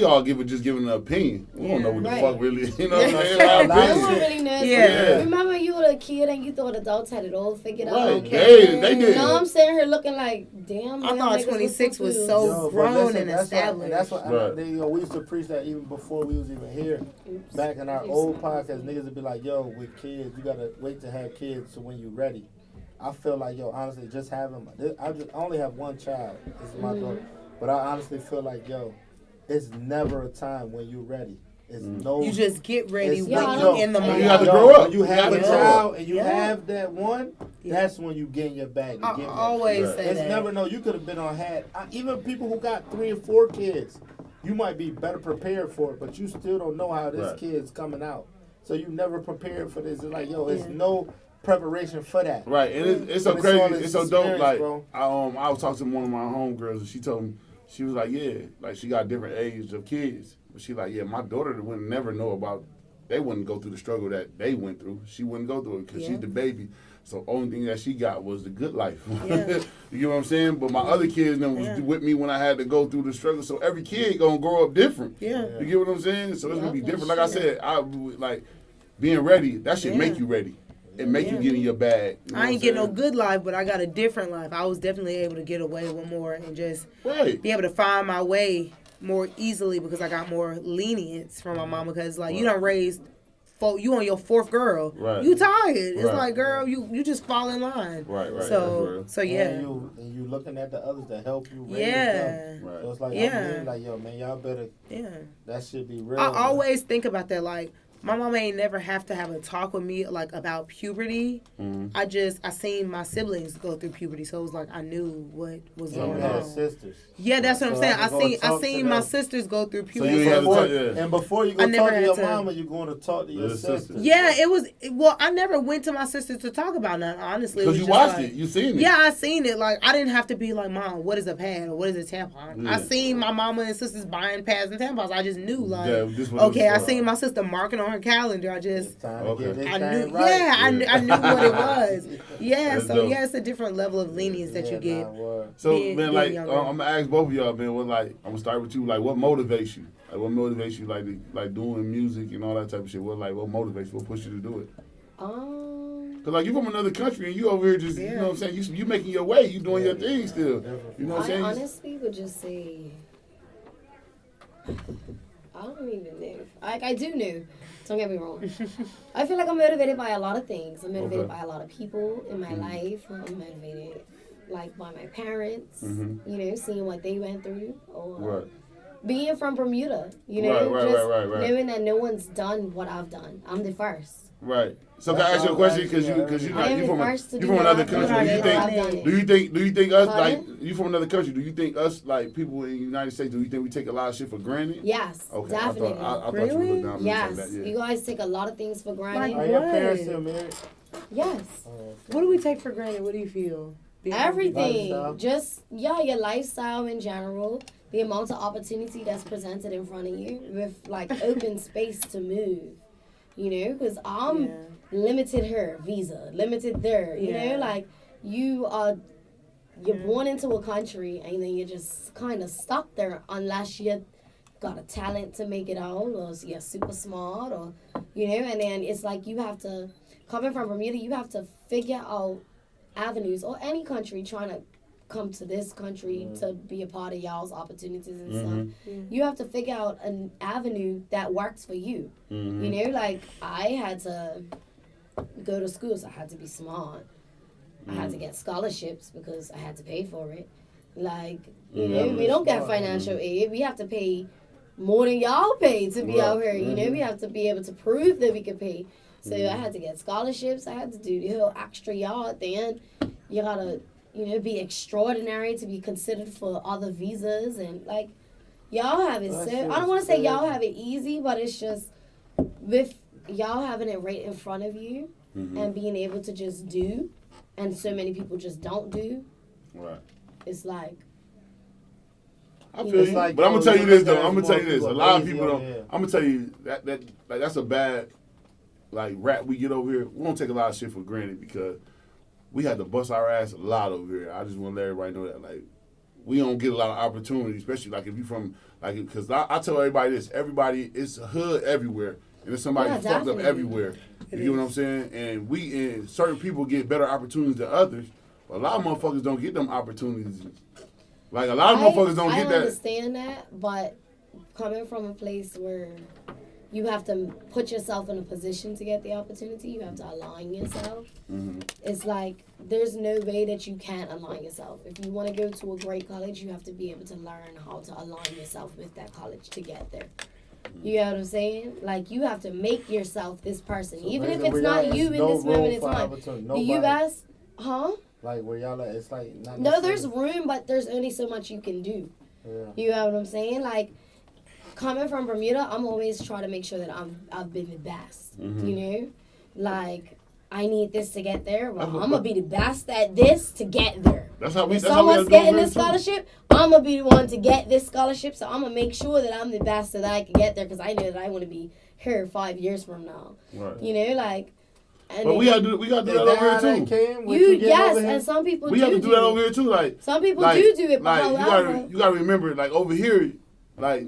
all giving an opinion. We don't know what the fuck really, you know what I'm saying? No Our one opinion. really knows. Yeah. Remember you were a kid and you thought adults had it all figured out. Right. Okay. They did. Now I'm sitting here looking like, damn. I thought 26 was confused. so grown and that's established. That's what Right. we used to preach that even before we was even here. Back in our old podcast, niggas would be like, yo, with kids, you gotta wait to have kids so when you're ready. I feel like, yo, honestly, just having, I only have one child. This is my daughter. But I honestly feel like, yo, it's never a time when you're ready. It's no. You just get ready when Yeah, you're in the you moment. You have to grow up. When you have You a gotta grow child up. and you have that one, that's when you get in your bag. I always say It's that. never no. You could have been on even people who got 3 or 4 kids, you might be better prepared for it, but you still don't know how this kid's coming out. So you never prepared for this. It's like, yo, it's no preparation for that. Right, and it's so But crazy. It's so dope. experience, Like bro. I was talking to one of my homegirls, and she told me, she was like, yeah, like she got different age of kids. But she like, yeah, my daughter would never know about. They wouldn't go through the struggle that they went through. She wouldn't go through it because she's the baby. So only thing that she got was the good life. Yeah. You know what I'm saying? But my other kids them was with me when I had to go through the struggle. So every kid gonna grow up different. Yeah. You get what I'm saying? So it's gonna be different. Like I said, like being ready. That should make you ready. It make you get in your bag. You know I ain't what get I'm no good life, but I got a different life. I was definitely able to get away with more and just saying? be able to find my way more easily because I got more lenience from my mama. Because like you done raised, you on your 4th girl. Right. You tired. It's Right. like, girl, you just fall in line. Right. So yeah. And you looking at the others that help you raise Yeah. them. Right. So it's like, Yeah. I'm really like, yo, man, y'all better. Yeah. That should be real. I man. always think about that. Like, my mama ain't never have to have a talk with me like about puberty. I seen my siblings go through puberty, so it was like I knew what was You going had on. sisters. Yeah, that's what I'm So saying. I can go and I talk to seen my them. sisters go through So puberty. you ain't have to talk, And before you go I never talk to had your to- mama, you're going to talk to your Your sister. sister. Yeah, it was. Well, I never went to my sister to talk about nothing. Honestly, it was because you just watched like- it, you seen it. Yeah, I seen it. Like I didn't have to be like, Mom, what is a pad or what is a tampon? Yeah. I seen my mama and sisters buying pads and tampons. I just knew like, Yeah, this what it okay, I was for. seen my sister marking on her calendar. I just. Time Okay. to get this I thing knew, right. yeah, I knew what it was. Yeah, That's so dope. yeah, it's a different level of lenience that you get. So being man, younger. I'm gonna ask both of y'all, man. What I'm gonna start with you. Like, what motivates you? Like, what motivates you? Like doing music and all that type of shit. What motivates you? What pushes you to do it? Cause like you from another country and you over here just, you know what I'm saying? You making your way. You doing your thing still. You know what I'm I saying? honestly would just say, I don't even know. Like, I do know. Don't get me wrong. I feel like I'm motivated by a lot of things. I'm motivated by a lot of people in my life. I'm motivated, like, by my parents. You know, seeing what they went through. Or being from Bermuda. You know, Right. knowing that no one's done what I've done. I'm the first. Right. So can I ask you a question? Because you I am you the from first to do another what I've country. done. Do you think us like Pardon? you from another country? Do you think us like people in the United States? Do you think we take a lot of shit for granted? Yes, Okay. definitely. I thought you Really? looked down on me Yes, like that. Yeah. you guys take a lot of things for granted. Are your parents still married? Yes. What do we take for granted? What do you feel? Everything. Lifestyle? Just, your lifestyle in general, the amount of opportunity that's presented in front of you with, like, open space to move. You know, because I'm limited here, visa, limited there. You know, like, you're born into a country and then you're just kind of stuck there unless you got a talent to make it out or you're super smart or, you know, and then it's like you have to, coming from Bermuda, you have to figure out avenues or any country trying to come to this country to be a part of y'all's opportunities and stuff. Mm-hmm. You have to figure out an avenue that works for you. Mm-hmm. You know, like I had to go to school, so I had to be smart. I had to get scholarships because I had to pay for it. Like, you know, we don't get financial aid. We have to pay more than y'all pay to be out here. You know, we have to be able to prove that we can pay. So I had to get scholarships. I had to do the whole extra yard. Then you gotta, you know, be extraordinary to be considered for other visas. And like, y'all have it so, I don't want to say y'all have it easy, but it's just with y'all having it right in front of you and being able to just do, and so many people just don't do. Right. It's like, I feel you. Like, but I'm gonna tell you this though. I'm gonna tell you this. A lot of people don't. I'm gonna tell you that like that's a bad like rap we get over here. We don't take a lot of shit for granted because we had to bust our ass a lot over here. I just want to let everybody know that like we don't get a lot of opportunities, especially like if you from like because I tell everybody this. Everybody it's a hood everywhere. And there's somebody fucked up everywhere. You get what I'm saying? And certain people get better opportunities than others. But a lot of motherfuckers don't get them opportunities. Like a lot of motherfuckers don't get that. I understand that, but coming from a place where you have to put yourself in a position to get the opportunity, you have to align yourself. Mm-hmm. It's like there's no way that you can't align yourself. If you want to go to a great college, you have to be able to learn how to align yourself with that college to get there. You know what I'm saying? Like, you have to make yourself this person. So even if it's not you in this moment in time. Do you guys, like, where y'all at, it's like, not no, there's room, but there's only so much you can do. Yeah. You know what I'm saying? Like, coming from Bermuda, I'm always trying to make sure that I've been the best. Mm-hmm. You know? Like, I need this to get there. Well, I'm going to be the best at this to get there. That's how we. If someone's getting this scholarship, I'm going to be the one to get this scholarship. So I'm going to make sure that I'm the best so that I can get there because I know that I want to be here 5 years from now. Right. You know, like. But we gotta do that over here too. Yes, and some people we have to do that over here too. Like some people do it, but like you gotta remember, like over here, like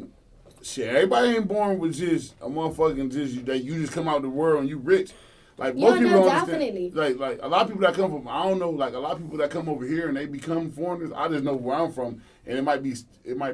shit, everybody ain't born with just a motherfucking just that you just come out the world and you rich. Like most people don't understand. Like a lot of people that come from, I don't know, like a lot of people that come over here and they become foreigners. I just know where I'm from, and it might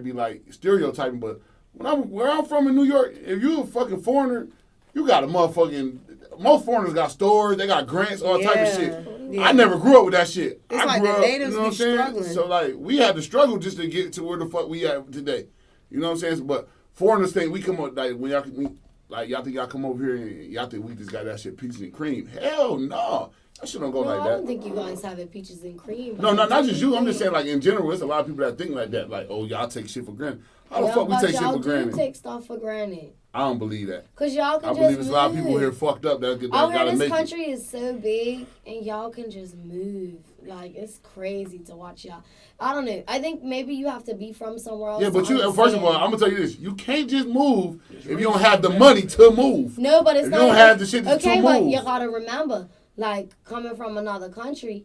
be like stereotyping, but where I'm from in New York, if you a fucking foreigner, you got a motherfucking. Most foreigners got stores, they got grants, all type of shit. Yeah. I never grew up with that shit. It's I like grew the up, natives you know what I'm saying? struggling. So like we had to struggle just to get to where the fuck we at today. You know what I'm saying? But foreigners think we come up like when y'all think y'all come over here and y'all think we just got that shit peaches and cream. Hell no. That shit don't go like that. I don't think you guys have it peaches and cream. No, not just you. I'm just saying like in general, there's a lot of people that think like that. Like, oh, y'all take shit for granted. How the fuck we take shit for granted? Y'all do take stuff for granted. I don't believe that. Cause y'all can I believe there's a lot of people here fucked up that gotta make it. This country is so big, and y'all can just move. Like, it's crazy to watch y'all. I don't know. I think maybe you have to be from somewhere else. Yeah, but first of all, I'm gonna tell you this: you can't just move if you don't have the money to move. No, but it's if not. You don't have the shit to move. Okay, but you gotta remember, like coming from another country.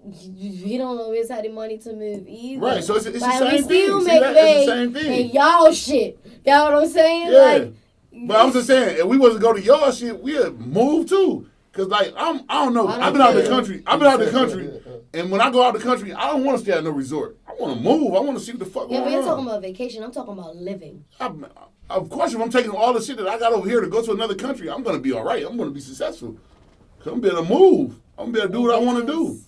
We don't always have the money to move either. Right, so it's the same we thing. still make it's the same thing. And y'all shit. You know what I'm saying? Yeah. Like, but I'm just saying, if we wasn't go to y'all shit, we'd move too. Cause like I don't know. I've been out of the country. And when I go out of the country, I don't want to stay at no resort. I want to move. I want to see what the fuck going on. Yeah, we're talking about vacation. I'm talking about living. Of course, if I'm taking all the shit that I got over here to go to another country, I'm gonna be all right. I'm gonna be successful. Cause I'm gonna be able to move. I'm gonna be able to do what I want to do.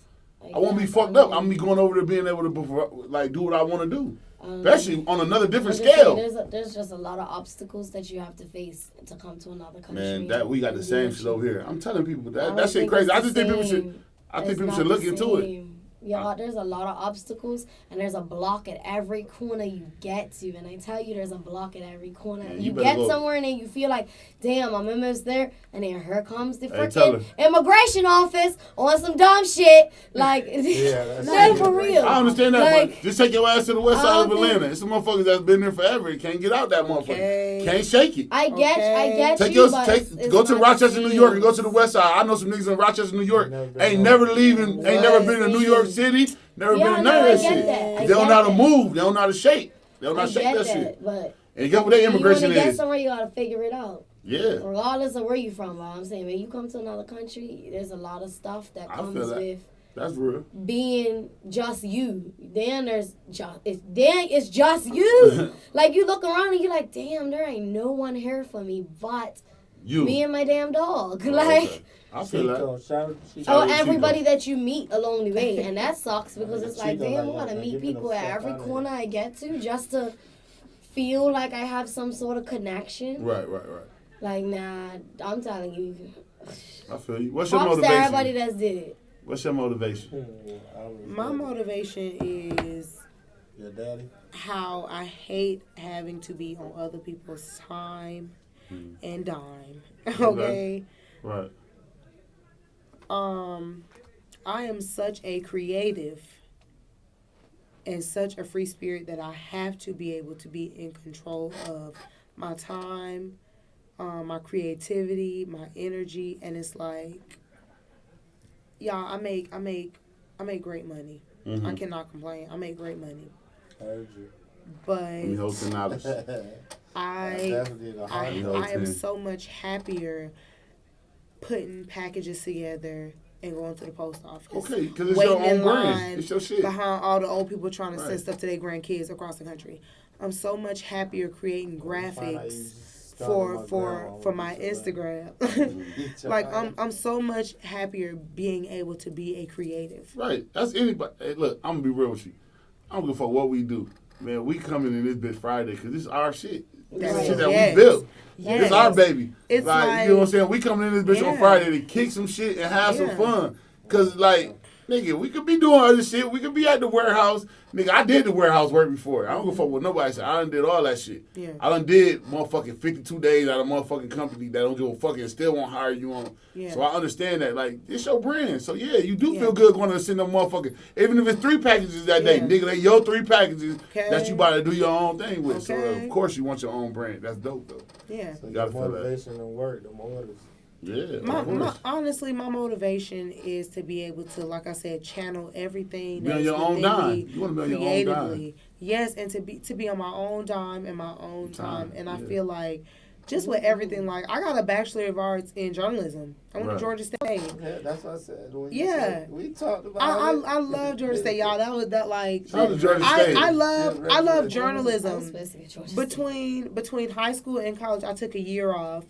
I won't be fucked up. I'm gonna be going over there being able to like do what I want to do. Especially on another different scale. There's just a lot of obstacles that you have to face to come to another country. Man, we got the same shit over here. I'm telling people that shit crazy. I just think people should look into it. Yeah, there's a lot of obstacles, and there's a block at every corner you get to. And I tell you, there's a block at every corner. Yeah, you get somewhere, and then you feel like, damn, I'm almost there. And then here comes the freaking immigration office on some dumb shit. Like, that's for real. I understand that, like, but just take your ass to the west side of Atlanta. It's some motherfuckers that's been there forever. Can't get out that motherfucker. Can't shake it. I get you. Go to Rochester, New York, and go to the west side. I know some niggas in Rochester, New York. Ain't never been to New York City, never been to none of that shit. They don't know how to move. They don't know how to shake. They don't know how to shake that shit. But and guess what their immigration is? You get somewhere, you gotta figure it out. Yeah. Regardless of where you from, I'm saying, when you come to another country, there's a lot of stuff that comes with. That's real. being just you. Then it's just you. Like you look around and you're like, damn, there ain't no one here for me but You. me and my damn dog. Oh, Like. okay. I feel that. Shout Or out to everybody that you meet along the way, and that sucks because it's like, Chico, damn, I like, gotta like, meet give me the people at fuck every outta corner I get to just to feel like I have some sort of connection. Right. Like, nah, I'm telling you. I feel you. What's your Props to motivation? everybody that's did it. What's your motivation? My motivation is your daddy. how I hate having to be on other people's time and dime. Okay. Right. I am such a creative and such a free spirit that I have to be able to be in control of my time, my creativity, my energy, and it's like, y'all, I make great money. Mm-hmm. I cannot complain. I make great money. I heard you. But Let me hold some knowledge. I am so much happier putting packages together and going to the post office. Okay, because it's waiting your in own line brand. It's your shit. behind all the old people trying to Right. send stuff to their grandkids across the country. I'm so much happier creating graphics for my Instagram. Like I'm so much happier being able to be a creative. Right. That's anybody. Hey, look, I'm gonna be real with you. I don't give a fuck what we do. Man, we coming in this bitch Friday because this is our shit. This is shit that Yes. we built. Yes. This is our baby. It's like, you know what I'm saying? We coming in this bitch on Yeah. Friday to kick some shit and have some Yeah. fun. Because, like, nigga, we could be doing other shit. We could be at the warehouse. Nigga, I did the warehouse work before. I don't give a fuck what nobody said. I done did all that shit. Yeah. I done did motherfucking 52 days out of a motherfucking company that don't give a fuck and still won't hire you on. Yeah. So I understand that. Like, it's your brand. So, yeah, you do Yeah. feel good going to send them motherfucking, even if it's 3 packages that day. Yeah. Nigga, they your 3 packages Okay. that you about to do your own thing with. So, Okay. of course, you want your own brand. That's dope, though. Yeah. So You your gotta feel that. motivation and work, them orders. Yeah, My, of course. honestly, my motivation is to be able to, like I said, channel everything Be on that's your own within dime. me You want to be on your own creatively. dime. Yes, and to be on my own dime and my own time. And I yeah. feel like just with everything, like I got a Bachelor of Arts in journalism. I went Right. to Georgia State. Yeah, that's what I said. When Yeah. you said, we talked about it. I love Georgia State, y'all. That was that like Shout out to Georgia State. I love Yeah, I was journalism. supposed to get Georgia State. Between high school and college, I took a year off.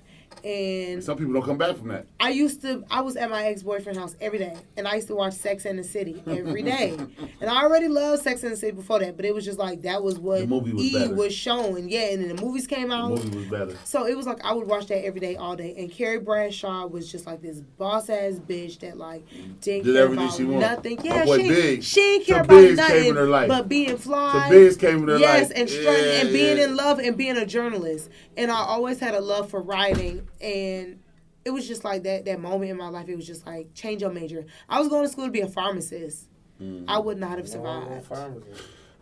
And Some people don't come back from that. I was at my ex-boyfriend's house every day, and I used to watch Sex and the City every day. And I already loved Sex and the City before that, but it was just like that was what The movie was E better. was showing. Yeah, and then the movies came The out. movie was better. So it was like I would watch that every day, all day. And Carrie Bradshaw was just like this boss ass bitch that like didn't Did care everything about she wanted. nothing. My Yeah, boy Big. she didn't care Some about Bigs came nothing in her life. but being fly. The Bigs came in her Yes, life. and strutting Yeah, and being yeah. in love and being a journalist. And I always had a love for writing, and it was just like that moment in my life. It was just like change your major. I was going to school to be a pharmacist. I would not have survived.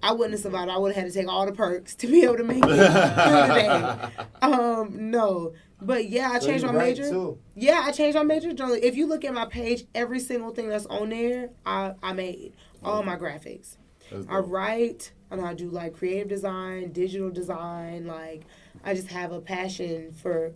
I wouldn't have survived. I would have had to take all the perks to be able to make it through the day. No. But yeah, I changed my major. Too. Yeah, I changed my major. If you look at my page, every single thing that's on there, I made. All my graphics. I write, and I do like creative design, digital design. Like, I just have a passion for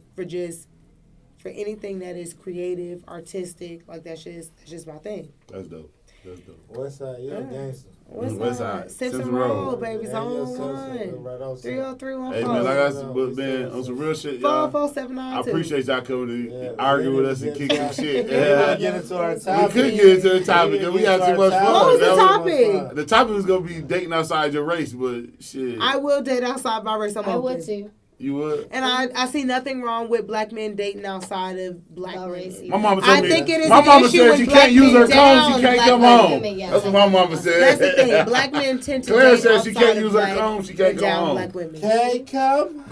anything that is creative, artistic. Like, that's just my thing. That's dope. That's dope. Westside, you're a gangster. West Side. Simpson Road, baby. Yeah, Zone yeah, 1. right outside. 30314. Hey, man, like I said, but man, on some real shit, y'all. 44792. I appreciate y'all coming to Yeah, argue with we us and didn't kick get some to- shit. We didn't Yeah. get into our We topic. could get into the topic because we had too much fun. What was the That topic? The topic was going to be dating outside your race, but shit. I will date outside my race. I'm I open. would too. You would? And I see nothing wrong with black men dating outside of black No women. race My mama I told me. think it is My an mama issue said when she black can't use her men comb, she down can't black come women, home. yes. That's what my mama said. That's the thing. Black men tend to Claire date said she outside can't of use her black comb, she can't and go down home. black women. Can't come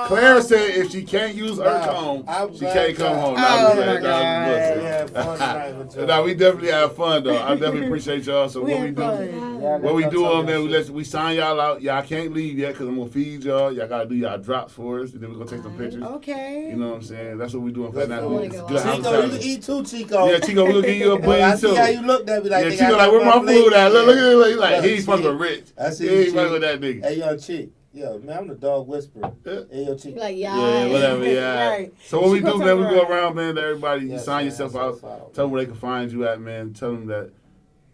Claire said if she can't use her Nah, comb, I'm she glad can't come that- home. Oh, That was my that was God. Wilson. We had fun tonight with y'all. No, we definitely had fun though. I definitely appreciate y'all. So what we had do? fun. What we do on there, we sign y'all out. Y'all can't leave yet because I'm gonna feed y'all. Y'all gotta do y'all drops for us, and then we're gonna take some pictures. Okay. You know what I'm saying? That's what we doing for Good that. food. It's good Chico, Chico, you hospitality. can eat too, Chico. Yeah, Chico, we'll give you a I buddy see too. how you looked at me like Yeah, they Chico, got like, where my plate. food at? Look at it. Like, Look, he ain't fucking Chick. rich. I see He you, ain't Chick. fucking with that nigga. Hey, yo, Chick. Yo, man, I'm the dog whisperer. Yeah. Hey, yo, Chick. Like, Yeah, whatever, yeah. Right. So what we Chico do, man, we turn go around. around, man, to everybody. You Yes, sign man, yourself sign out. yourself out, Tell them where they can find you at, man. Tell them that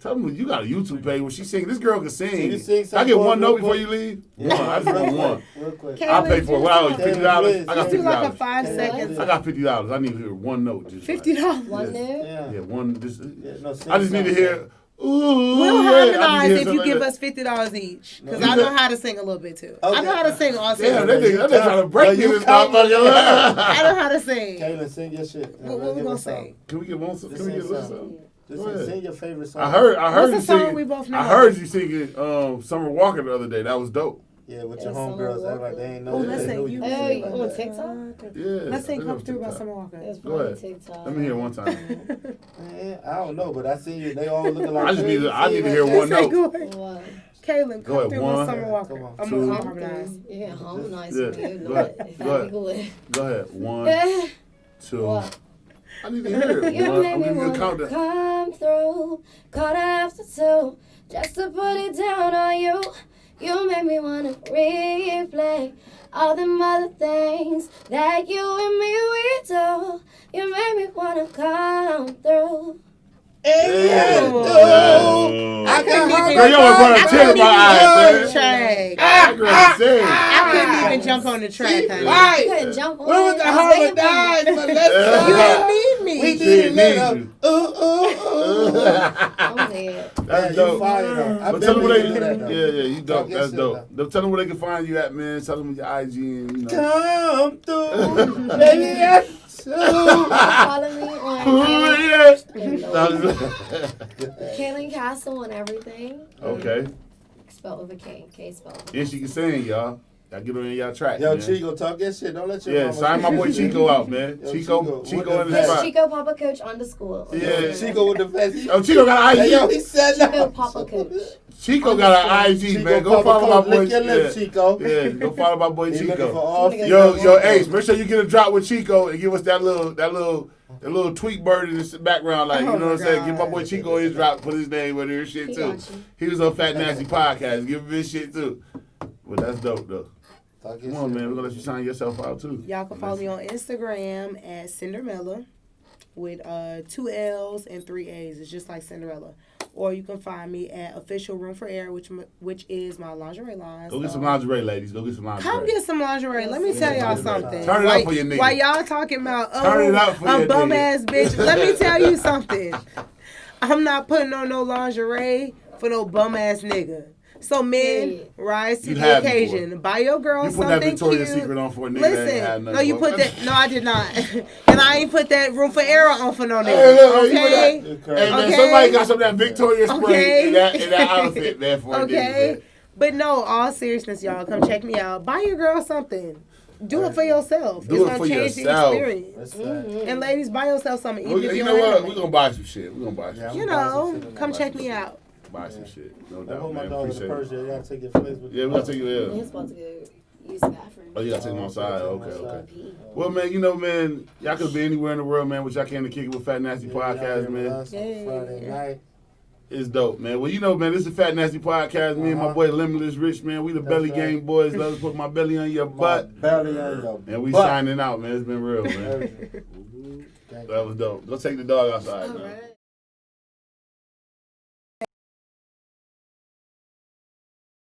Tell them you got a YouTube page where she sing. This girl can sing. Can you sing Can I get something one note real before quick? you leave? Yeah, One. I just want one. Real quick. I'll pay for it. What I $50? I got Just do like a $50. 5 Yeah. seconds. I got $50. I need to hear one note. Just like- $50. One new? Yeah. Yeah, one. Just, Yeah, no, sing I just need to something. hear. Ooh, We'll yeah. I need to harmonize hear if you something give like us $50 each. Because No. I know how to sing a little bit too. I know how to sing all that. Damn, singing. that nigga trying to break me you this come- motherfucker. I know how to sing. Kaylin, sing your shit. What we gonna sing? Can we get one? Can Just we sing get one? something. Go Just ahead. sing your favorite song. I heard What's you the song singing. we both know? I heard you singing Summer Walker the other day. That was dope. Yeah, with Yeah, your Summer homegirls, act like Walker. they ain't know. Oh, let's they sing. knew You was Hey, singing on like that. TikTok? Yeah. Let's sing that Come was Through by TikTok. Summer Walker. It's Go probably ahead. TikTok. Let me hear one time. Man, I don't know, but I seen you. They all looking like. I just need to- I need to hear crazy. one Say note. go ahead. What? Kaylin, Go come ahead, through one. with Summer Walker. Come on. I'm Two. gonna harmonize. Yeah, harmonize Yeah. with you. Go Lord, ahead. if Go that'd ahead. be good. Go ahead. One, Eh, two. What? I need to hear it. You One. made I'm me giving you a wanna countdown. come through, quarter after 2, just to put it down on you. You made me wanna replay all them other things that you and me we do. You made me wanna come through. Yeah. Oh. I can Girl, you almost brought a tear to my eyes, man. Track. That girl sing. I couldn't even jump on the track, honey. Right. You couldn't jump on Where was it. the I was waiting for you. harmonize? But let's You Yeah. didn't need me. We She need need a you. I'm dead. That's you dope. fire though. I But bet tell them we where can do that, they, though. yeah, you dope. Talk your That's shit, dope. Tell them where they can find you at, man. Tell them your IG and you know. Come through, baby, yes. Follow me on Oh, Kaylin, yeah. Kaylin Castle on everything. Okay. Spelled with a K. K spelled. Yeah, she can sing, y'all. Y'all get on y'all track, Yo, man. Chico, talk your shit. Don't let your Yeah, mama sign my boy Chico out, man. Yo, Chico Chico, in what the the Yes, spot. Chico Papa Coach underscore. Yeah. Chico with the vest. Oh, Chico got an Hey, yo, IG. he said Chico no. Papa Coach. Chico got an IG, Chico man. Go Papa follow my Coach, boy. lick your lips, Chico. Yeah, go follow my boy He looking for Chico. all Yo, females. Ace, make sure you get a drop with Chico and give us that little tweet bird in the background, like, you know what I'm saying? Give my boy Chico his drop, put his name with his shit He too. got you. He was on Fat Nasty Podcast. Give him his shit too. But that's dope though. Talk your Come on, shit. man. We're gonna let you sign yourself out too. Y'all can follow me on Instagram at Cinderella with 2 L's and 3 A's. It's just like Cinderella. Or you can find me at Official Room for Air, which is my lingerie line. Go get So some lingerie, ladies. Go get some lingerie. come get some lingerie. Let me tell y'all something. Turn it up for your nigga. While y'all talking about Turn it up for a your bum nigga. ass bitch, let me tell you something. I'm not putting on no lingerie for no bum ass nigga. So men, Yeah. rise to You the have occasion. before. Buy your girl You put something that Victoria's cute. Secret on for a nigga that ain't had Listen, nothing no, you for- put that. No, I did not. And I ain't put that Room for Error on for no Hey, nigga. look, you Okay. put Okay. Hey man, Okay. somebody got some of that Victoria spray Okay. in that outfit, man, for a nigga, Okay. man. But no, all seriousness, y'all, come check me out. Buy your girl something. Do it for yourself. Do it's it gonna for change yourself. the experience. That's that. And ladies, buy yourself something. Even if You you know don't what? have We're it. gonna buy some shit. We're gonna buy some Yeah, shit. You know, come check me out. Buy some shit. No I doubt, hold my man. dog in the Appreciate purse. it. You gotta take your place with Yeah, we gotta take you there. He's about to go use the bathroom. Oh, you gotta take them outside. Okay, Okay, take 'em okay. outside. Well, man, you know, man, y'all could be anywhere in the world, man, but y'all came to kick it with Fat Nasty Yeah, Podcast, y'all here with man. us on Friday night. It's dope, man. Well, you know, man, this is Fat Nasty Podcast. Me and my boy Limitless Rich, man. We the That's Belly right. Gang boys. Let us put my belly on your butt. My belly on your And we butt. signing out, man. It's been real, man. Everything. That was dope. Go take the dog outside, All man. right.